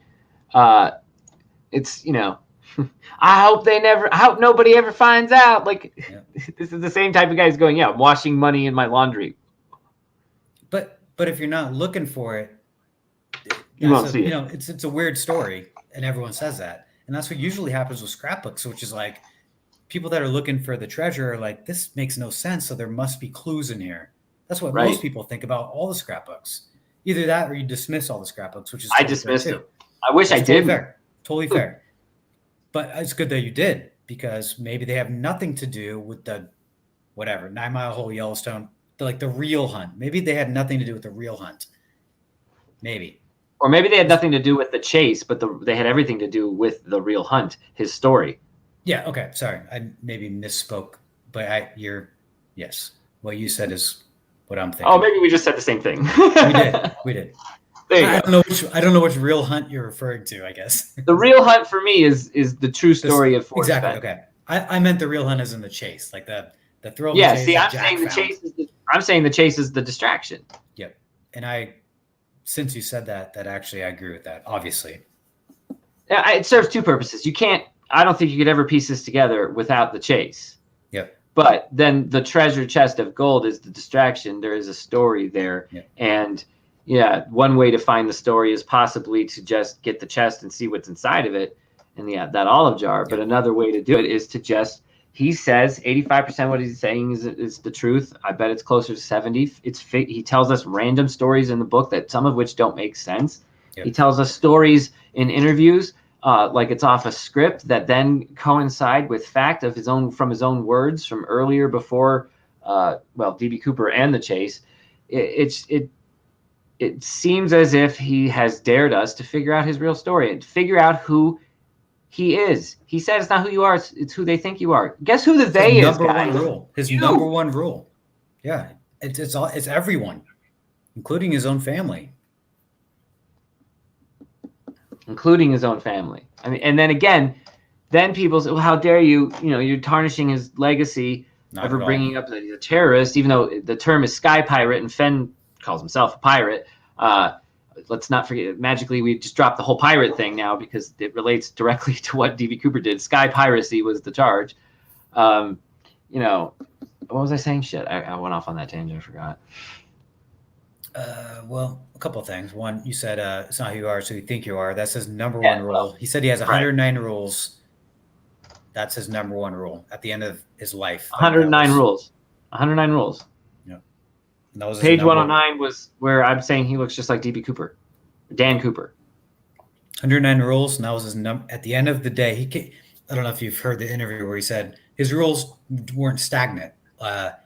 it's I hope nobody ever finds out. Like this is the same type of guy who's going, yeah, I'm washing money in my laundry. But if you're not looking for it, you won't see it. It's a weird story, and everyone says that, and that's what usually happens with scrapbooks, which is like people that are looking for the treasure are like, this makes no sense, so there must be clues in here. That's what most people think about all the scrapbooks. Either that or you dismiss all the scrapbooks, which is I dismiss them. I wish I did. Totally fair. But it's good that you did, because maybe they have nothing to do with the 9 Mile Hole Yellowstone, the real hunt. Maybe they had nothing to do with the real hunt. Maybe. Or maybe they had nothing to do with the chase, but they had everything to do with the real hunt, his story. Yeah, okay, sorry. I maybe misspoke, but yes. What you said is what I'm thinking. Oh, maybe we just said the same thing. We did. There you go. I don't know which real hunt you're referring to, I guess. The real hunt for me is the true story of Forrest Fenn. Exactly, okay. I meant the real hunt is in the chase, like the thrill of the chase. Yeah, see, I'm saying the chase is the distraction. Yep. And since you said that actually I agree with that, obviously. Yeah, it serves two purposes. I don't think you could ever piece this together without the chase. Yep. But then the treasure chest of gold is the distraction. There is a story there. Yep. And one way to find the story is possibly to just get the chest and see what's inside of it and that olive jar. Yep. But another way to do it is to just, he says 85% what he's saying is the truth. I bet it's closer to 70. He tells us random stories in the book that some of which don't make sense. Yep. He tells us stories in interviews like it's off a script that then coincide with fact from his own words from earlier before D.B. Cooper and the chase. It seems as if he has dared us to figure out his real story and figure out who he is. He said it's not who you are, it's who they think you are. Guess who the they is, guys? His number one rule. Yeah, it's everyone, including his own family. Including his own family. I mean, and then again, people say, well, how dare you, you're tarnishing his legacy ever bringing up that he's a terrorist, even though the term is sky pirate and Fenn calls himself a pirate. Let's not forget, magically, we just dropped the whole pirate thing now because it relates directly to what D.B. Cooper did. Sky piracy was the charge. What was I saying? Shit, I went off on that tangent. I forgot. Well, a couple of things. One, you said it's not who you are, so you think you are. That's his number Yeah, one rule. well, He said he has right. 109 rules. That's his number one rule at the end of his life. 109 rules. 109 rules. Yeah. And that was his Page number 109 was where I'm saying he looks just like D.B. Cooper, Dan Cooper. 109 rules, and that was his number. At the end of the day, I don't know if you've heard the interview where he said his rules weren't stagnant.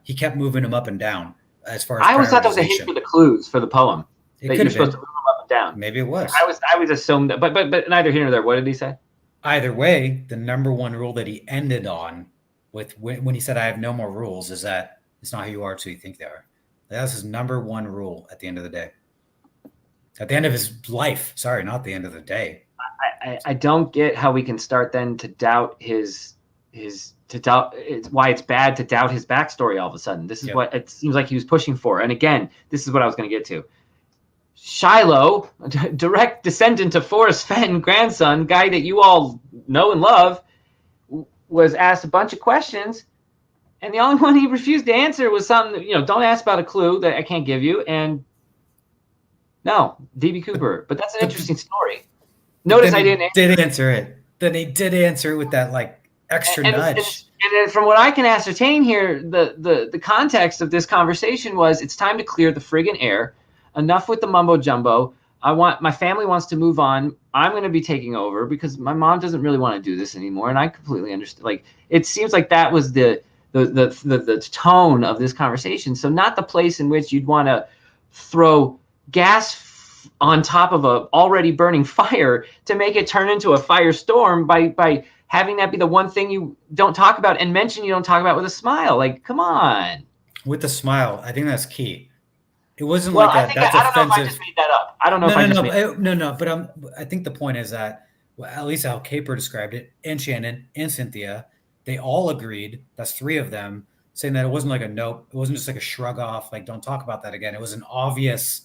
He kept moving them up and down as far as I always thought that was a hint for the clues for the poem. It that could you're have supposed been. to move them up and down. Maybe it was. I was assumed that, but neither here nor there. What did he say? Either way, the number one rule that he ended on with when he said, "I have no more rules," is that it's not who you are, it's who you think they are. That's his number one rule at the end of the day. At the end of his life. Sorry, not the end of the day. I don't get how we can start then to doubt why it's bad to doubt his backstory all of a sudden. This is what it seems like he was pushing for. And again, this is what I was going to get to. Shiloh, direct descendant of Forrest Fenn, grandson, guy that you all know and love, was asked a bunch of questions, and the only one he refused to answer was something, don't ask about a clue that I can't give you. And no, D.B. Cooper. But that's an interesting story. Notice I didn't answer it. Then he did answer it with that extra nudge. And from what I can ascertain here, the context of this conversation was it's time to clear the friggin' air. Enough with the mumbo jumbo. My family wants to move on. I'm going to be taking over because my mom doesn't really want to do this anymore, and I completely understand. It seems like that was the tone of this conversation. So not the place in which you'd want to throw gas on top of a already burning fire to make it turn into a firestorm by having that be the one thing you don't talk about and mention you don't talk about with a smile. Come on. With a smile, I think that's key. It wasn't that's offensive. I don't know if I just made that up. I don't know if I just made that up. No, but I think the point is that, at least how Caper described it, and Shannon and Cynthia, they all agreed, that's three of them, saying that it wasn't a nope. It wasn't just a shrug off, don't talk about that again. It was an obvious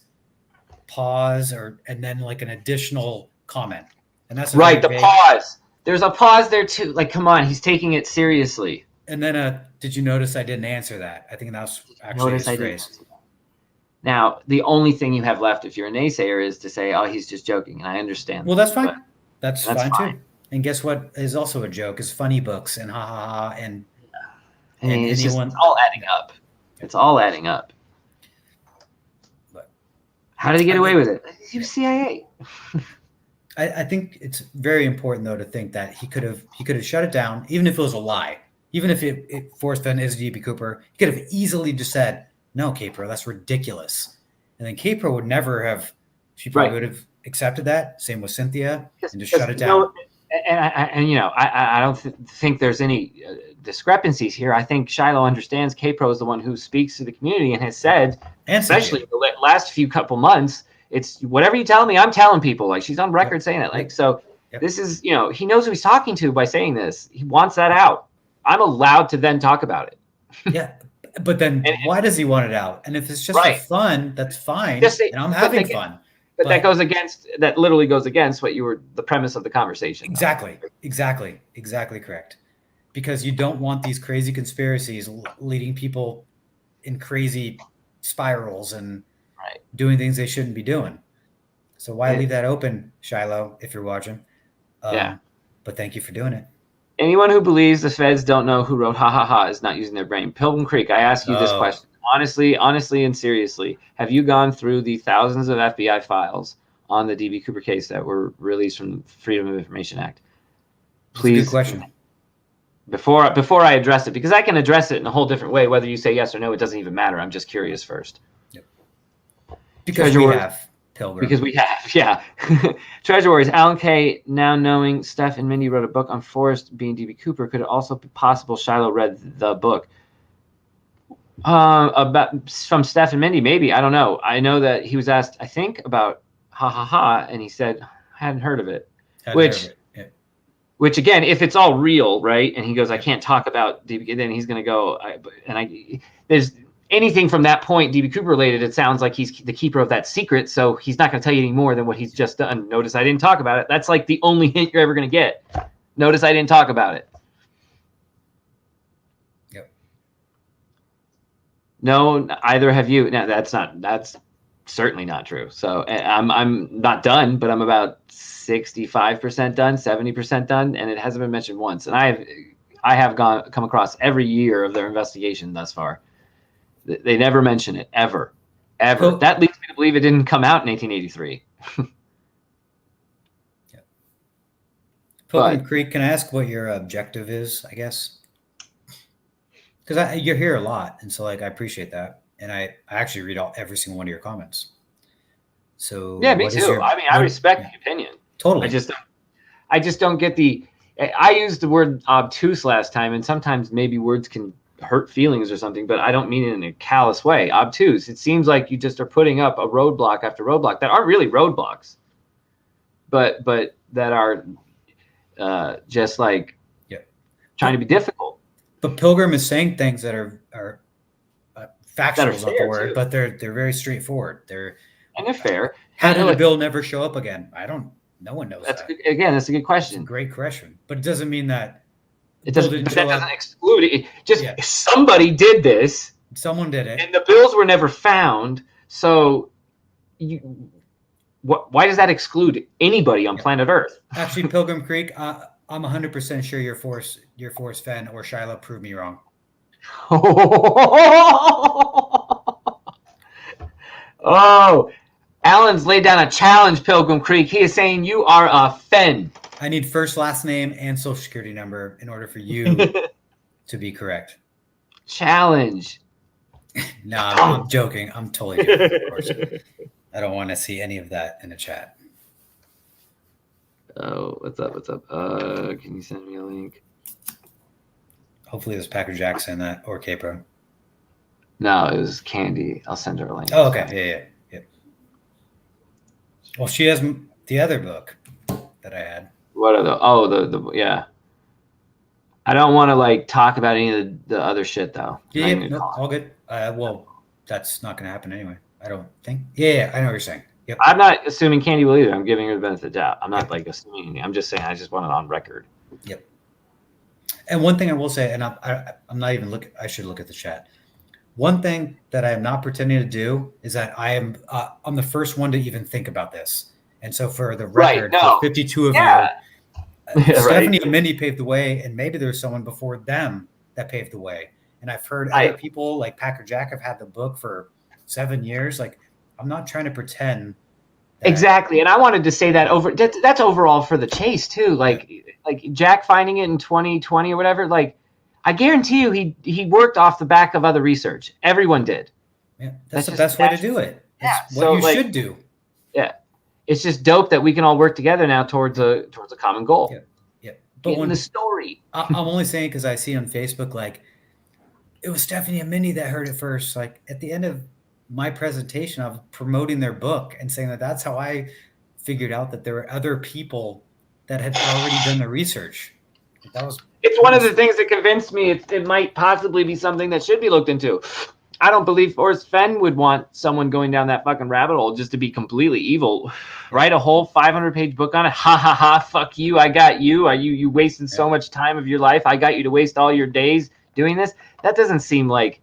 pause and then an additional comment. And that's right, the pause. There's a pause there too. Come on, he's taking it seriously. And then did you notice I didn't answer that? I think that was actually his phrase. Now, the only thing you have left if you're a naysayer is to say, oh, he's just joking. And I understand. Well, that's fine. That's fine too. And guess what is also a joke is funny books and ha ha ha and it's all adding up. It's all adding up. But how did he get away with it? He was CIA. I think it's very important though to think that he could have shut it down, even if it was a lie. Even if Forrest Fenn is D.B. Cooper, he could have easily just said, "No, Caper, that's ridiculous." And then Caper would never have. She probably would have accepted that. Same with Cynthia, and just shut it down. I don't think there's any discrepancies here. I think Shiloh understands Caper is the one who speaks to the community and has said, especially in the last couple months, it's whatever you tell me, I'm telling people. She's on record saying it. This is, he knows who he's talking to by saying this. He wants that out. I'm allowed to then talk about it. Yeah. But then why does he want it out? And if it's just for fun, that's fine. And I'm having fun. But that literally goes against the premise of the conversation. Exactly correct. Because you don't want these crazy conspiracies leading people in crazy spirals and doing things they shouldn't be doing. So why leave that open, Shiloh, if you're watching? But thank you for doing it. Anyone who believes the feds don't know who wrote "ha ha ha" is not using their brain. Pilgrim Creek, I ask you this question honestly and seriously: have you gone through the thousands of FBI files on the D.B. Cooper case that were released from the Freedom of Information Act? Please, good question. Before I address it, because I can address it in a whole different way. Whether you say yes or no, it doesn't even matter. I'm just curious first. Yep. Because we have. Pilgrim. Because we have, yeah. Treasure Warriors. Alan Kay, now knowing Steph and Mindy wrote a book on Forrest being D.B. Cooper, could it also be possible Shiloh read the book? From Steph and Mindy, maybe. I don't know. I know that he was asked, I think, about ha ha ha, and he said, I hadn't heard of it. Which again, if it's all real, right? And he goes, I can't talk about D.B. Then he's going to go, there's anything from that point D.B. Cooper related, it sounds like he's the keeper of that secret, so he's not going to tell you any more than what he's just done. Notice I didn't talk about it. That's the only hint you're ever going to get. Notice I didn't talk about it. Yep. No, either have you. No, that's certainly not true. So I'm not done, but I'm about 65% done, 70% done, and it hasn't been mentioned once. And I have come across every year of their investigation thus far. They never mention it ever. Cool. That leads me to believe it didn't come out in 1883. Pilgrim Creek, can I ask what your objective is, I guess? Because you're here a lot, and so like I appreciate that. And I actually read every single one of your comments. So yeah, me too. I respect the opinion. Totally. I just don't get I used the word obtuse last time, and sometimes maybe words can hurt feelings or something, but I don't mean it in a callous way. Obtuse. It seems like you just are putting up a roadblock after roadblock that aren't really roadblocks, but that are just like trying to be difficult. But Pilgrim is saying things that are factual, is not the word, too. but they're very straightforward. They're fair. How did the bill never show up again? No one knows that. Again, that's a good question. It's a great question, but it doesn't mean that it doesn't. But that doesn't exclude it. Somebody did this. Someone did it, and the bills were never found. So, why does that exclude anybody on planet Earth? Actually, Pilgrim Creek, I'm 100% sure your Forrest Fenn or Shiloh proved me wrong. Oh, Alan's laid down a challenge, Pilgrim Creek. He is saying you are a Fenn. I need first, last name, and social security number in order for you to be correct. Challenge. No, I'm joking. I'm totally joking, of course. I don't want to see any of that in the chat. Oh, what's up? Can you send me a link? Hopefully there's Packer Jacks in that, or K-Pro. No, it was Candy. I'll send her a link. Oh, okay. Yeah. Well, she has the other book that I had. What are the yeah. I don't want to like talk about any of the other shit though. Yeah, no, all good. Well, that's not going to happen anyway. I don't think. Yeah, I know what you're saying. Yep. I'm not assuming Candy will either. I'm giving her the benefit of the doubt. I'm not like assuming anything. I'm just saying I just want it on record. Yep. And one thing I will say, and I'm not even looking. I should look at the chat. One thing that I am not pretending to do is that I'm the first one to even think about this. And so for the record, for 52 of you, Stephanie and Mindy paved the way, and maybe there's someone before them that paved the way. And I've heard other people like Packer Jack have had the book for 7 years. Like, I'm not trying to pretend. Exactly. And I wanted to say that that's overall for the chase too. Like Jack finding it in 2020 or whatever, like I guarantee you he worked off the back of other research. Everyone did. Yeah. That's the best way to do it. That's what you should do. Yeah. It's just dope that we can all work together now towards a common goal. Yeah. But in the story. I'm only saying because I see on Facebook, like, it was Stephanie and Mindy that heard it first. Like at the end of my presentation, I was promoting their book and saying that that's how I figured out that there were other people that had already done the research. It's one of the things that convinced me it might possibly be something that should be looked into. I don't believe Forrest Fenn would want someone going down that fucking rabbit hole just to be completely evil. Write a whole 500-page book on it. Ha ha ha! Fuck you! I got you. You wasted so much time of your life. I got you to waste all your days doing this. That doesn't seem like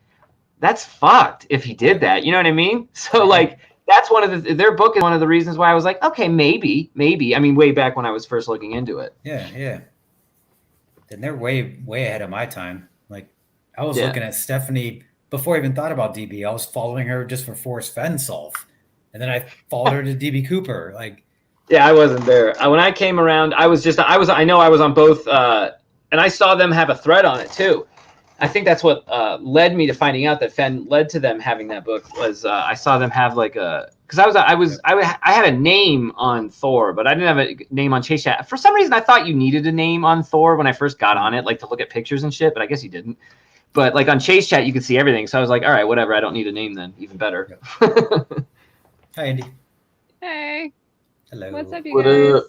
that's fucked. If he did that, you know what I mean? So like that's their book is one of the reasons why I was like, okay, maybe. I mean, way back when I was first looking into it. Yeah. And they're way ahead of my time. Like I was looking at Stephanie before I even thought about DB. I was following her just for Forrest Fenn solve, and then I followed her to DB Cooper. Like, yeah, I wasn't there when I came around. I know I was on both, and I saw them have a thread on it too. I think that's what led me to finding out that Fenn led to them having that book was I saw them have like because I had a name on Thor, but I didn't have a name on Chase Chat. For some reason, I thought you needed a name on Thor when I first got on it, like to look at pictures and shit. But I guess you didn't. But like on Chase Chat, you could see everything. So I was like, all right, whatever. I don't need a name then. Even better. Hi, Andy. Hey. Hello. What's up, you guys?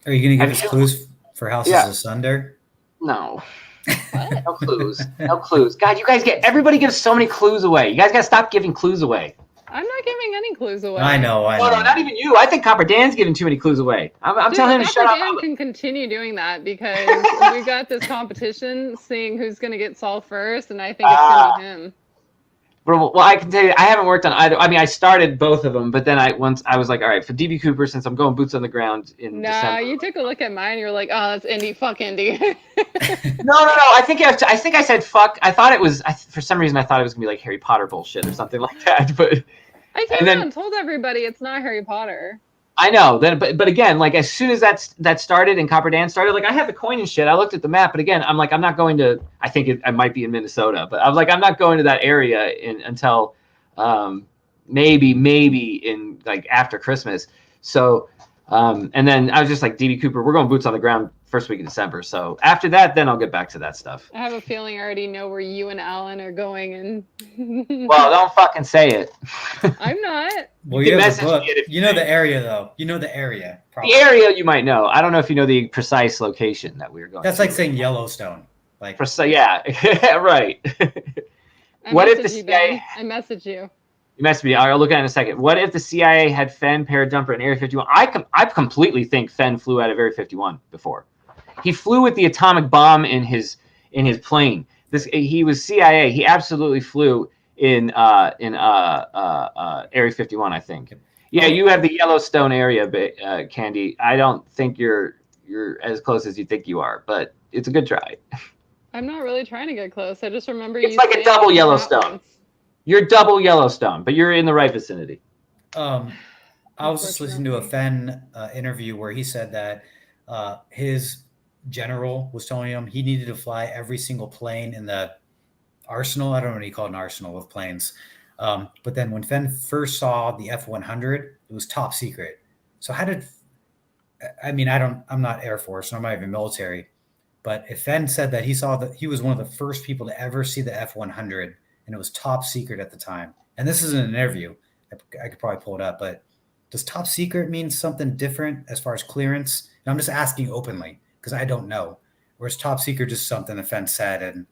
Are you going to give us clues for Houses Asunder? No. No clues. No clues. God, everybody gives so many clues away. You guys got to stop giving clues away. I'm not giving any clues away. I know. No, not even you. I think Copper Dan's giving too many clues away. I'm telling him to shut up. Copper Dan can continue doing that because we got this competition seeing who's going to get solved first, and I think it's going to be him. Well, I can tell you, I haven't worked on either. I mean, I started both of them, but then I was like, all right, for DB Cooper, since I'm going boots on the ground in Nah, December. you took a look at mine. You're like, oh, that's indie. Fuck indie. No. I think I said fuck. I thought it was. For some reason, I thought it was gonna be like Harry Potter bullshit or something like that. But I came out and told everybody it's not Harry Potter. I know. Then, but again, like as soon as that started and Copper Dan started, like I have the coin and shit. I looked at the map, but again, I'm like, I'm not going to. I think I might be in Minnesota, but I'm like, I'm not going to that area until maybe in like after Christmas. So, and then I was just like, DB Cooper, we're going boots on the ground first week of December. So after that, then I'll get back to that stuff. I have a feeling I already know where you and Alan are going, and well, don't fucking say it. I'm not. Well, you have a book. You know the area, though. You know the area. Probably. The area you might know. I don't know if you know the precise location that we were going. That's like saying Yellowstone. Like, yeah, right. What if the CIA? I messaged you. You messaged me. I'll look at it in a second. What if the CIA had Fenn paradumper in Area 51? I completely think Fenn flew out of Area 51 before. He flew with the atomic bomb in his plane. He was CIA. He absolutely flew in Area 51, I think. Yeah, you have the Yellowstone area, Candy. I don't think you're as close as you think you are, but it's a good try. I'm not really trying to get close. I just remember it's like a double Yellowstone. You're double Yellowstone, but you're in the right vicinity. I was just listening to a Fenn interview where he said that his general was telling him he needed to fly every single plane in the arsenal. I don't know what you call an arsenal of planes. But then when Fenn first saw the F-100, it was top secret. So I'm not Air Force, and I'm not even military. But if Fenn said that he saw that he was one of the first people to ever see the F-100, and it was top secret at the time. And this isn't an interview. I could probably pull it up, but does top secret mean something different as far as clearance? And I'm just asking openly because I don't know. Or is top secret just something the Fenn said, and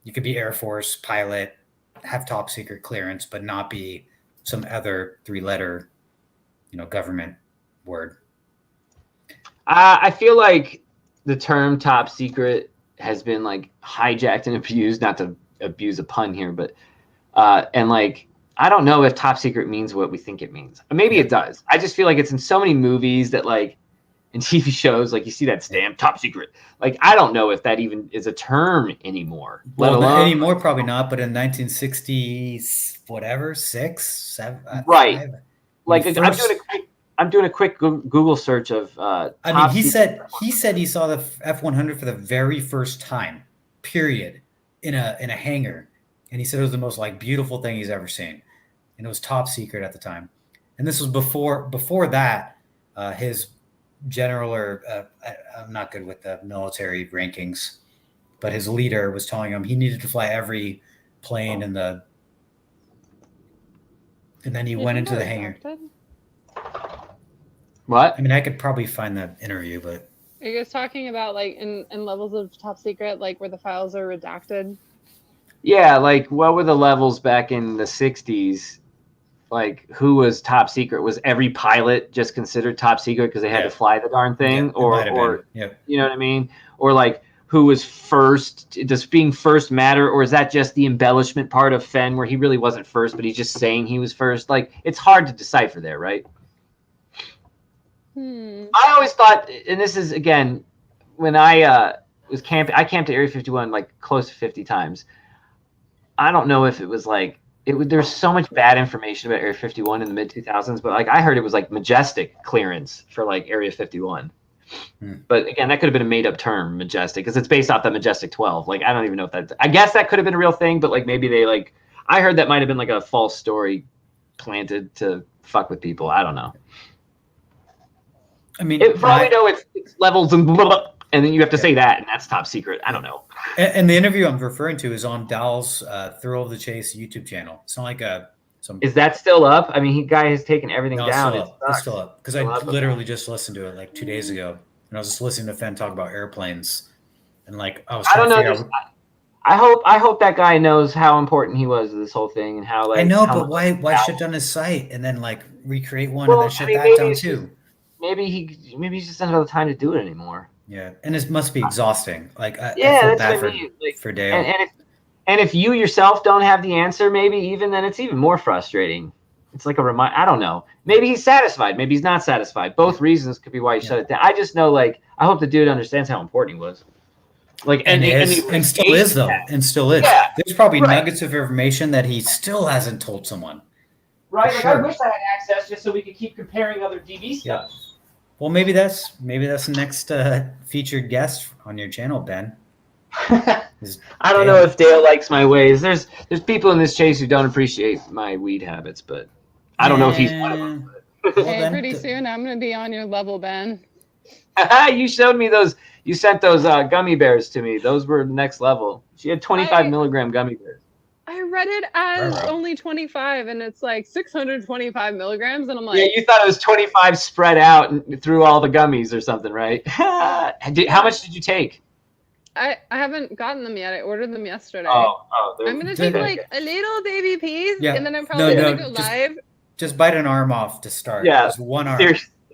you could be Air Force pilot, have top secret clearance, but not be some other 3-letter, government word? I feel like the term top secret has been like hijacked and abused, not to abuse a pun here, but and like I don't know if top secret means what we think it means. Maybe it does. I just feel like it's in so many movies that like in TV shows, like you see that stamp top secret. Like I don't know if that even is a term anymore. Well, anymore probably not, but in 1960s whatever, 6, 7, right. 5, like I'm doing a quick Google search of he said he saw the F-100 for the very first time, period, in a hangar, and he said it was the most like beautiful thing he's ever seen, and it was top secret at the time. And this was before that his general, or I'm not good with the military rankings, but his leader was telling him he needed to fly every plane and then he went into the hangar. What? I mean, I could probably find that interview, but are you guys talking about like in levels of top secret, like where the files are redacted? Yeah, like what were the levels back in the 60s? Like who was top secret? Was every pilot just considered top secret because they had to fly the darn thing? Yeah, or you know what I mean? Or like who was first? Does being first matter? Or is that just the embellishment part of Fenn where he really wasn't first, but he's just saying he was first? Like it's hard to decipher there, right? I always thought, and this is again, when I was camping, I camped at Area 51 like close to 50 times. I don't know if it was like there's so much bad information about Area 51 in the mid 2000s, but like I heard it was like majestic clearance for like Area 51. But again, that could have been a made up term, majestic, because it's based off the Majestic 12. Like I don't even know if that. I guess that could have been a real thing, but like maybe they like. I heard that might have been like a false story planted to fuck with people. I don't know. I mean, for all we know, it's levels and blah, blah, blah, and then you have to say that, and that's top secret. I don't know. And the interview I'm referring to is on Dal's Thrill of the Chase YouTube channel. It's not like Is that still up? I mean, guy has taken everything down. It's still up because I literally just listened to it like 2 days ago, and I was just listening to Fenn talk about airplanes, and like I don't know. I hope that guy knows how important he was to this whole thing and how like. I know, but why shut down his site and then like recreate one and then shut that down too? Maybe he just doesn't have the time to do it anymore. Yeah, and it must be exhausting. Like I yeah, feel that's bad what I mean. for Dale. And if you yourself don't have the answer, maybe even then it's even more frustrating. It's like a reminder. I don't know. Maybe he's satisfied. Maybe he's not satisfied. Both reasons could be why he shut it down. I just know, like, I hope the dude understands how important he was. Like, and still is though, and still is. Yeah, there's probably nuggets of information that he still hasn't told someone. Right. Like, sure. I wish I had access just so we could keep comparing other DB stuff. Well, maybe that's the next featured guest on your channel, Ben. I don't know if Dale likes my ways. There's people in this chase who don't appreciate my weed habits, but I don't know if he's one of them. Hey, pretty soon I'm gonna be on your level, Ben. You showed me those. You sent those gummy bears to me. Those were next level. She had 25 milligram gummy bears. I read it as only 25, and it's like 625 milligrams, and I'm like, yeah, you thought it was 25 spread out through all the gummies or something, right? How much did you take? I haven't gotten them yet. I ordered them yesterday. I'm gonna take like a little baby piece, and then I'm probably gonna go live. Just bite an arm off to start. Yeah, just one arm.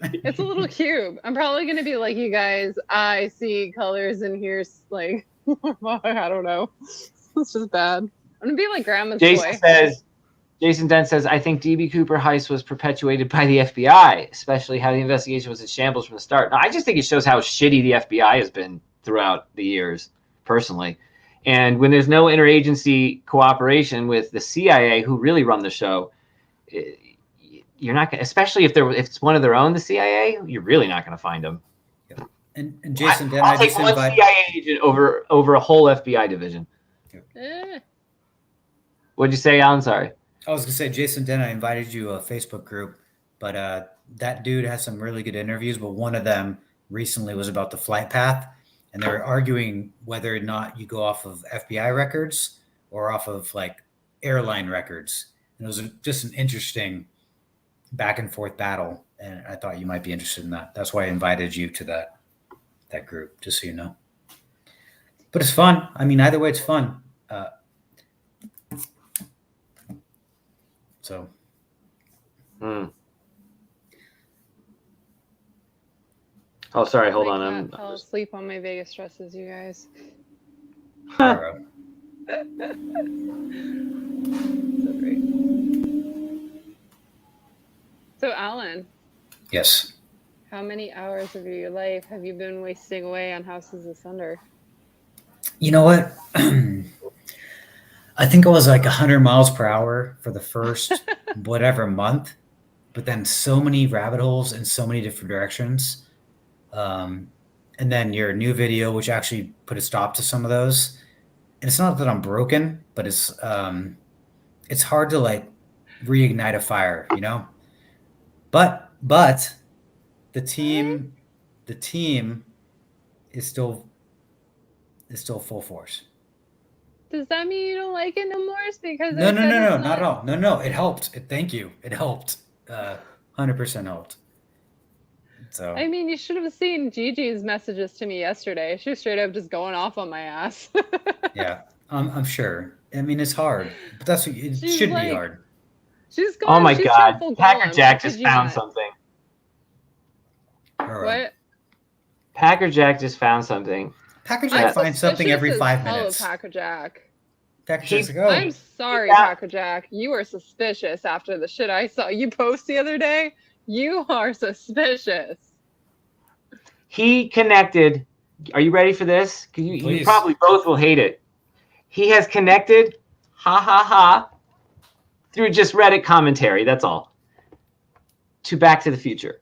It's a little cube. I'm probably gonna be like, you guys, I see colors and here's like, I don't know. It's just bad. I'm gonna be like grandma's boy. Jason Dent says, I think DB Cooper heist was perpetuated by the FBI, especially how the investigation was in shambles from the start. Now, I just think it shows how shitty the FBI has been throughout the years, personally. And when there's no interagency cooperation with the CIA, who really run the show, you're not going to, especially if it's one of their own, the CIA, you're really not going to find them. And Jason, I'll take one CIA agent over a whole FBI division. What'd you say, Alan? Sorry. I was going to say, Jason Den, I invited you to a Facebook group, but that dude has some really good interviews, but one of them recently was about the flight path, and they were arguing whether or not you go off of FBI records or off of like airline records. And it was just an interesting back and forth battle, and I thought you might be interested in that. That's why I invited you to that group, just so you know. But it's fun. I mean, either way, it's fun. So. Oh, sorry. Hold on. I'm fell asleep on my Vegas dresses, you guys. So great. So, Alan. Yes. How many hours of your life have you been wasting away on Houses of Thunder? You know what? I think I was like 100 miles per hour for the first whatever month, but then so many rabbit holes in so many different directions. And then your new video, which actually put a stop to some of those. And it's not that I'm broken, but it's hard to like reignite a fire, you know? But the team is still full force. Does that mean you don't like it no more? Because no, not at all. No, it helped. Thank you. It helped. 100% helped. So I mean, you should have seen Gigi's messages to me yesterday. She was straight up just going off on my ass. Yeah, I'm sure. I mean, it's hard, but it should be hard. She's going. Oh my God! Packer Jack just found something. What? Packer Jack just found something. Packer Jack finds something every 5 minutes. Packer Jack. I'm sorry, Packer Jack. You are suspicious after the shit I saw you post the other day. You are suspicious. He connected. Are you ready for this? You probably both will hate it. He has connected, through just Reddit commentary. That's all. To Back to the Future.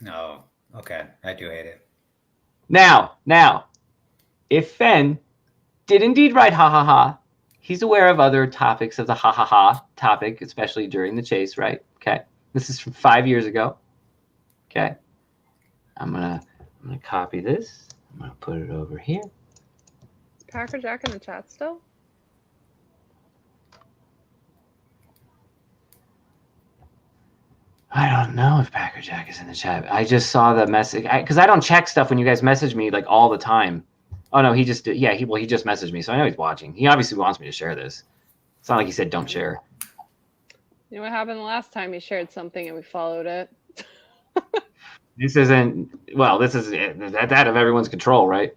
No. Okay. I do hate it. Now, if Fenn did indeed write he's aware of other topics of the topic, especially during the chase, right? Okay. This is from 5 years ago. Okay. I'm gonna copy this. I'm gonna put it over here. Is Packer Jack in the chat still? I don't know if Packer Jack is in the chat. I just saw the message because I don't check stuff when you guys message me like all the time. Oh no, he just he just messaged me, so I know he's watching. He obviously wants me to share this. It's not like he said don't share. You know what happened the last time he shared something and we followed it? This is that of everyone's control, right?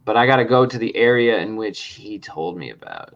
But I got to go to the area in which he told me about.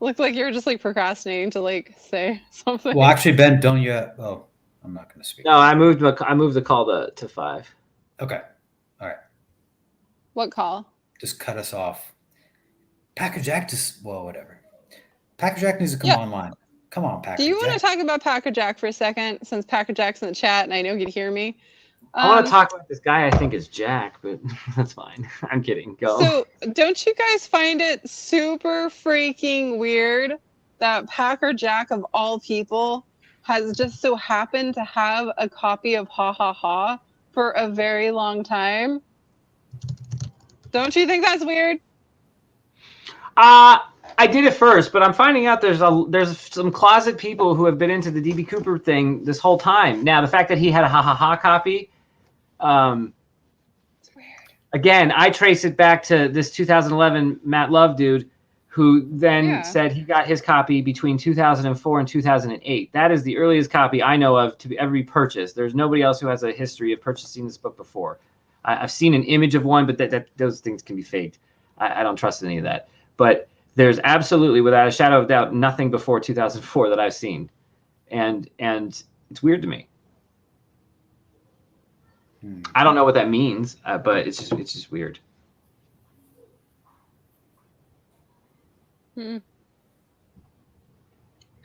Looked like you were just like procrastinating to like say something. Well, actually, Ben, don't you? Oh, I'm not going to speak. No, I moved the call to 5. Okay. All right. What call? Just cut us off. Packer Jack just, well, whatever. Packer Jack needs to come online. Come on, Packer Jack. Do you want to talk about Packer Jack for a second, since Packer Jack's in the chat and I know he'd hear me? I want to talk about this guy I think is Jack, but that's fine. I'm kidding. Go. So, don't you guys find it super freaking weird that Packer Jack, of all people, has just so happened to have a copy of Ha Ha Ha for a very long time? Don't you think that's weird? I did it first, but I'm finding out there's some closet people who have been into the DB Cooper thing this whole time. Now, the fact that he had a Ha Ha Ha copy, it's weird. Again, I trace it back to this 2011 Matt Love dude, who then said he got his copy between 2004 and 2008. That is the earliest copy I know of to ever be purchased. There's nobody else who has a history of purchasing this book before. I've seen an image of one, but that those things can be faked. I don't trust any of that. But there's absolutely, without a shadow of doubt, nothing before 2004 that I've seen, and it's weird to me. I don't know what that means, but it's just weird.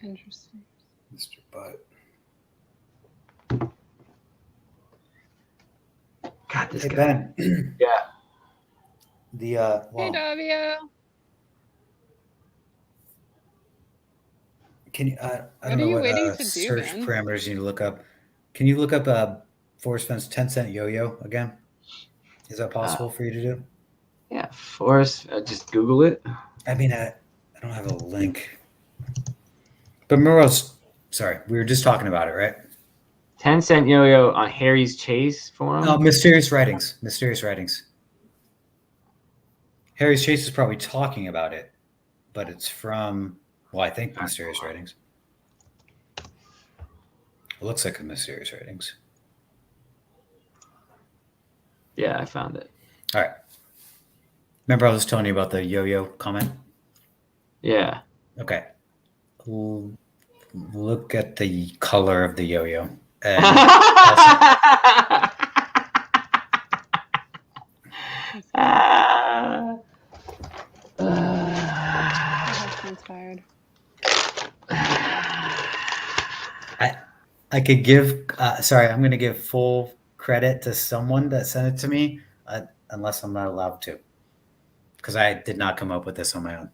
Interesting. Mr. Butt. God, this hey, guy. Ben. Yeah. The Hey, Davio. Can you? I What don't are know you what waiting to do, search Ben? parameters you need to look up. Can you look up Forrest Fenn's 10-cent yo-yo again? Is that possible for you to do? Yeah, Forrest. Just Google it. I mean, I don't have a link. But Murrow's, sorry, we were just talking about it, right? 10-cent yo-yo on Harry's Chase forum. Oh, Mysterious Writings. Mysterious Writings. Harry's Chase is probably talking about it, but it's from, well, I think Mysterious Writings. It looks like a Mysterious Writings. Yeah, I found it. All right. Remember I was telling you about the yo-yo comment? Yeah. Okay. Look at the color of the yo-yo. And I'm tired. I could give, sorry, I'm going to give full credit to someone that sent it to me, unless I'm not allowed to, because I did not come up with this on my own.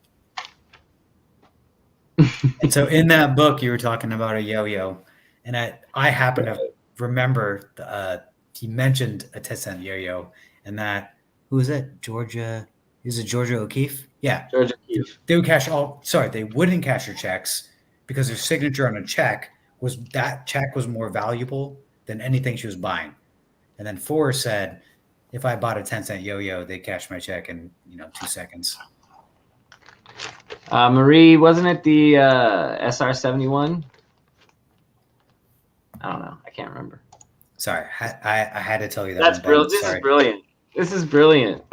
And so in that book, you were talking about a yo-yo, and I happen to remember he mentioned a 10-cent yo-yo, and that, who is it? Is it Georgia O'Keeffe? Yeah. Georgia O'Keeffe. They would they wouldn't cash your checks because their signature on a check was more valuable than anything she was buying. And then Forrest said, if I bought a 10-cent yo-yo, they'd cash my check in 2 seconds. Marie, wasn't it the SR-71? I don't know. I can't remember. Sorry, I had to tell you that. That's brilliant. This is brilliant. This is brilliant.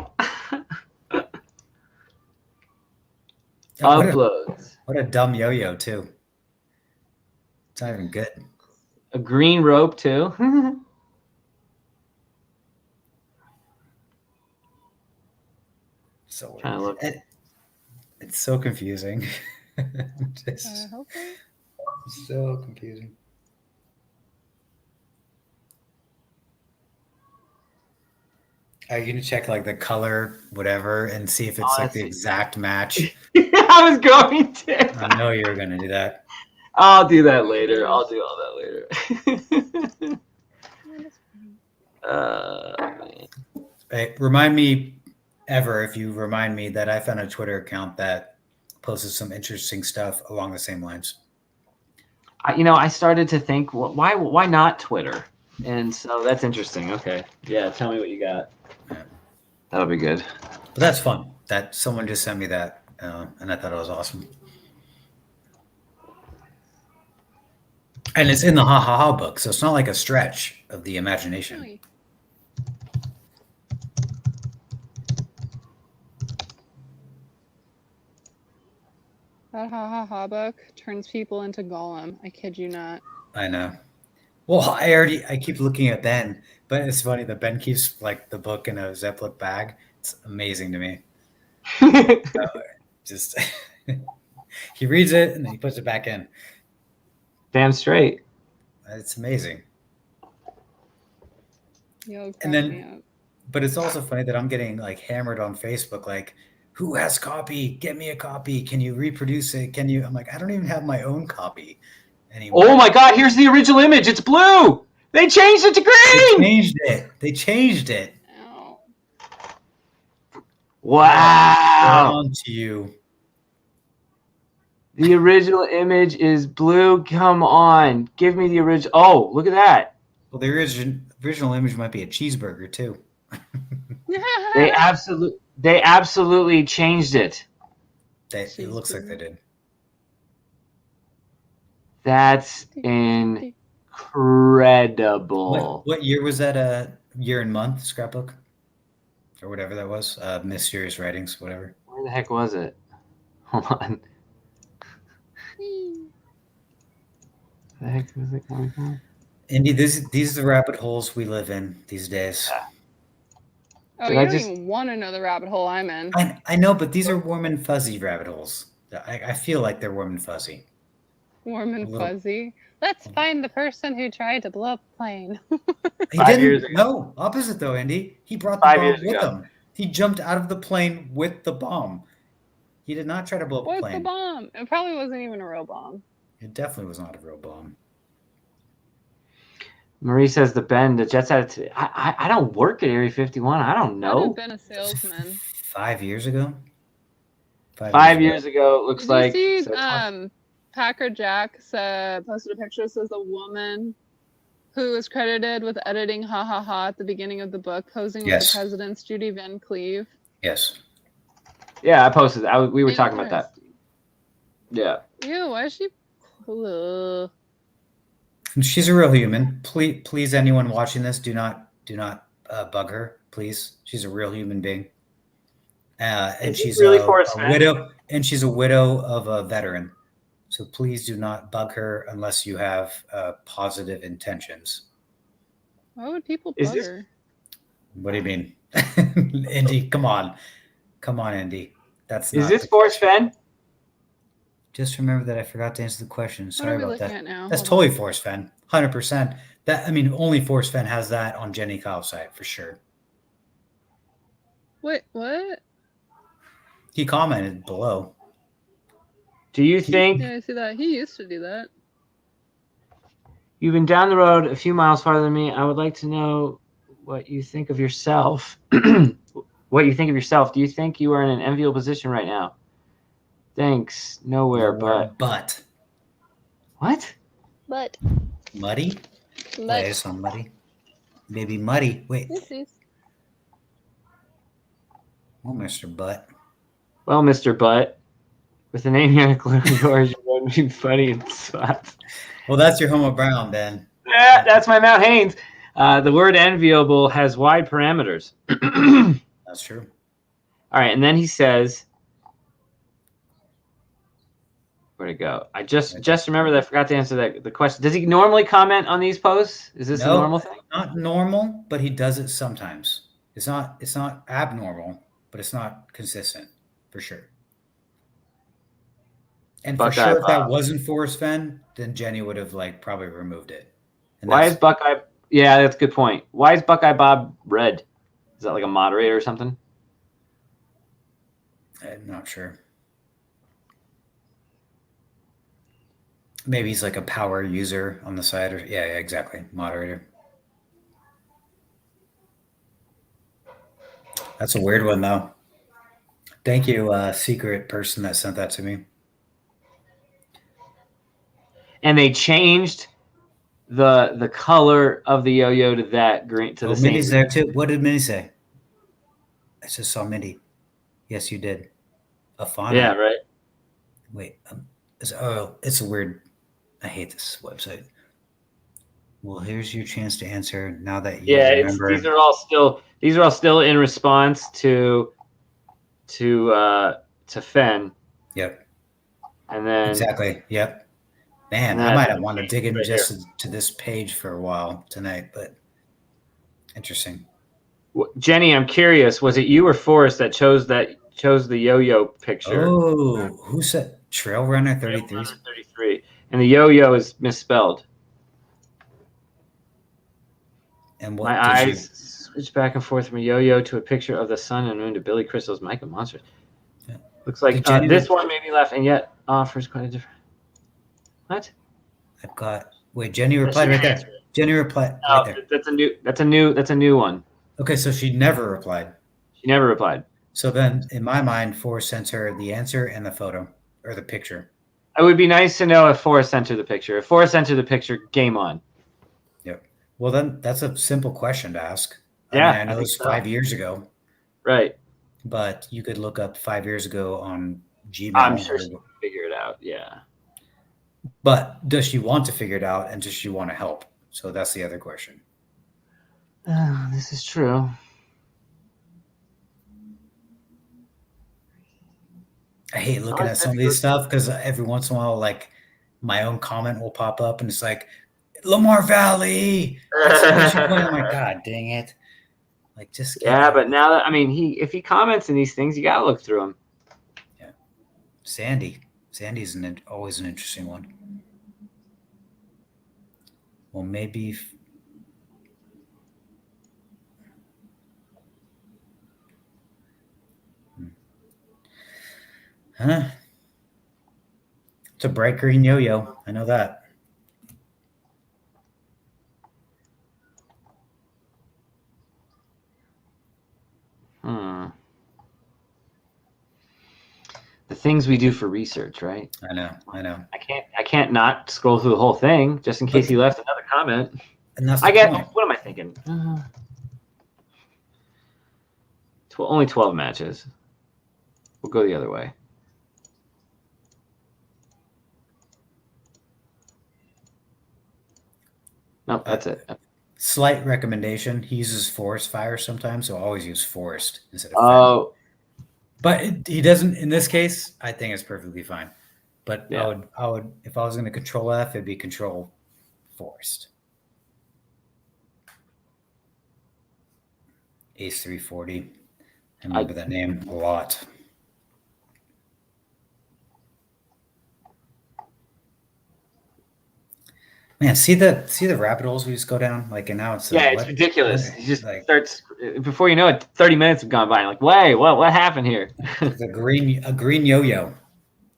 Uploads. What a dumb yo-yo too. It's not even good. A green rope too. So it's so confusing. So confusing. Are you gonna check like the color, whatever, and see if it's like the exact match? I was going to. I know you're gonna do that. I'll do that later. I'll do all that later. Man. Hey, remind me if you remind me that I found a Twitter account that posted some interesting stuff along the same lines. I started to think, why not Twitter? And so that's interesting. Okay. Yeah, tell me what you got. Yeah. That'll be good. But that's fun. That someone just sent me that, and I thought it was awesome. And it's in the Ha Ha Ha book, so it's not like a stretch of the imagination. Really? That ha ha ha book turns people into Gollum. I kid you not. I know. Well, I keep looking at Ben, but it's funny that Ben keeps like the book in a Ziploc bag. It's amazing to me. Just he reads it and then he puts it back in. Damn straight. It's amazing. And then, but it's also funny that I'm getting like hammered on Facebook, like, who has copy? Get me a copy. Can you reproduce it? Can you? I'm like, I don't even have my own copy anymore. Oh my God! Here's the original image. It's blue. They changed it to green. They changed it. Oh. Wow. On to you. The original image is blue. Come on, give me the original. Oh, look at that. Well, the original image might be a cheeseburger too. They absolutely changed it. It looks like they did. That's incredible. What year was that? Year and month scrapbook, or whatever that was. Mysterious Writings, whatever. Where the heck was it? Hold on. Where the heck was it coming from? Indy, these are the rabbit holes we live in these days. Yeah. Oh, you don't even want to know the rabbit hole I'm in. I know, but these are warm and fuzzy rabbit holes. I feel like they're warm and fuzzy. Warm and fuzzy. Let's find the person who tried to blow up a plane. He didn't. No, opposite though, Andy. He brought the bomb with him. He jumped out of the plane with the bomb. He did not try to blow up a plane. With the bomb. It probably wasn't even a real bomb. It definitely was not a real bomb. Marie says the Jets had it. I don't work at Area 51. I don't know. I've been a salesman. 5 years ago? 5 years ago, it looks like. You see, Packer Jacks posted a picture that says a woman who was credited with editing Ha Ha Ha at the beginning of the book, posing with the president's Judy Van Cleve. Yes. Yeah, I posted. We were talking about that. Yeah. Ew, why is she? She's a real human. Please, anyone watching this, do not bug her. Please, she's a real human being. And she's really a widow. And she's a widow of a veteran. So please do not bug her unless you have positive intentions. Why would people bug her? What do you mean, Indy? Come on, Indy. Is this Forrest Fenn? Just remember that I forgot to answer the question. Sorry about that. That's Hold totally Forrest Fenn, 100%. Only Forrest Fenn has that on Jenny Kyle's site for sure. Wait, what? He commented below. Do you think? Yeah, I see that. He used to do that. You've been down the road a few miles farther than me. I would like to know what you think of yourself. What you think of yourself. Do you think you are in an enviable position right now? Thanks. Nowhere but. What? But. Muddy? Wait, it's not muddy. Maybe muddy. Wait. Well, Mr. Butt. Well, Mr. Butt. With a name here including yours, you wouldn't be funny in spots. Well, that's your Homo Brown, Ben. Yeah, that's my Mount Haynes. The word enviable has wide parameters. That's true. All right, and then he says, where'd it go? I just remembered that I forgot to answer the question. Does he normally comment on these posts? Is this a normal thing? Not normal, but he does it sometimes. It's not abnormal, but it's not consistent for sure. And for sure, if that wasn't Forrest Fenn, then Jenny would have probably removed it. And why is Buckeye? Yeah, that's a good point. Why is Buckeye Bob red? Is that like a moderator or something? I'm not sure. Maybe he's like a power user on the side, or yeah, exactly, moderator. That's a weird one, though. Thank you, secret person that sent that to me. And they changed the color of the yo-yo to that green to the same. Minnie's there too. What did Minnie say? I just saw Minnie. Yes, you did. A fauna. Yeah, right. Wait. It's a weird. I hate this website. Well, here's your chance to answer now that you remember. These are all still in response to Fenn. Yep. And then exactly. Yep. Man, I might have wanted to dig in just to this page for a while tonight, but interesting. Jenny, I'm curious, was it you or Forrest that chose the yo-yo picture? Oh, who said Trail Runner 33? 33. And the yo-yo is misspelled. And what my eyes switch back and forth from a yo-yo to a picture of the sun and moon to Billy Crystal's Micro Monsters. Yeah. Looks like this one made me laugh, and yet offers quite a different. What? I've got. Wait, Jenny replied right there. Jenny replied right there. That's a new one. Okay, so she never replied. She never replied. So then, in my mind, Forrest sent her the answer and the photo or the picture. It would be nice to know if Forrest sent her the picture. If Forrest sent her the picture, game on. Yep. Well, then that's a simple question to ask. Yeah, I know it was 5 years ago. Right. But you could look up 5 years ago on Gmail. I'm sure she can figure it out. Yeah. But does she want to figure it out, and does she want to help? So that's the other question. This is true. I hate looking at some of these stuff because every once in a while, like, my own comment will pop up, and it's like, Lamar Valley. I'm like, God dang it. Like, just but now that if he comments in these things, you gotta look through them. Yeah. Sandy's always an interesting one. Well, maybe. Huh? It's a bright green yo-yo. I know that. The things we do for research, right? I know. I can't not scroll through the whole thing just in case he left another comment. And that's What am I thinking? Only 12 matches. We'll go the other way. Nope, that's it. Slight recommendation. He uses forest fire sometimes, so always use forest instead of But he doesn't in this case. I think it's perfectly fine. But yeah. I would if I was going to control F, it'd be control forest. Ace 340. I remember that name a lot. Man, see the rabbit holes we just go down, like, and now it's it's ridiculous. He just starts before you know it. 30 minutes have gone by. Like, wait, what happened here? a green yo-yo,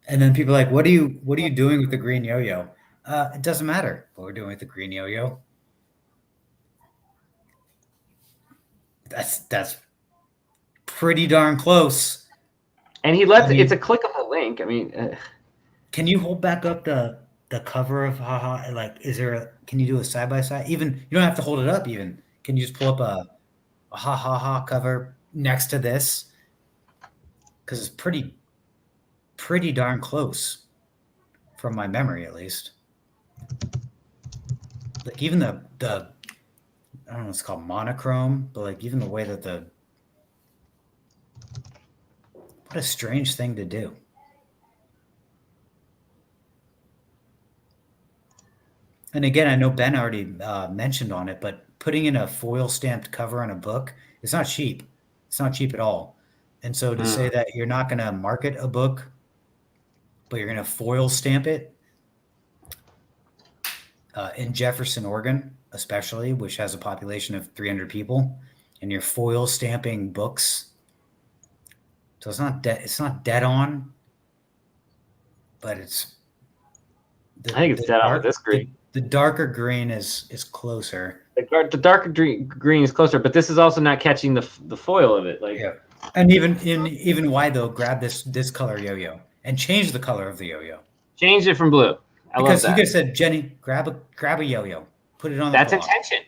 and then people are like, what are you doing with the green yo-yo? It doesn't matter what we're doing with the green yo-yo. That's pretty darn close. And he lets it's a clickable link. Can you hold back up the cover of haha? Like, can you do a side by side? Even you don't have to hold it up. Even can you just pull up a ha ha ha cover next to this? Because it's pretty darn close, from my memory at least. Like, even the I don't know, it's called monochrome, but like even the way that what a strange thing to do. And again, I know Ben already mentioned on it, but putting in a foil stamped cover on a book, it's not cheap. It's not cheap at all. And so to say that you're not going to market a book, but you're going to foil stamp it, in Jefferson, Oregon, especially, which has a population of 300 people, and you're foil stamping books. So it's not dead on, but it's. I think it's dead on with this green. The darker green is closer. The darker green is closer, but this is also not catching the foil of it. Like, yeah. And even why though, grab this color yo-yo and change the color of the yo-yo. Change it from blue. Because you could have said, Jenny, grab a yo-yo, put it on. That's intention.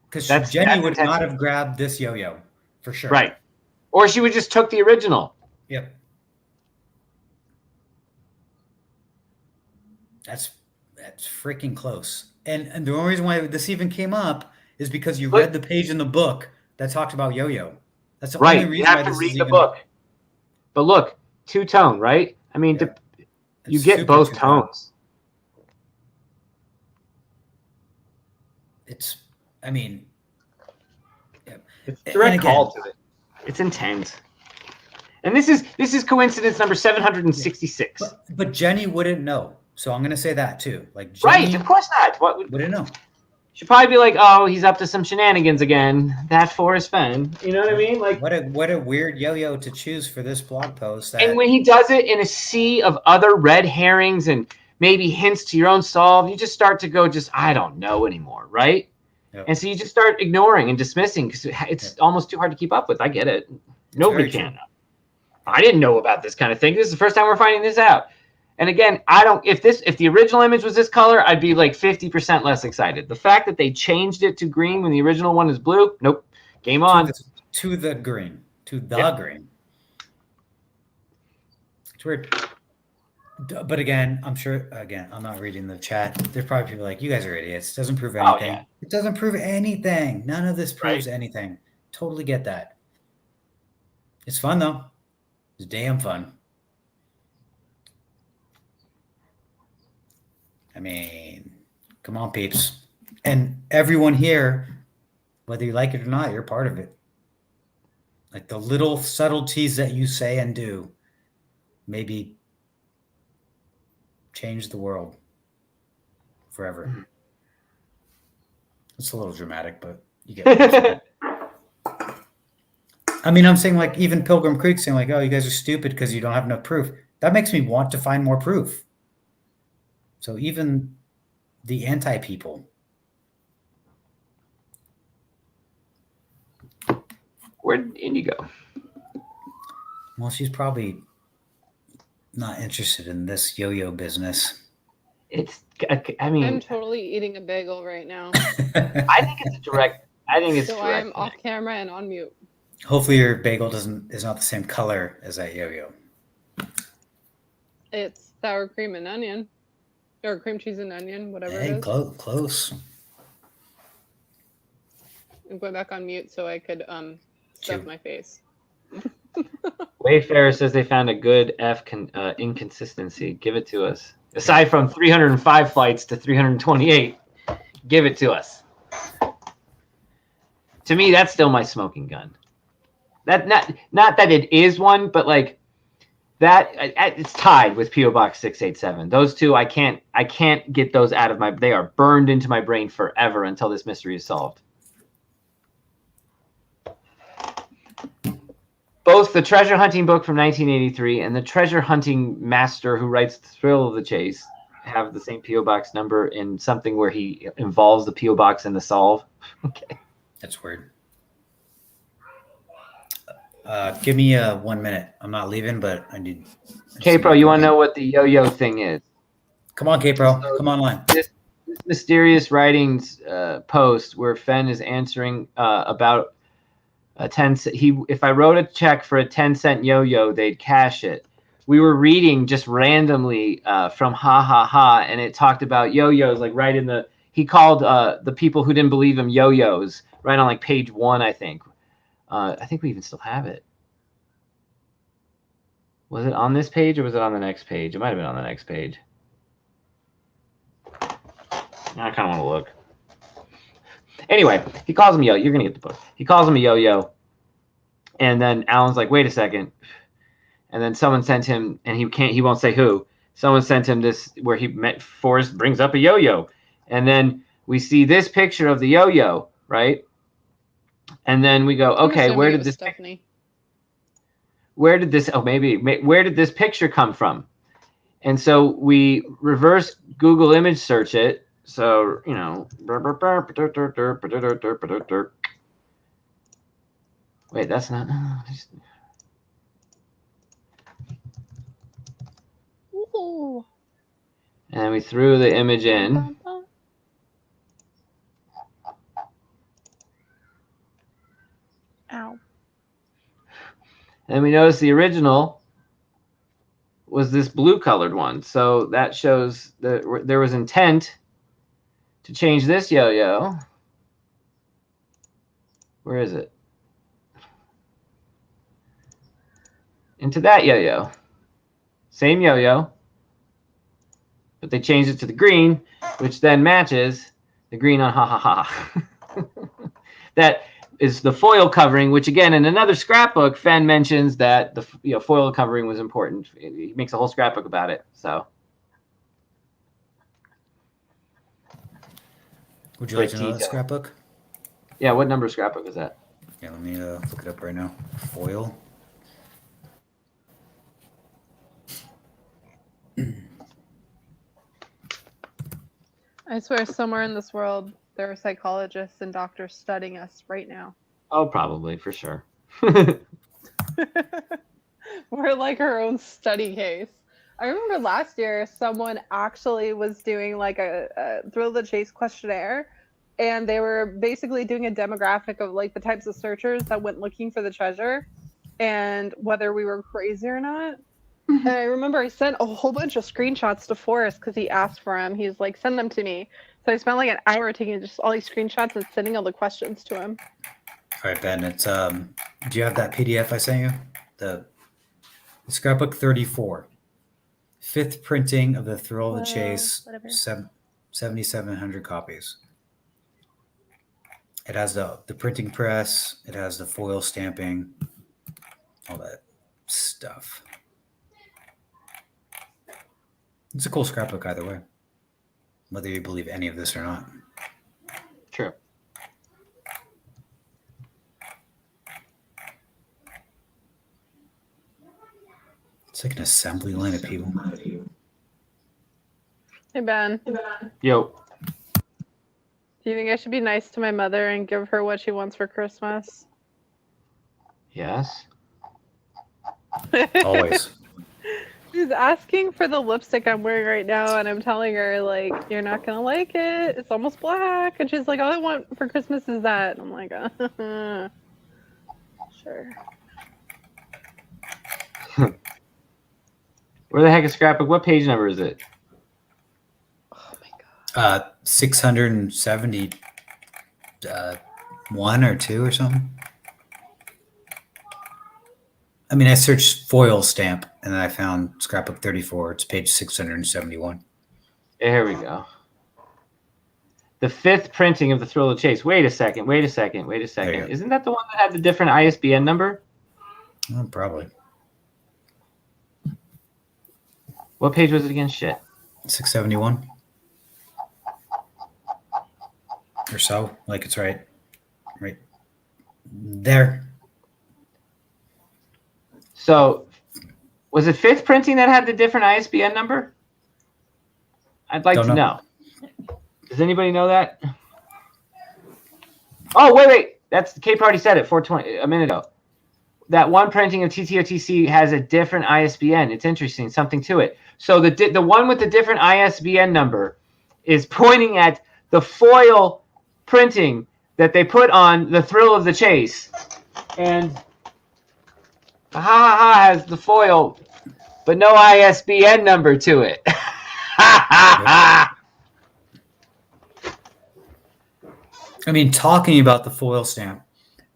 Because Jenny would not have grabbed this yo-yo for sure. Right. Or she would just took the original. Yep. That's freaking close. And the only reason why this even came up is because you read the page in the book that talked about yo-yo. That's the only reason you have to read the book. But look, two-tone, right? I mean, Yeah. you It's get super both two-tone. tones. It's, I mean, yeah. It's a And direct again, call to it. It's intense. And this is coincidence number 766. but Jenny wouldn't know. So I'm gonna say that too. Like Right, Jenny of course not. What would wouldn't know. she'd probably be like, oh, he's up to some shenanigans again. That Forrest Fenn. You know what I mean? Like, What a weird yo-yo to choose for this blog post. That and when he does it in a sea of other red herrings and maybe hints to your own solve, you just start to go, I don't know anymore, right? Yep. And so you just start ignoring and dismissing because it's almost too hard to keep up with. I get it. Nobody can. True. I didn't know about this kind of thing. This is the first time we're finding this out. And again, if the original image was this color, I'd be like 50% less excited. The fact that they changed it to green when the original one is blue, nope. Game on. To the green. Green. It's weird. But again, I'm sure, I'm not reading the chat. There's probably people like, you guys are idiots. It doesn't prove anything. Yeah. It doesn't prove anything. None of this proves anything. Totally get that. It's fun, though. It's damn fun. I mean, come on, peeps. And everyone here, whether you like it or not, you're part of it. Like the little subtleties that you say and do maybe change the world forever. It's a little dramatic, but you get it. I mean, I'm saying like even Pilgrim Creek saying like, oh, you guys are stupid because you don't have enough proof. That makes me want to find more proof. So even the anti-people. Where'd Indy go? Well, she's probably not interested in this yo-yo business. I'm totally eating a bagel right now. I think it's direct. So I am off camera and on mute. Hopefully your bagel is not the same color as that yo-yo. It's sour cream and onion. Or cream cheese and onion, whatever it is. Close. I'm going back on mute so I could stuff my face. Wayfarer says they found a good inconsistency. Give it to us. Aside from 305 flights to 328, give it to us. To me, that's still my smoking gun. That not that it is one, but like that it's tied with PO Box 687. Those two, I can't get those out of my. They are burned into my brain forever until this mystery is solved. Both the treasure hunting book from 1983 and the treasure hunting master who writes Thrill of the Chase have the same PO Box number in something where he involves the PO Box in the solve. Okay. That's weird. Give me 1 minute. I'm not leaving, but I need. K-Pro, you want to know what the yo-yo thing is? Come on, K-Pro. Come online. This mysterious writings post where Fenn is answering about a 10 cent. If I wrote a check for a 10-cent yo-yo, they'd cash it. We were reading just randomly from Ha Ha Ha, and it talked about yo-yos like right in the. He called the people who didn't believe him yo-yos right on like page 1, I think. I think we even still have it. Was it on this page or was it on the next page? It might have been on the next page. I kind of want to look. Anyway, he calls him yo. You're gonna get the book. He calls him a yo-yo, and then Alan's like, "Wait a second." And then someone sent him, and he won't say who. Someone sent him this where he met Forrest brings up a yo-yo, and then we see this picture of the yo-yo, right? And then we go, okay, where did this picture come from? And so we reverse Google image search it. So, you know, wait, that's not. And then we threw the image in. Ow. And we notice the original was this blue colored one. So that shows that there was intent to change this yo-yo. Where is it? Into that yo-yo. Same yo-yo, but they changed it to the green, which then matches the green on ha ha ha. That is the foil covering, which again, in another scrapbook, Fenn mentions that the foil covering was important. He makes a whole scrapbook about it. So, would you like to know that scrapbook? Yeah, what number scrapbook is that? Yeah, let me look it up right now. Foil. I swear, somewhere in this world, there are psychologists and doctors studying us right now. Oh, probably, for sure. We're like our own study case. I remember last year, someone actually was doing like a thrill of the chase questionnaire, and they were basically doing a demographic of like the types of searchers that went looking for the treasure and whether we were crazy or not. And I remember I sent a whole bunch of screenshots to Forrest because he asked for them. He's like, send them to me. So I spent like an hour taking just all these screenshots and sending all the questions to him. All right, Ben, it's do you have that PDF I sent you? The scrapbook 34. 5th printing of the Thrill of the Chase, 7,700 copies. It has the printing press, it has the foil stamping, all that stuff. It's a cool scrapbook either way, whether you believe any of this or not. True. It's like an assembly line of people. Hey, Ben. Yo. Do you think I should be nice to my mother and give her what she wants for Christmas? Yes. Always. She's asking for the lipstick I'm wearing right now, and I'm telling her, like, you're not going to like it. It's almost black. And she's like, all I want for Christmas is that. And I'm like, sure. Where the heck is scrapbook? What page number is it? Oh, my God. 671 or 2 or something. I mean, I searched foil stamp, and then I found scrapbook 34. It's page 671. There we go. The 5th printing of the Thrill of the Chase. Wait a second. Isn't that the one that had the different ISBN number? Oh, probably. What page was it again? Shit. 671. Or so. Like it's right there. So, was it 5th printing that had the different ISBN number? I'd like to know. Does anybody know that? Oh, wait. That's Cape Party said it 420 a minute ago. That one printing of TTOTC has a different ISBN. It's interesting, something to it. So the one with the different ISBN number is pointing at the foil printing that they put on the Thrill of the Chase, and Ha Ha Ha has the foil, but no ISBN number to it. I mean, talking about the foil stamp,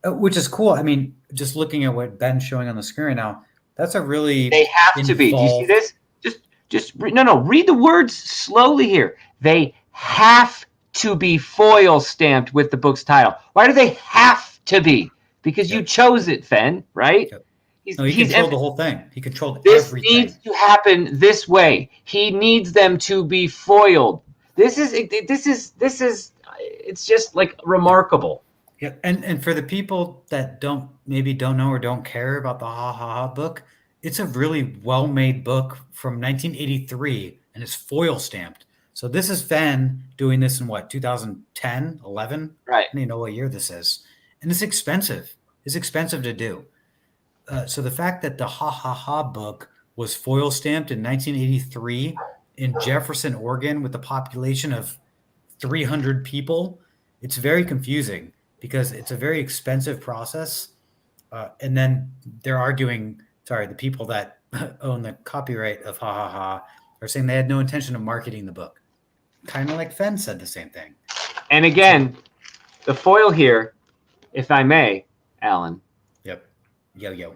which is cool. I mean, just looking at what Ben's showing on the screen right now, that's a really They have to be. Do you see this? Read the words slowly here. They have to be foil stamped with the book's title. Why do they have to be? Because you chose it, Fenn, right? Yep. He controlled the whole thing. He controlled everything. This needs to happen this way. He needs them to be foiled. This is it's just like remarkable. Yeah, and for the people that don't know or don't care about the Ha Ha Ha book, it's a really well-made book from 1983, and it's foil stamped. So this is Fenn doing this in what, 2010, 11? Right. I don't even know what year this is. And it's expensive. It's expensive to do. So the fact that the Ha Ha Ha book was foil stamped in 1983 in Jefferson, Oregon, with a population of 300 people, it's very confusing because it's a very expensive process. And then they're arguing, the people that own the copyright of Ha Ha Ha are saying they had no intention of marketing the book. Kind of like Fenn said the same thing. And again, the foil here, if I may, Alan. Yep. Yo.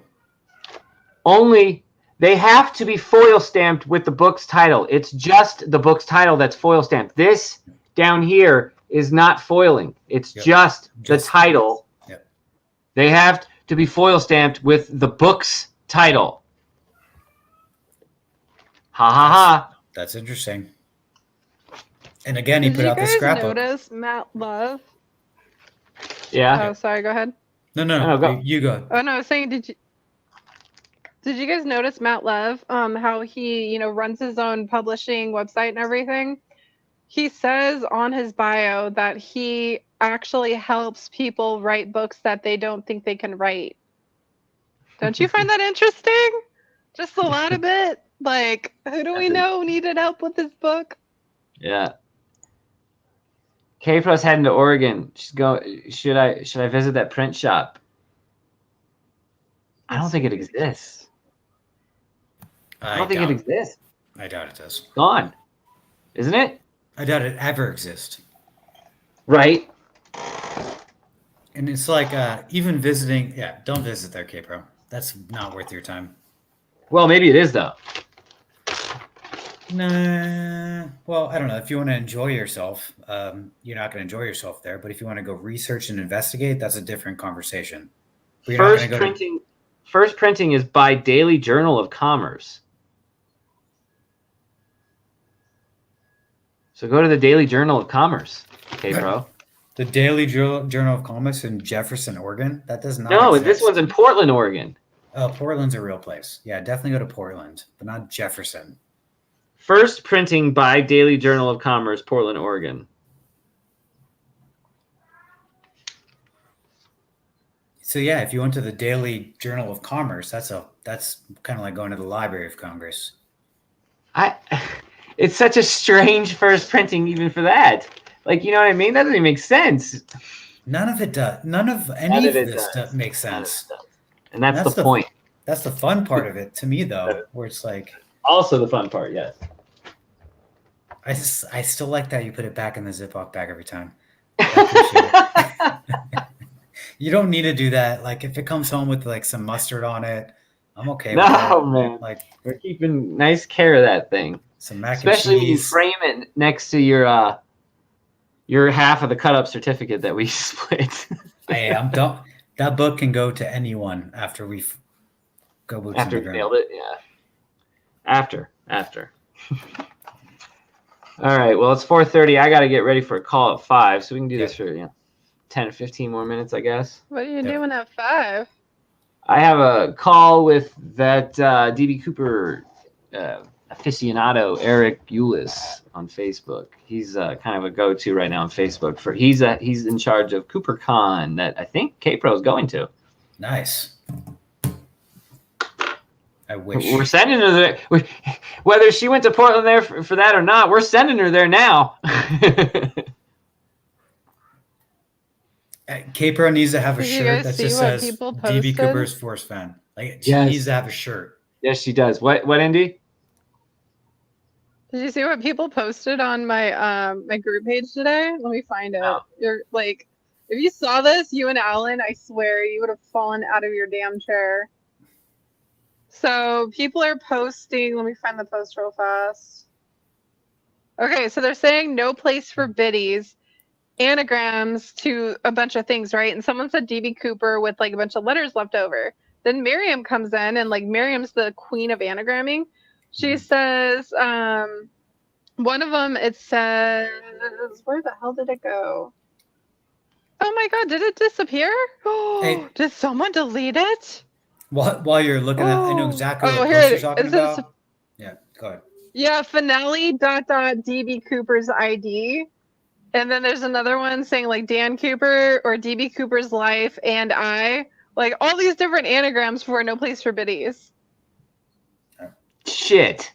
They have to be foil stamped with the book's title. It's just the book's title that's foil stamped. This down here is not foiling. It's just the title. Yep. They have to be foil stamped with the book's title. Ha ha ha. That's interesting. And again, he put out the scrapbook. Did you guys notice Matt Love? Yeah. Oh, sorry. Go ahead. No, go. You go. Oh no, I was saying, did you guys notice Matt Love? How he, runs his own publishing website and everything. He says on his bio that he actually helps people write books that they don't think they can write. Don't you find that interesting? Just a lot of it. Like, who do we know needed help with this book? Yeah. K-Pro's heading to Oregon. She's going. Should I visit that print shop? I don't think it exists. I don't think it exists. I doubt it does. Gone, isn't it? I doubt it ever exists. Right. And it's like even visiting. Yeah, don't visit there, K-Pro. That's not worth your time. Well, maybe it is though. Nah. Well, I don't know. If you want to enjoy yourself, you're not going to enjoy yourself there. But if you want to go research and investigate, that's a different conversation. First printing is by Daily Journal of Commerce. So go to the Daily Journal of Commerce, K-Pro. The Daily Journal of Commerce in Jefferson, Oregon? That does not exist. This one's in Portland, Oregon. Oh, Portland's a real place. Yeah, definitely go to Portland, but not Jefferson. First printing by Daily Journal of Commerce, Portland, Oregon. So yeah, if you went to the Daily Journal of Commerce, that's kind of like going to the Library of Congress. It's such a strange first printing even for that. Like, you know what I mean? That doesn't even make sense. None of it does. None of any of this stuff makes sense. And that's the point. That's the fun part of it to me, though, where it's like. Also the fun part, yes. I still like that you put it back in the Ziploc bag every time. I appreciate it. You don't need to do that. Like if it comes home with like some mustard on it, I'm okay with that. No, man. Like we're keeping nice care of that thing. Some mac Especially and cheese. when you frame it next to your half of the cut up certificate that we split. I'm done. That book can go to anyone after we go boots after on the we ground. nailed it, yeah. After. All right. Well, it's 4:30. I got to get ready for a call at 5, so we can do this for 10 or 15 more minutes, I guess. What are you doing at 5? I have a call with that D.B. Cooper aficionado, Eric Eulis, on Facebook. He's kind of a go-to right now on Facebook. He's in charge of CooperCon that I think K-Pro is going to. Nice. I wish. We're sending her there. Whether she went to Portland there for that or not, we're sending her there now. K-Pro needs to have a shirt that just says DB posted? Cooper's Forrest Fenn. Like she needs to have a shirt. Yes, she does. What, Indy? Did you see what people posted on my my group page today? Let me find it. Oh. You're like, if you saw this, you and Alan, I swear you would have fallen out of your damn chair. So people are posting. Let me find the post real fast. Okay, so they're saying no place for biddies, anagrams to a bunch of things, right? And someone said DB Cooper with like a bunch of letters left over. Then Miriam comes in, and like Miriam's the queen of anagramming. She says, one of them, it says, where the hell did it go? Oh my God, did it disappear? Hey. Did someone delete it? While you're looking at, I know exactly what here post you're it talking is. about. Yeah, go ahead. Yeah, finale ... DB Cooper's ID. And then there's another one saying like Dan Cooper or DB Cooper's life and I. Like all these different anagrams for no place for biddies. Shit.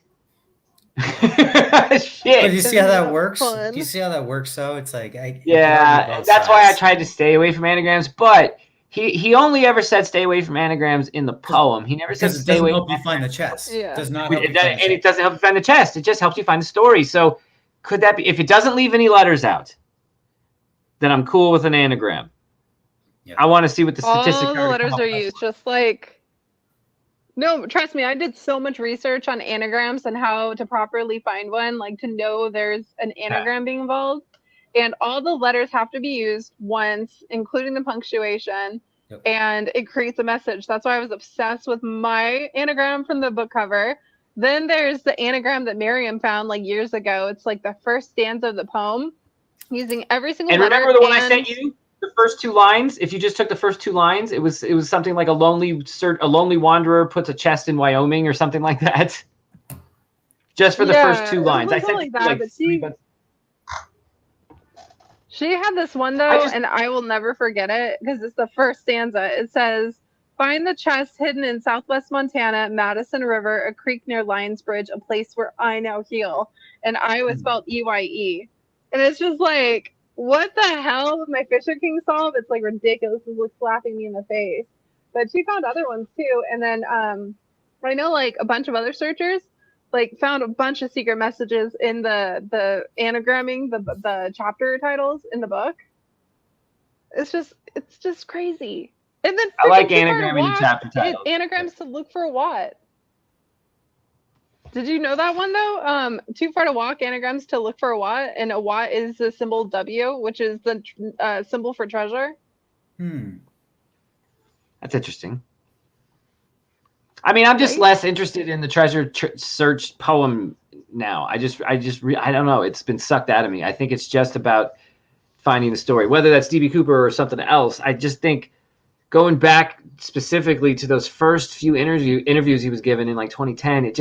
Shit. But you see how that works? Fun? Do you see how that works though? It's like that's why I tried to stay away from anagrams, but he only ever said stay away from anagrams in the poem. He never said stay away. It doesn't help you find the chest. Yeah. It does not help you find the and it chest. doesn't help you find the chest. It just helps you find the story. So could that be, if it doesn't leave any letters out, then I'm cool with an anagram. Yeah. I want to see what the statistics All the letters are used, just like No, trust me, I did so much research on anagrams and how to properly find one, like to know there's an anagram being involved. And all the letters have to be used once, including the punctuation, and it creates a message. That's why I was obsessed with my anagram from the book cover. Then there's the anagram that Miriam found like years ago. It's like the first stanza of the poem, using every single letter. And remember the one I sent you? The first 2 lines, if you just took the first 2 lines, it was something like a lonely wanderer puts a chest in Wyoming or something like that. Just for the first 2 lines. I said like that, but she had this one though, and I will never forget it because it's the first stanza. It says, "Find the chest hidden in Southwest Montana, Madison River, a creek near Lions Bridge, a place where I now heal." And I was spelled EYE, and it's just like, what the hell with my Fisher King solve? It's like ridiculous. It's like slapping me in the face. But she found other ones too. And then I know like a bunch of other searchers like found a bunch of secret messages in the anagramming the chapter titles in the book. It's just crazy. And then I like anagramming the chapter titles. Anagrams to look for what? Did you know that one though? Too far to walk, anagrams to look for a Wat, and a Wat is the symbol W, which is the symbol for treasure. That's interesting. I mean, I'm just less interested in the treasure search poem now. I don't know. It's been sucked out of me. I think it's just about finding the story, whether that's D.B. Cooper or something else. I just think going back specifically to those first few interviews he was given in like 2010,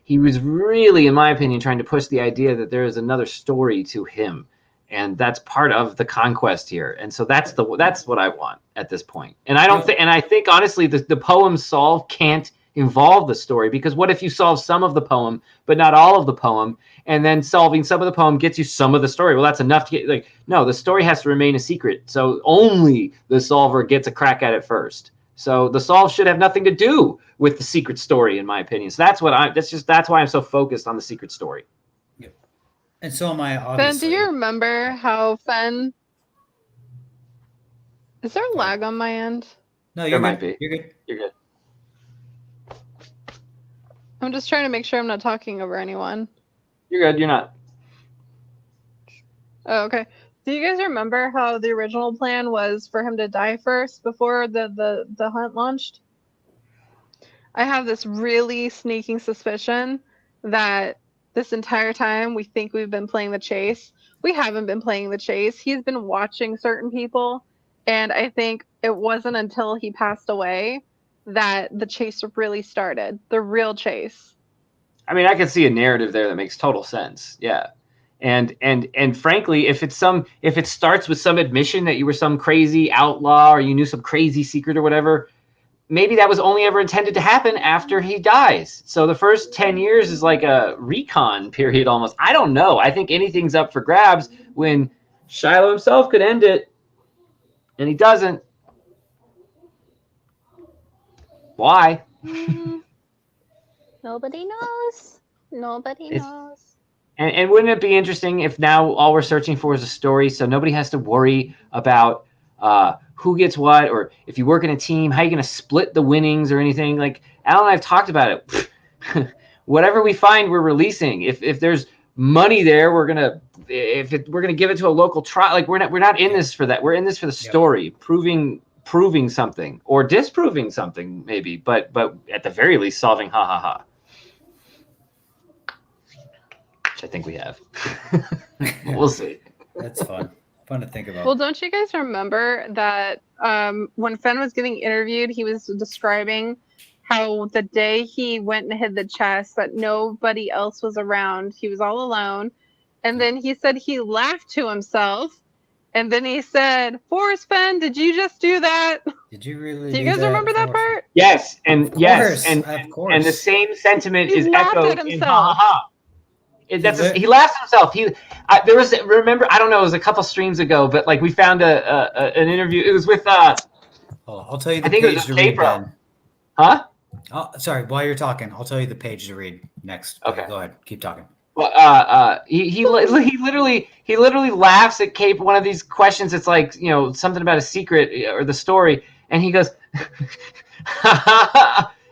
he was really, in my opinion, trying to push the idea that there is another story to him, and that's part of the conquest here. And so that's what I want at this point. And I think honestly, the poem solve can't involve the story, because what if you solve some of the poem but not all of the poem, and then solving some of the poem gets you some of the story? Well, that's enough to get no, the story has to remain a secret, so only the solver gets a crack at it first. So the solve should have nothing to do with the secret story, in my opinion. So that's why I'm so focused on the secret story. Yep. And so am I, obviously. Ben, do you remember how Fenn... Is there a lag on my end? No, you're there good. Might be. You're good. You're good. I'm just trying to make sure I'm not talking over anyone. You're good. You're not. Oh, okay. Do you guys remember how the original plan was for him to die first before the hunt launched? I have this really sneaking suspicion that this entire time we think we've been playing the chase. We haven't been playing the chase. He's been watching certain people, and I think it wasn't until he passed away that the chase really started, the real chase. I mean, I can see a narrative there that makes total sense. Yeah. And frankly, if it starts with some admission that you were some crazy outlaw or you knew some crazy secret or whatever, maybe that was only ever intended to happen after he dies. So the first 10 years is like a recon period almost. I don't know. I think anything's up for grabs when Shiloh himself could end it, and he doesn't. Why? Nobody knows. Nobody knows. And wouldn't it be interesting if now all we're searching for is a story, so nobody has to worry about who gets what, or if you work in a team, how are you going to split the winnings or anything? Like Al and I have talked about it. Whatever we find, we're releasing. If there's money there, we're gonna give it to a local trial. Like we're not in this for that. We're in this for the story, proving something or disproving something maybe, but at the very least solving ha ha ha. Which I think we have. We'll see. That's fun to think about. Well, don't you guys remember that when Fenn was getting interviewed, he was describing how the day he went and hid the chest, that nobody else was around. He was all alone. And then he said he laughed to himself. And then he said, "Forrest Fenn, did you just do that?" Did you really? Do you guys remember that part? Yes, and yes, and of course. And the same sentiment He is laughed echoed at in ha ha ha. He laughed at himself. There was, remember, I don't know, it was a couple streams ago, but like we found an interview. It was with I'll tell you the page to read then. Huh? Oh, sorry, while you're talking, I'll tell you the page to read next. Okay. Go ahead. Keep talking. Well, he literally laughs at Cape one of these questions. It's like, you know, something about a secret or the story, and he goes,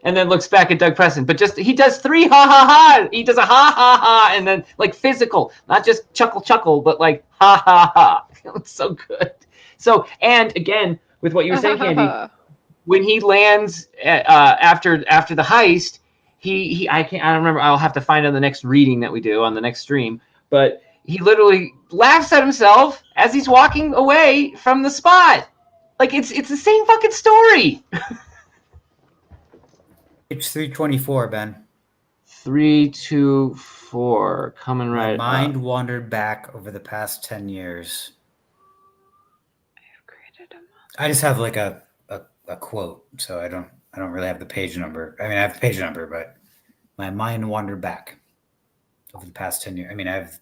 and and then looks back at Doug Preston. But just he does 3 ha ha ha. He does a ha ha ha, and then like physical, not just chuckle, but like ha ha ha. It's so good. So, and again, with what you were saying, Candy, when he lands after the heist, I don't remember. I'll have to find on the next reading that we do on the next stream. But he literally laughs at himself as he's walking away from the spot. Like it's the same fucking story. It's 324, Ben. 324 coming right. My mind wandered back over the past 10 years. I just have like a quote, so I don't really have the page number. I mean, I have the page number, but my mind wandered back over the past 10 years. I mean, I've.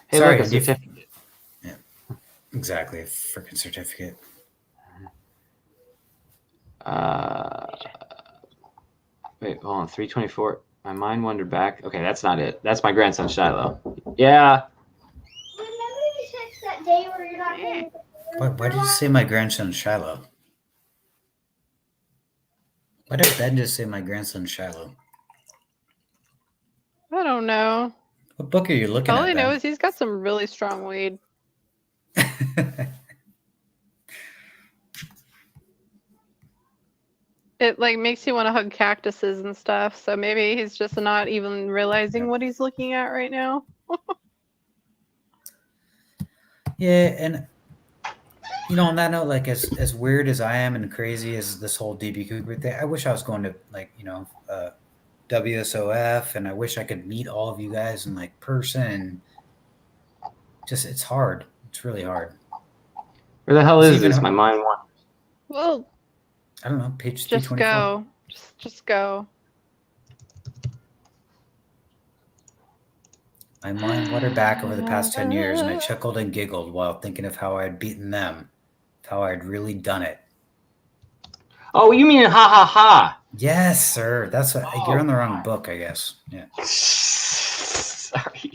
Hey, sorry, look, a certificate. Yeah, exactly, a freaking certificate. Wait, hold on. 324. My mind wandered back. Okay, that's not it. That's my grandson Shiloh. Yeah. Remember you said that day where you're not paying. Why did you say my grandson Shiloh? Why did Ben just say my grandson Shiloh? I don't know. What book are you looking All at? I know is he's got some really strong weed. It like makes you want to hug cactuses and stuff. So maybe he's just not even realizing what he's looking at right now. Yeah, and you know, on that note, like as weird as I am and crazy as this whole DB Cooper thing, I wish I was going to like, you know, WSOF, and I wish I could meet all of you guys in like person. Just it's hard. It's really hard. Where the hell is this? My mind wanders. Well, I don't know. Page just 324. go. Just go. My mind wandered back over the past 10 years, and I chuckled and giggled while thinking of how I had beaten them, of how I had really done it. Oh, you mean ha ha ha? Yes, sir. That's what you're on the wrong book, I guess. Yeah. Sorry.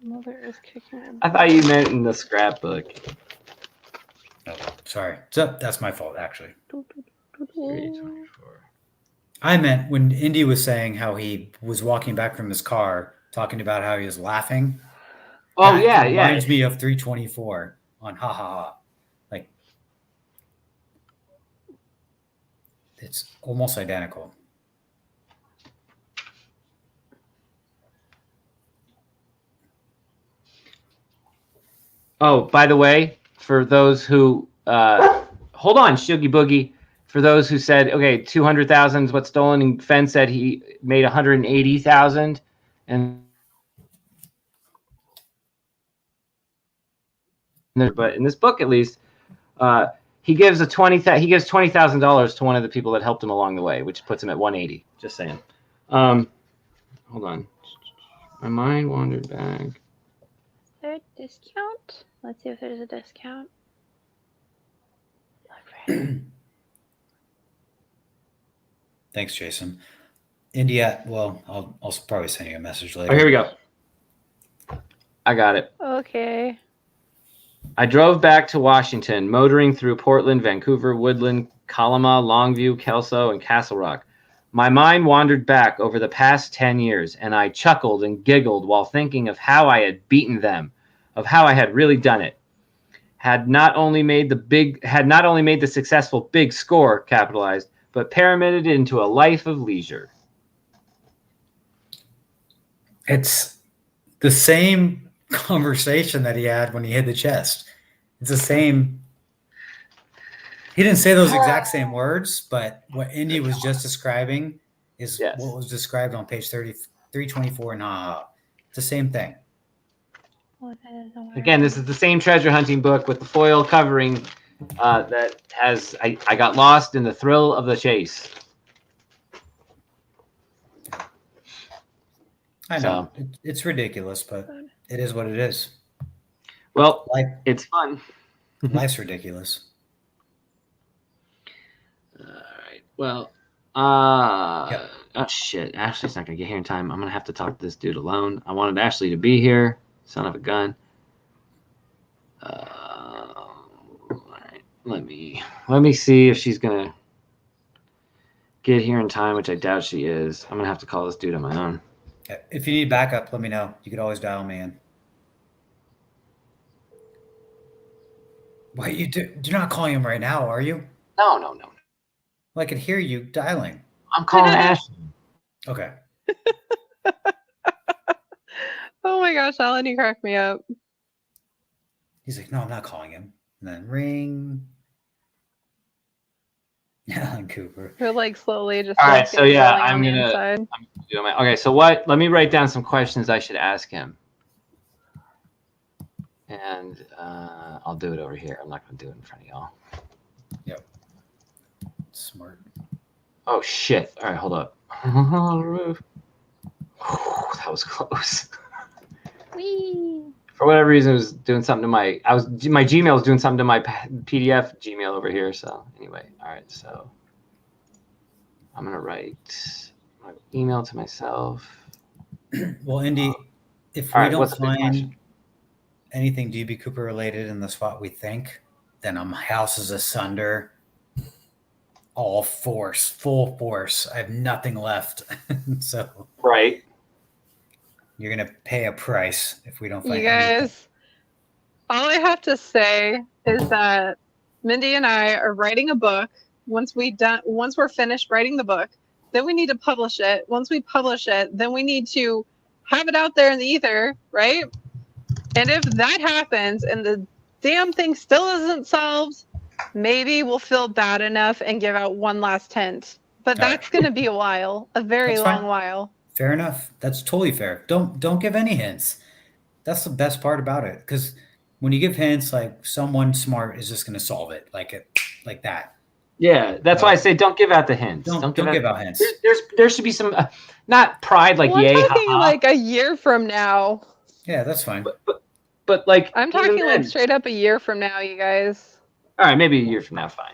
Mother is kicking him. I thought you meant in the scrapbook. Oh, sorry. So that's my fault, actually. 324. I meant when Indy was saying how he was walking back from his car, talking about how he was laughing. Oh, that yeah, reminds me of 324 on ha ha ha. Like, it's almost identical. Oh, by the way, for those who hold on, Shoogie Boogie. For those who said, okay, 200,000 is what's stolen, and Fenn said he made 180,000, and but in this book at least, he gives $20,000 to one of the people that helped him along the way, which puts him at 180. Just saying. Hold on, my mind wandered back. Is there a discount? Let's see if there's a discount. Thanks, Jason. India, well, I'll probably send you a message later. Oh, here we go. I got it. Okay. I drove back to Washington, motoring through Portland, Vancouver, Woodland, Kalama, Longview, Kelso, and Castle Rock. My mind wandered back over the past 10 years, and I chuckled and giggled while thinking of how I had beaten them, of how I had really done it. Had not only made the successful big score capitalized, but pyramided into a life of leisure. It's the same conversation that he had when he hit the chest. It's the same. He didn't say those exact same words, but what Indy was just describing is what was described on page 324 in Ha. It's the same thing. Again, this is the same treasure hunting book with the foil covering that has I got lost in the thrill of the chase. I know. It's ridiculous, but it is what it is. Well, it's fun. Life's ridiculous. All right. Well, oh shit. Ashley's not gonna get here in time. I'm gonna have to talk to this dude alone. I wanted Ashley to be here. Son of a gun. All right. Let me see if she's gonna. get here in time, which I doubt she is. I'm gonna have to call this dude on my own. If you need backup, let me know. You could always dial me in. Why you do? You're not calling him right now, are you? No. Well, I could hear you dialing. I'm calling Ashley. Okay. Oh my gosh, Alan, you cracked me up. He's like, no, I'm not calling him. And then ring. Alan Cooper. You're like slowly just. All right, so yeah, I'm on the gonna inside. do my. Okay, so what? Let me write down some questions I should ask him, and I'll do it over here. I'm not gonna do it in front of y'all. Yep. Smart. Oh shit! All right, hold up. That was close. Whee! For whatever reason, it was doing something to my. My Gmail was doing something to my PDF Gmail over here. So anyway, all right. So I'm gonna write my email to myself. Well, Indy, if we don't find anything DB Cooper related in the spot we think, then house is asunder. All force, full force. I have nothing left. So right. You're gonna pay a price if we don't find You guys, anything. all I have to say is that Mindy and I are writing a book. Once we're finished writing the book, then we need to publish it. Once we publish it, then we need to have it out there in the ether, right? And if that happens and the damn thing still isn't solved, maybe we'll feel bad enough and give out one last hint. But that's going to be a while, a very long while. Fair enough. That's totally fair. Don't give any hints. That's the best part about it, because when you give hints, like someone smart is just going to solve it, like that. Yeah, that's why I say don't give out the hints. Don't give out hints. There should be some, not pride like yay, I'm talking haha. like a year from now. Yeah, that's fine. But like I'm talking like straight up a year from now, you guys. All right, maybe a year from now, fine.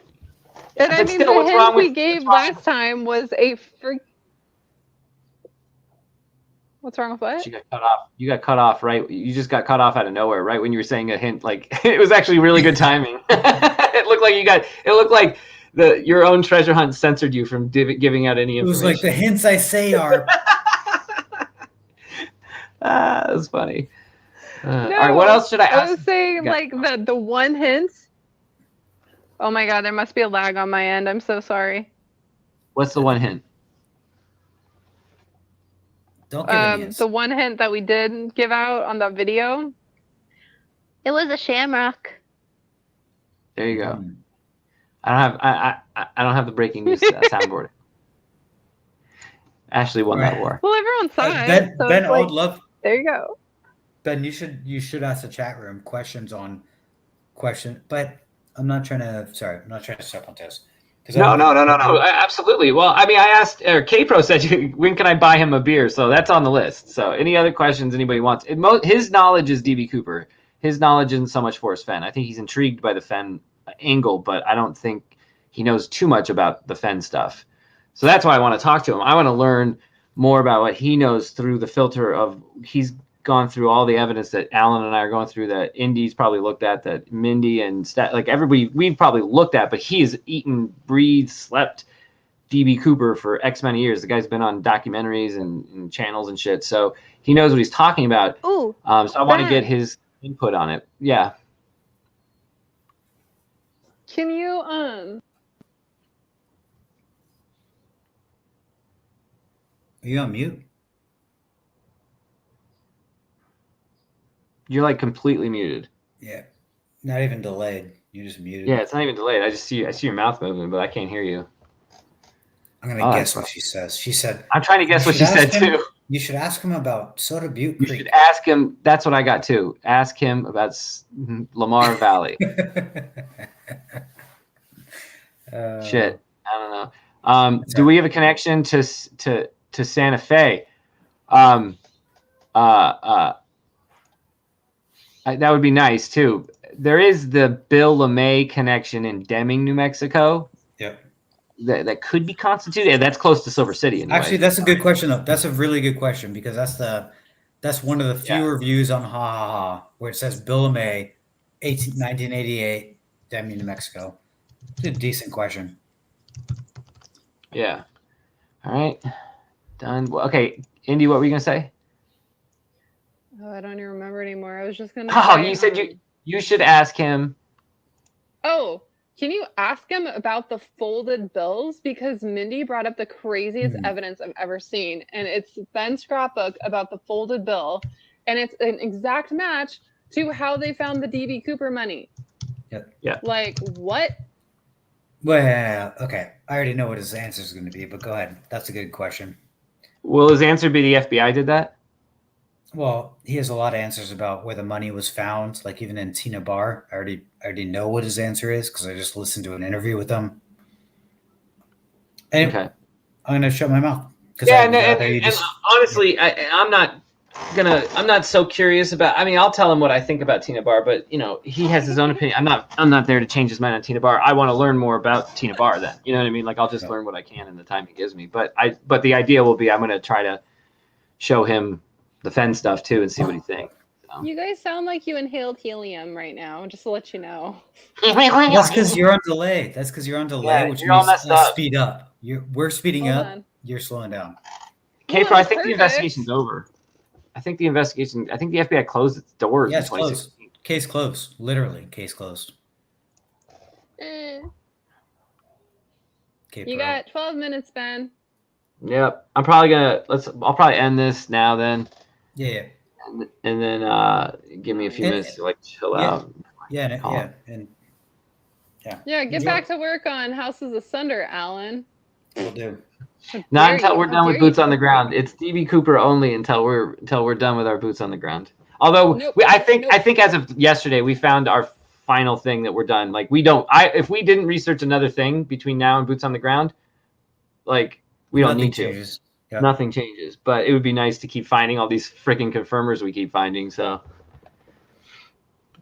And But I mean, still, the what's hint wrong we with- gave last time was a freak. What's wrong with what? You got cut off. You got cut off, right? You just got cut off out of nowhere, right when you were saying a hint. Like it was actually really good timing. It looked like It looked like your own treasure hunt censored you from giving out any information. It was like the hints I say are. That was funny. All right, what else should I ask? I was saying like the one hint. Oh my god, there must be a lag on my end. I'm so sorry. What's the one hint? Don't give any hints. The one hint that we did give out on the video. It was a shamrock. There you go. I don't have the breaking news soundboard. Ashley won that war. Well, everyone saw it. Ben, so Ben, it's I like, would love. There you go. Ben, you should ask the chat room questions on question, but I'm not trying to step on toes. No, absolutely. Well, I mean, I asked, K-Pro said, when can I buy him a beer? So that's on the list. So any other questions anybody wants? His knowledge is DB Cooper. His knowledge isn't so much Forrest Fenn. I think he's intrigued by the Fenn angle, but I don't think he knows too much about the Fenn stuff. So that's why I want to talk to him. I want to learn more about what he knows through the filter of he's gone through all the evidence that Alan and I are going through, that Indy's probably looked at, that Mindy and like everybody we've probably looked at, but he has eaten, breathed, slept DB Cooper for X many years. The guy's been on documentaries and channels and shit, so he knows what he's talking about. Ooh, so I want to get his input on it. Yeah. Can you Are you on mute? You're like completely muted. Yeah. Not even delayed. You're just muted. Yeah, it's not even delayed. I see your mouth moving, but I can't hear you. I'm gonna guess what she says. She said. I'm trying to guess what she said too. You should ask him about Soda Butte You Creek. should ask him. That's what I got too. Ask him about Lamar Valley. Shit, I don't know. Do we have a connection to Santa Fe? That would be nice too. There is the Bill LeMay connection in Deming, New Mexico. Yep. That could be constituted. That's close to Silver City. Anyway. Actually, that's a good question though. That's a really good question, because that's one of the few reviews on Ha Ha Ha where it says Bill LeMay, 1988, Deming, New Mexico. It's a decent question. Yeah. All right. Done. Well, okay, Indy, what were you gonna say? Oh, I don't even remember anymore. I was just gonna Oh, say, you said you should ask him. Oh, can you ask him about the folded bills? Because Mindy brought up the craziest evidence I've ever seen. And it's Ben's scrapbook about the folded bill. And it's an exact match to how they found the D.B. Cooper money. Yep. Yeah. Like, what? Well, okay. I already know what his answer is going to be, but go ahead. That's a good question. Will his answer be the FBI did that? Well, he has a lot of answers about where the money was found, like even in Tina Bar. I already know what his answer is because I just listened to an interview with him. And okay. I'm going to shut my mouth. Yeah, and honestly, I'm not so curious about. I mean, I'll tell him what I think about Tina Bar, but he has his own opinion. I'm not there to change his mind on Tina Bar. I want to learn more about Tina Bar. Then you know what I mean. Like I'll just learn what I can in the time he gives me. But the idea will be I'm going to try to show him the Fenn stuff too and see what he thinks. So. You guys sound like you inhaled helium right now, just to let you know. That's because you're on delay. Yeah, which you're all means messed up. Speed up. We're speeding Hold up. on. You're slowing down. K-Pro, I think the investigation's over. I think the FBI closed its doors. Yeah, it's closed. Case closed. Literally, case closed. You got 12 minutes, Ben. Yep. I'll probably end this now then. Yeah. And then give me a few minutes to chill out. Yeah. Yeah, get back to work on Houses Asunder, Alan. Will do. Not until we're done with boots on the ground. It's DB Cooper only until we're done with our boots on the ground. Although I think as of yesterday we found our final thing that we're done. Like if we didn't research another thing between now and boots on the ground, we don't need to. Changes. Yep. Nothing changes. But it would be nice to keep finding all these freaking confirmers we keep finding. So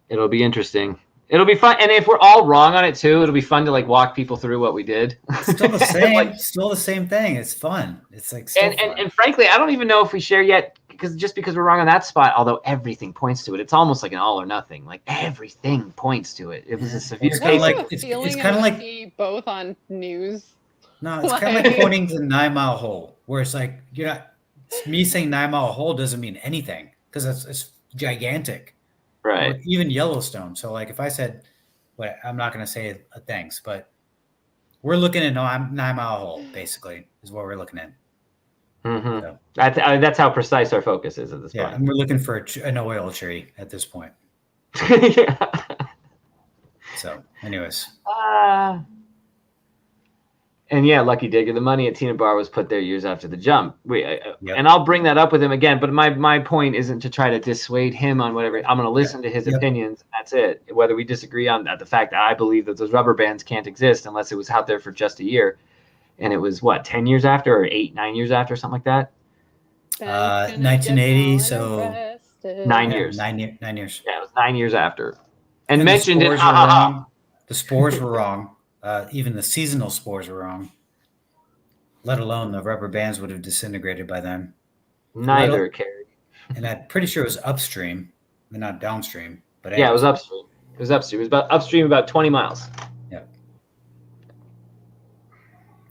it'll be interesting. It'll be fun, and if we're all wrong on it too, it'll be fun to walk people through what we did. Still the same, still the same thing. It's fun. It's and frankly, I don't even know if we share yet because we're wrong on that spot. Although everything points to it, it's almost like an all or nothing. Like everything points to it. It was a severe case. It's kind of like both on news. No, it's kind of like pointing to the 9 Mile Hole, where it's like you're not. Me saying 9 Mile Hole doesn't mean anything because it's gigantic. Right. Or even Yellowstone. So if I said, I'm not going to say thanks, but we're looking at 9 Mile Hole, basically, is what we're looking at. Mm-hmm. So, that's how precise our focus is at this point. Yeah, and we're looking for an oil tree at this point. Yeah. So, anyways. And yeah, Lucky Digger, the money at Tina Bar was put there years after the jump. And I'll bring that up with him again, but my point isn't to try to dissuade him on whatever. I'm going to listen to his opinions. That's it. Whether we disagree on that, the fact that I believe that those rubber bands can't exist unless it was out there for just a year. And it was 10 years after or 9 years after, something like that? 1980, so 9 years. 9 years. Yeah, it was 9 years after. And mentioned it. The spores were wrong. Even the seasonal spores were wrong. Let alone the rubber bands would have disintegrated by then. Neither carried. And I'm pretty sure it was upstream, and not downstream. But yeah, it was upstream. It was about upstream about 20 miles. Yeah.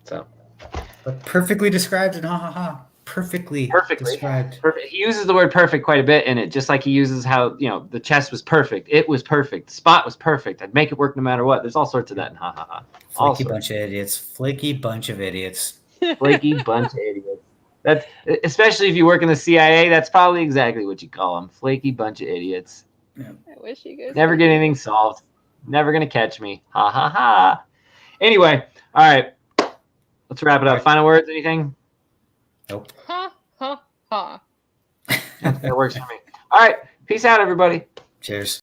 So. But perfectly described and perfectly described. Perfect. He uses the word perfect quite a bit in it, just like he uses how the chest was perfect. It was perfect. The spot was perfect. I'd make it work no matter what. There's all sorts of that in Flaky bunch of idiots. Flaky bunch of idiots. Flaky bunch of idiots. That's especially if you work in the CIA. That's probably exactly what you call them. Flaky bunch of idiots. Yeah. I wish you guys never get anything solved. Never gonna catch me. Ha ha ha. Anyway, all right. Let's wrap it up. Final words? Anything? Nope. Ha ha ha. That works for me. All right. Peace out, everybody. Cheers.